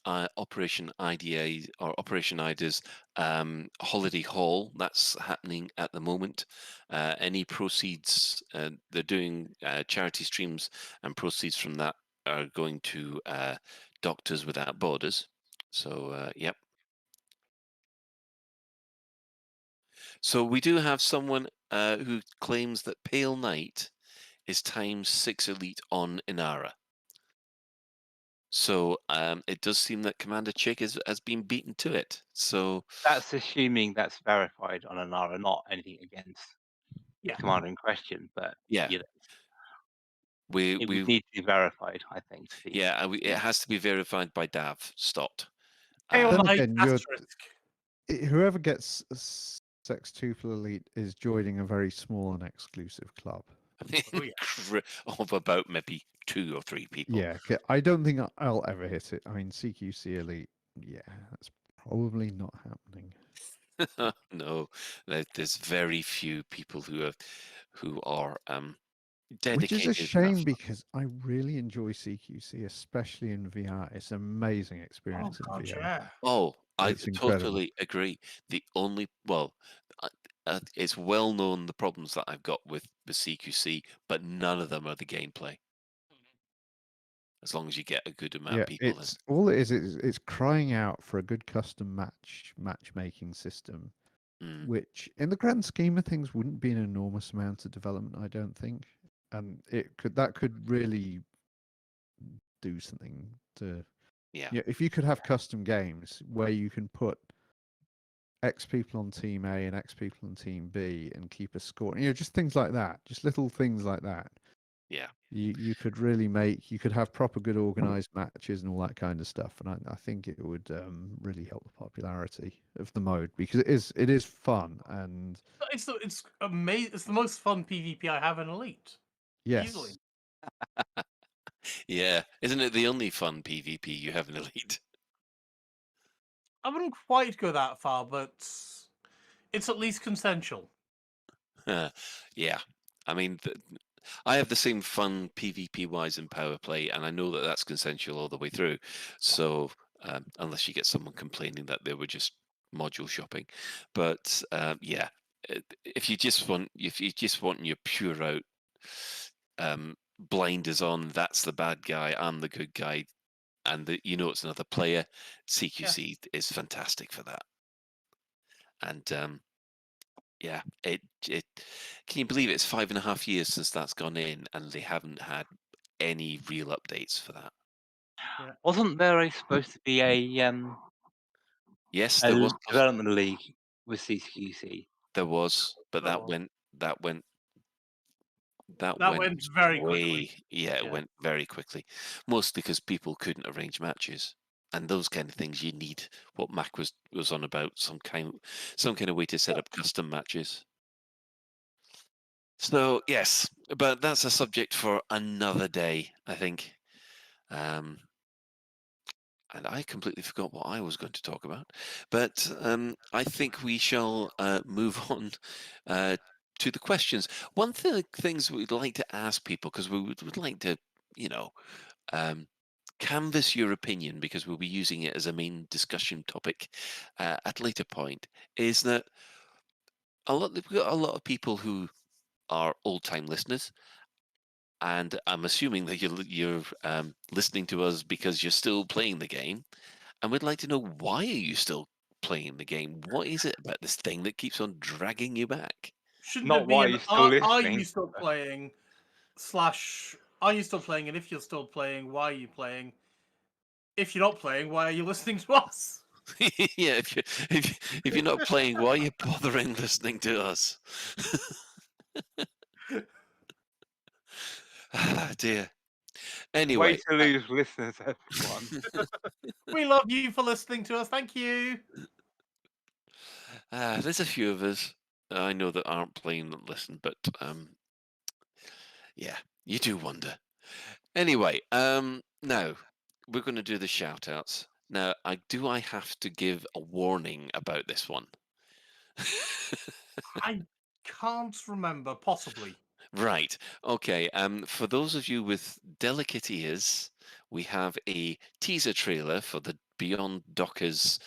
Operation IDA or Operation IDA's holiday haul that's happening at the moment. Any proceeds, they're doing charity streams, and proceeds from that are going to Doctors Without Borders. So, yep. So we do have someone who claims that Pale Knight is ×6 elite on Inara. So it does seem that Commander Chick has been beaten to it. So That's assuming that's verified on Inara, not anything against the commander in question. But yeah, you know, we it would need to be verified, I think. To be yeah, it has to be verified by Dav. Stott. Then again, whoever gets Sex Tuple Elite is joining a very small and exclusive club. Of about maybe 2 or 3 people. Yeah, I don't think I'll ever hit it. I mean, CQC Elite, yeah, that's probably not happening. No, there's very few people who are dedicated. Which is a shame enough. because I really enjoy CQC, especially in VR. It's an amazing experience in VR. Yeah. Oh, I It's incredible. totally agree. The only it's well known the problems that I've got with the CQC, but none of them are the gameplay. As long as you get a good amount Yeah, of people it's all it is. It's crying out for a good custom matchmaking system, which, in the grand scheme of things, wouldn't be an enormous amount of development, I don't think, and that could really do something to. Yeah. If you could have custom games where you can put X people on team A and X people on team B and keep a score, just things like that, just little things like that. Yeah. You could really you could have proper good organized matches and all that kind of stuff, and I think it would really help the popularity of the mode because it is fun and It's amazing. It's the most fun PvP I have in Elite. yes. Easily. Yeah, isn't it the only fun PvP you have in Elite? I wouldn't quite go that far, but it's at least consensual. Yeah, I mean, I have the same fun PvP wise in power play, and I know that that's consensual all the way through. So unless you get someone complaining that they were just module shopping, but yeah, if you just want your pure out blinders on, that's the bad guy, I'm the good guy, and it's another player. CQC is fantastic for that, and yeah, it can you believe it's 5.5 years since that's gone in, and they haven't had any real updates for that. Wasn't there supposed to be a Yes, there was development league with CQC? There was, but that went very quickly. Yeah, it went very quickly, mostly because people couldn't arrange matches. And those kind of things, you need what Mack was on about, some kind of way to set up custom matches. So yes, but that's a subject for another day, I think. And I completely forgot what I was going to talk about. But I think we shall move on to the questions. One of the things we'd like to ask people, because we would like to, canvass your opinion, because we'll be using it as a main discussion topic at a later point, is that we've got a lot of people who are old-time listeners, and I'm assuming that you're listening to us because you're still playing the game, and we'd like to know, why are you still playing the game? What is it about this thing that keeps on dragging you back? Shouldn't it be are you still playing? Are you still playing? And if you're still playing, why are you playing? If you're not playing, why are you listening to us? Yeah, if you're not playing, why are you bothering listening to us? Ah, dear. Anyway, way to lose listeners, everyone. We love you for listening to us. Thank you. There's a few of us I know that aren't playing that listen, but yeah, you do wonder. Anyway, now we're going to do the shout-outs. Now, I have to give a warning about this one? I can't remember, possibly. Right. Okay. For those of you with delicate ears, we have a teaser trailer for the Beyond Dockers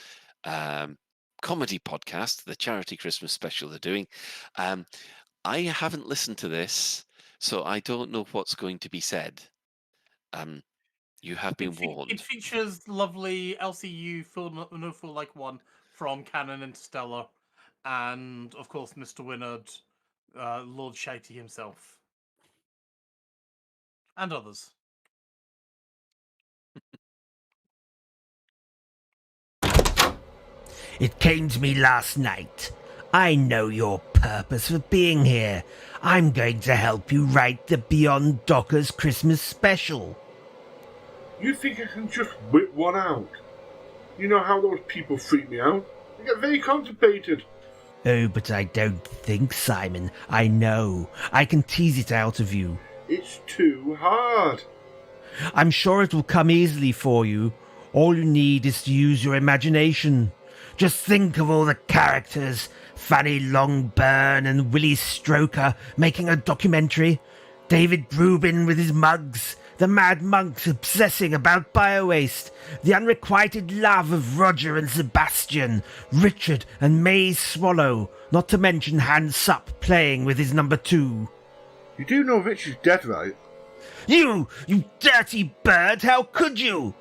comedy podcast, the charity Christmas special they're doing. I haven't listened to this, so I don't know what's going to be said. You have been warned. It features lovely LCU No Fool Like One from Canon Interstellar, and of course Mr. Winard, Lord Shouty himself, and others. It came to me last night. I know your purpose for being here. I'm going to help you write the Beyond Dockers Christmas special. You think I can just whip one out? You know how those people freak me out? They get very constipated. Oh, but I don't think, Simon. I know. I can tease it out of you. It's too hard. I'm sure it will come easily for you. All you need is to use your imagination. Just think of all the characters. Fanny Longburn and Willie Stroker making a documentary. David Rubin with his mugs. The mad monks obsessing about biowaste. The unrequited love of Roger and Sebastian. Richard and May Swallow. Not to mention Hans Supp playing with his number 2. You do know Richard's dead, right? You dirty bird, how could you?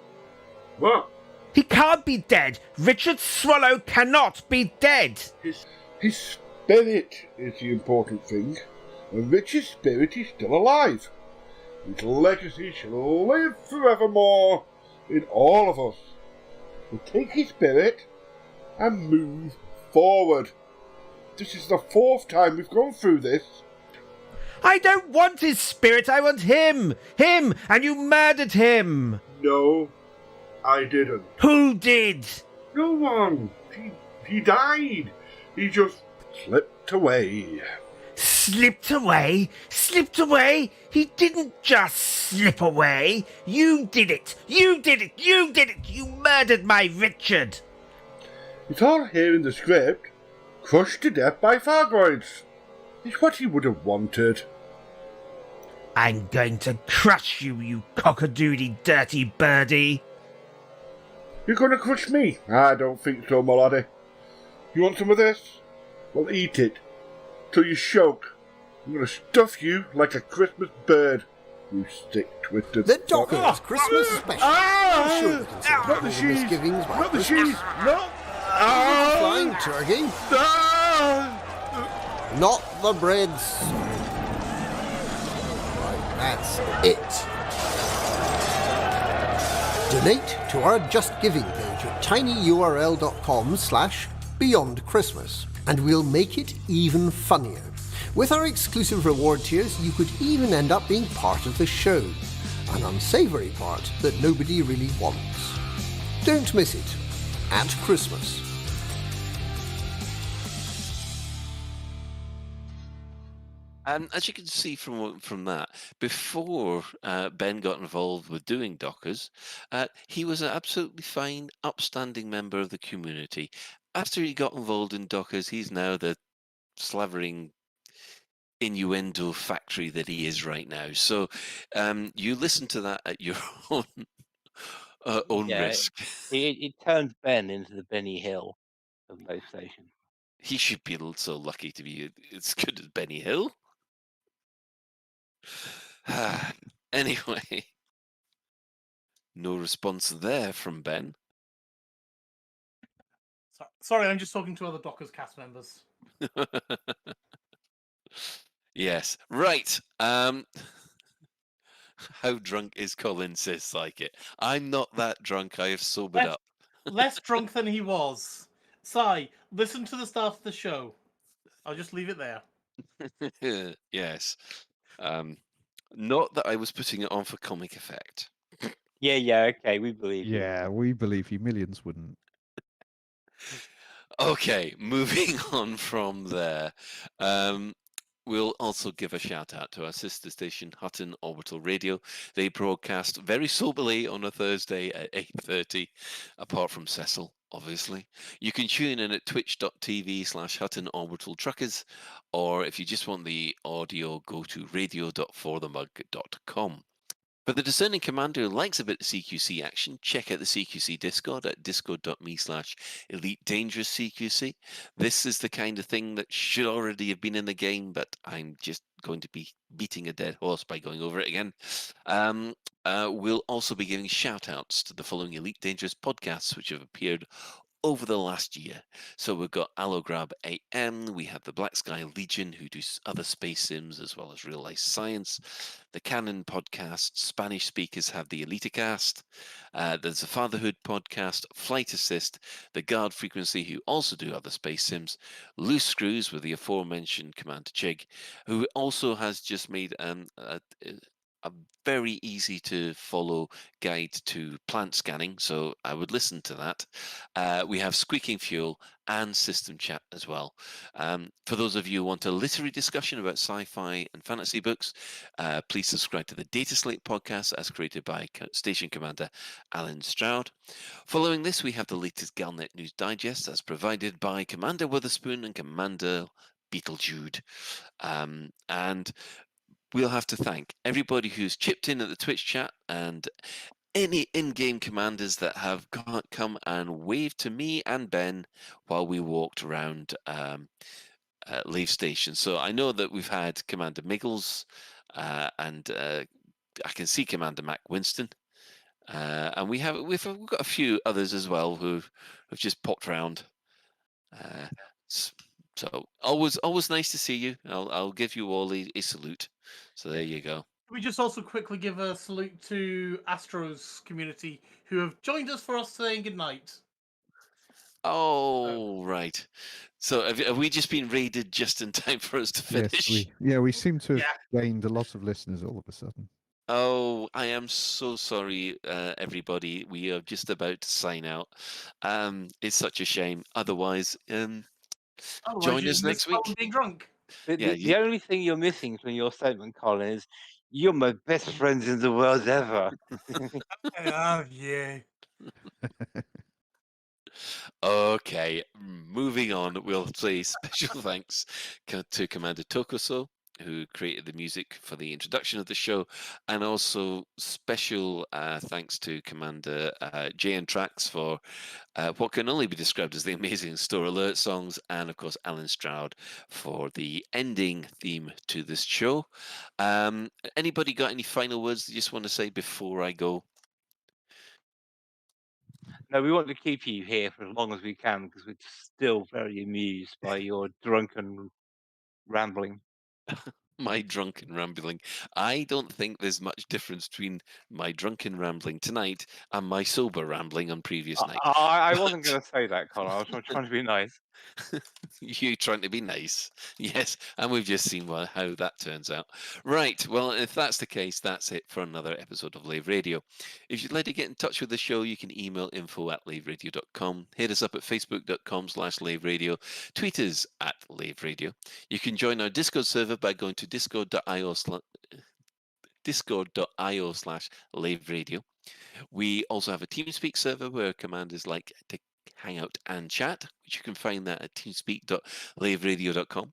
What? He can't be dead. Richard Swallow cannot be dead. His spirit is the important thing, and Richard's spirit is still alive. His legacy shall live forevermore in all of us. So take his spirit and move forward. This is the 4th time we've gone through this. I don't want his spirit, I want him! Him! And you murdered him! No, I didn't. Who did? No one. He died. He just slipped away. Slipped away? Slipped away? He didn't just slip away. You did it. You did it. You did it. You murdered my Richard. It's all here in the script. Crushed to death by Fargoids. It's what he would have wanted. I'm going to crush you, you cockadoodie dirty birdie. You're going to crush me? I don't think so, my laddie. You want some of this? Well, eat it. Till you choke. I'm going to stuff you like a Christmas bird. You stick-twisted... The Dockers Christmas Special. I'm sure we can solve all the misgivings by Christmas. Flying turkey. Not the breads. Right, that's it. Donate to our Just Giving page at tinyurl.com/Beyond Christmas, and we'll make it even funnier. With our exclusive reward tiers, you could even end up being part of the show, an unsavoury part that nobody really wants. Don't miss it. At Christmas. And as you can see from that, before Ben got involved with doing Dockers, he was an absolutely fine, upstanding member of the community. After he got involved in Dockers, he's now the slavering innuendo factory that he is right now. So you listen to that at your own risk. It turned Ben into the Benny Hill of Lave Station. He should be so lucky to be as good as Benny Hill. Anyway, no response there from Ben. Sorry, I'm just talking to other Dockers cast members. Yes, right. How drunk is Colin? Says like it. I'm not that drunk. I have sobered up. Less drunk than he was. Si, listen to the start of the show. I'll just leave it there. Yes. Not that I was putting it on for comic effect. Yeah, okay, we believe you. Yeah, we believe you. Millions wouldn't. Okay, moving on from there. We'll also give a shout out to our sister station, Hutton Orbital Radio. They broadcast very soberly on a Thursday at 8:30, apart from Cecil, obviously. You can tune in at twitch.tv/Hutton Orbital Truckers, or if you just want the audio, go to radio.forthemug.com. For the discerning commander who likes a bit of CQC action, check out the CQC Discord at discord.me/Elite Dangerous CQC. This is the kind of thing that should already have been in the game, but I'm just going to be beating a dead horse by going over it again. We'll also be giving shout-outs to the following Elite Dangerous podcasts, which have appeared over the last year. So we've got Allograb AM, we have the Black Sky Legion, who do other space sims as well as real life science. The Canon podcast, Spanish speakers have the Elitacast. There's the Fatherhood podcast, Flight Assist, the Guard Frequency, who also do other space sims. Loose Screws with the aforementioned Commander Chig, who also has just made a very easy to follow guide to plant scanning, so I would listen to that. We have Squeaking Fuel and System Chat as well. For those of you who want a literary discussion about sci-fi and fantasy books, please subscribe to the Data Slate podcast as created by Station Commander Alan Stroud. Following this, we have the latest Galnet News Digest as provided by Commander Witherspoon and Commander Beetlejude. And we'll have to thank everybody who's chipped in at the Twitch chat and any in-game commanders that have come and waved to me and Ben while we walked around Lave Station. So I know that we've had Commander Miggles and I can see Commander Mack Winston. And we've got a few others as well who have just popped around. So always nice to see you. I'll give you all a salute. So there you go. We just also quickly give a salute to Astro's community who have joined us for us saying goodnight. Oh, right. So have we just been raided just in time for us to finish? Yes, we seem to have gained a lot of listeners all of a sudden. Oh, I am so sorry, everybody. We are just about to sign out. It's such a shame. Otherwise, join us next week. Being drunk. The only thing you're missing from your statement, Colin, is you're my best friends in the world ever. Oh, yeah. Okay, moving on. We'll say special thanks to Commander Tokoso, who created the music for the introduction of the show, and also special thanks to Commander JN Trax for what can only be described as the amazing Store Alert songs, and of course Alan Stroud for the ending theme to this show. Anybody got any final words they just want to say before I go? No, we want to keep you here for as long as we can because we're still very amused by your drunken rambling. My drunken rambling. I don't think there's much difference between my drunken rambling tonight and my sober rambling on previous nights. I wasn't going to say that, Colin. I was trying to be nice. You trying to be nice. Yes, and we've just seen how that turns out. Right, well, if that's the case, that's it for another episode of Lave Radio. If you'd like to get in touch with the show, you can email info@laveradio.com, hit us up at facebook.com/laveradio, tweet us at Lave Radio. You can join our Discord server by going to discord.io/laveradio. We also have a TeamSpeak server where commanders like to hang out and chat, which you can find that at teamspeak.laveradio.com.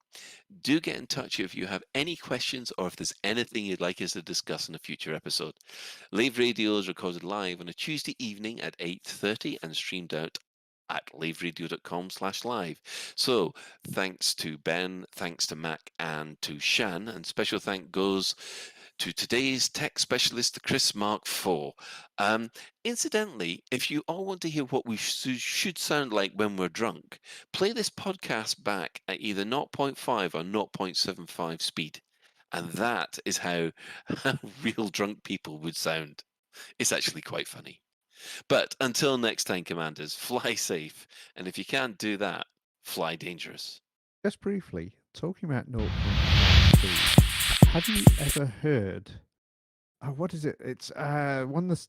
Do get in touch if you have any questions or if there's anything you'd like us to discuss in a future episode. Lave Radio is recorded live on a Tuesday evening at 8:30 and streamed out at laveradio.com/live. So thanks to Ben, thanks to Mack and to Shan, and special thank goes to today's tech specialist, Chris Mark IV. Incidentally, if you all want to hear what we should sound like when we're drunk, play this podcast back at either 0.5 or 0.75 speed. And that is how real drunk people would sound. It's actually quite funny. But until next time, Commanders, fly safe. And if you can't do that, fly dangerous. Just briefly, talking about 0.5 speed, have you ever heard... Oh, what is it? It's one that's...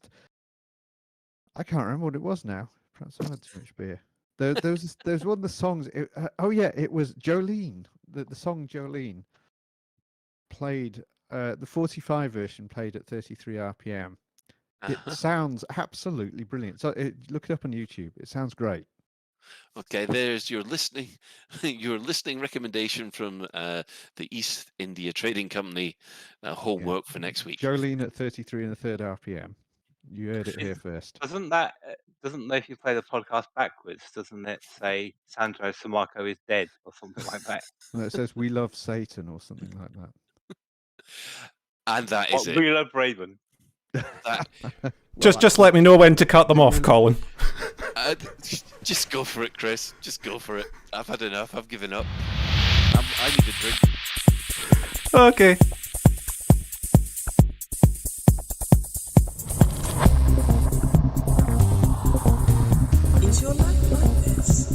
I can't remember what it was now. Perhaps I had too much beer. There's one of the songs... it was Jolene. The song Jolene played... the 45 version played at 33 RPM. It sounds absolutely brilliant. So look it up on YouTube. It sounds great. Okay, there's your listening recommendation from the East India Trading Company homework for next week. Jolene at 33 and a third RPM. You heard it here first. Doesn't if you play the podcast backwards, doesn't it say Sandro Sammarco is dead or something like that? No, it says we love Satan or something like that. And that is it. We love Raven. That, Just let me know when to cut them off, Colin. just go for it, Chris. Just go for it. I've had enough. I've given up. I need a drink. Okay. Is your life like this?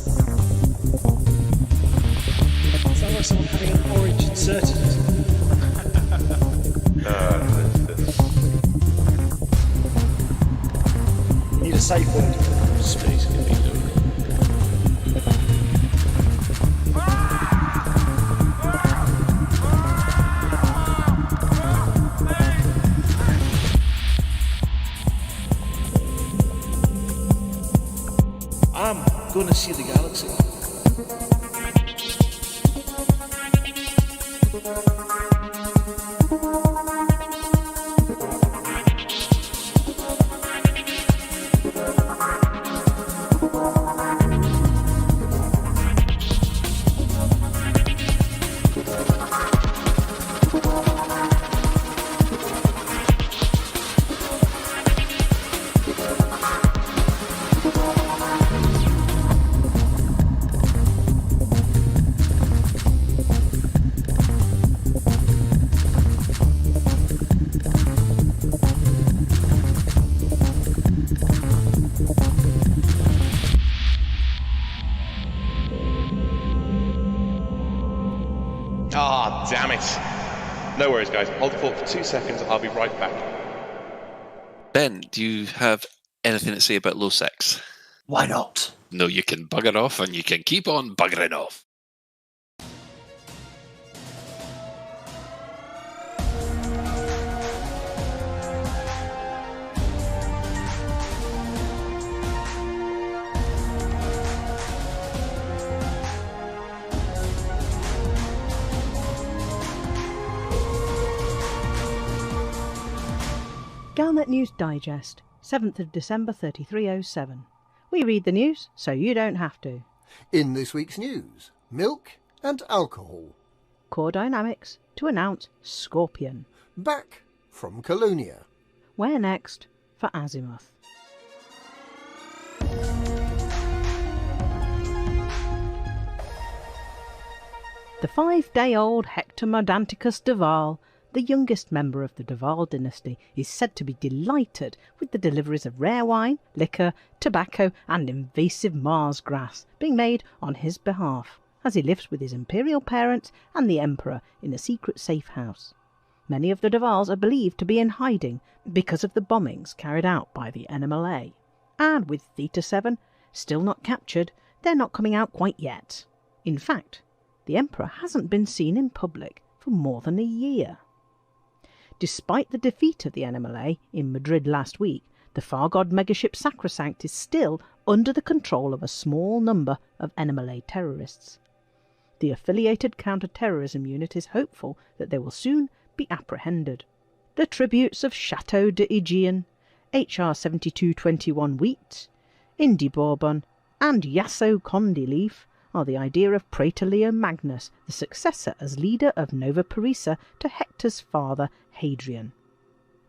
Sounds like someone having an orange inserted. You need a safe word. Space can be lonely. I'm gonna see the galaxy. Ah, damn it. No worries, guys. Hold the fort for 2 seconds. I'll be right back. Ben, do you have anything to say about low sex? Why not? No, you can bugger off and you can keep on buggering off. Galnet News Digest, 7th of December 3307. We read the news so you don't have to. In this week's news, milk and alcohol. Core Dynamics to announce Scorpion. Back from Colonia. Where next for Azimuth? The 5-day-old Hector Modanticus de Val, the youngest member of the de Val dynasty, is said to be delighted with the deliveries of rare wine, liquor, tobacco and invasive Mars grass being made on his behalf, as he lives with his imperial parents and the Emperor in a secret safe house. Many of the de Vals are believed to be in hiding because of the bombings carried out by the NMLA. And with Theta 7 still not captured, they're not coming out quite yet. In fact, the Emperor hasn't been seen in public for more than a year. Despite the defeat of the NMLA in Madrid last week, the Fargod megaship Sacrosanct is still under the control of a small number of NMLA terrorists. The affiliated counter-terrorism unit is hopeful that they will soon be apprehended. The tributes of Chateau de Aegean, HR 7221 Wheat, Indy Bourbon, and Yasso Conde Leaf are the idea of Praetor Leo Magnus, the successor as leader of Nova Parisa to Hector's father Hadrian,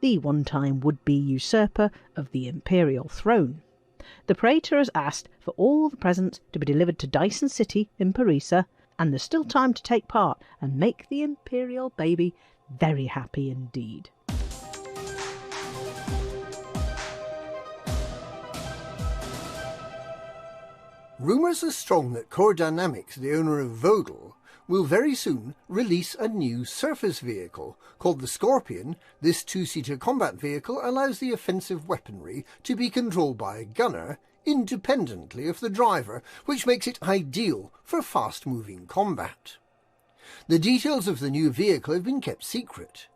the one-time would-be usurper of the imperial throne. The Praetor has asked for all the presents to be delivered to Dyson City in Parisa, and there's still time to take part and make the imperial baby very happy indeed. Rumours are strong that Core Dynamics, the owner of Vodal, will very soon release a new surface vehicle called the Scorpion. This two-seater combat vehicle allows the offensive weaponry to be controlled by a gunner independently of the driver, which makes it ideal for fast-moving combat. The details of the new vehicle have been kept secret.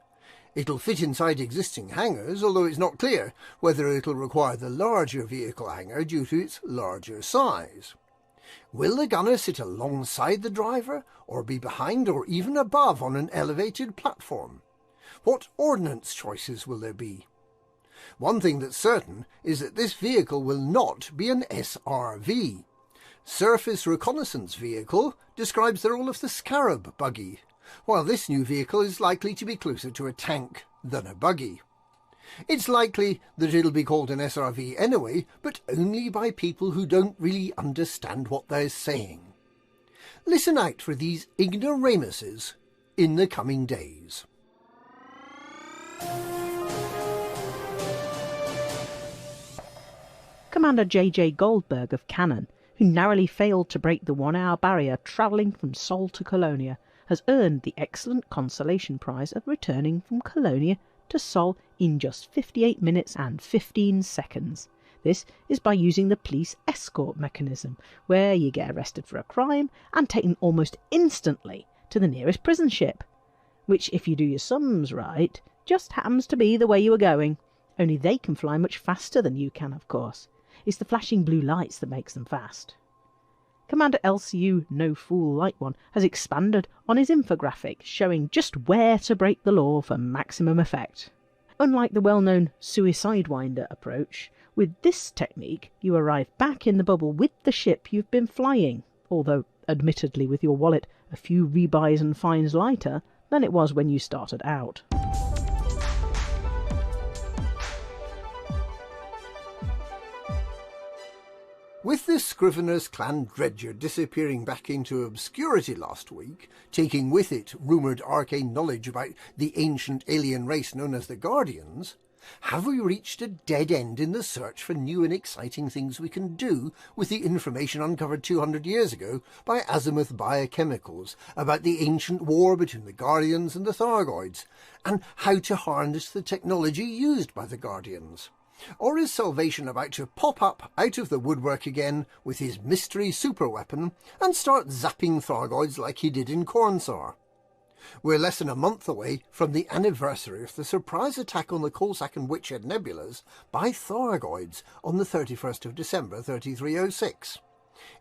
It'll fit inside existing hangars, although it's not clear whether it'll require the larger vehicle hangar due to its larger size. Will the gunner sit alongside the driver, or be behind or even above on an elevated platform? What ordnance choices will there be? One thing that's certain is that this vehicle will not be an SRV. Surface Reconnaissance Vehicle describes the role of the Scarab buggy, while this new vehicle is likely to be closer to a tank than a buggy. It's likely that it'll be called an SRV anyway, but only by people who don't really understand what they're saying. Listen out for these ignoramuses in the coming days. Commander J.J. Goldberg of Cannon, who narrowly failed to break the 1-hour barrier travelling from Sol to Colonia, has earned the excellent consolation prize of returning from Colonia to Sol in just 58 minutes and 15 seconds. This is by using the police escort mechanism, where you get arrested for a crime and taken almost instantly to the nearest prison ship, which, if you do your sums right, just happens to be the way you were going, only they can fly much faster than you can, of course. It's the flashing blue lights that makes them fast. Commander LCU No Fool Light One has expanded on his infographic showing just where to break the law for maximum effect. Unlike the well-known suicide winder approach, with this technique you arrive back in the bubble with the ship you've been flying, although admittedly with your wallet a few rebuys and fines lighter than it was when you started out. With the Scrivener's Clan Dredger disappearing back into obscurity last week, taking with it rumoured arcane knowledge about the ancient alien race known as the Guardians, have we reached a dead end in the search for new and exciting things we can do with the information uncovered 200 years ago by Azimuth Biochemicals about the ancient war between the Guardians and the Thargoids, and how to harness the technology used by the Guardians? Or is Salvation about to pop up out of the woodwork again with his mystery superweapon and start zapping Thargoids like he did in Cornsar? We're less than a month away from the anniversary of the surprise attack on the Coalsack and Witchhead nebulas by Thargoids on the 31st of December 3306.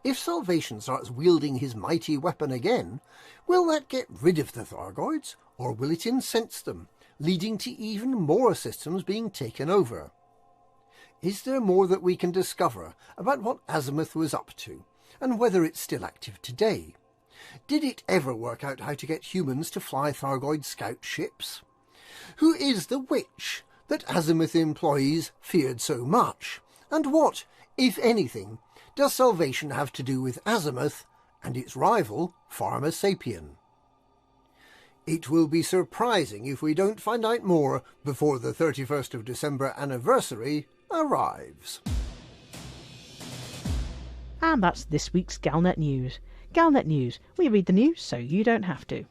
If Salvation starts wielding his mighty weapon again, will that get rid of the Thargoids, or will it incense them, leading to even more systems being taken over? Is there more that we can discover about what Azimuth was up to, and whether it's still active today? Did it ever work out how to get humans to fly Thargoid scout ships? Who is the witch that Azimuth employees feared so much? And what, if anything, does Salvation have to do with Azimuth and its rival, Pharma Sapien? It will be surprising if we don't find out more before the 31st of December anniversary arrives. And that's this week's Galnet News. Galnet News, we read the news so you don't have to.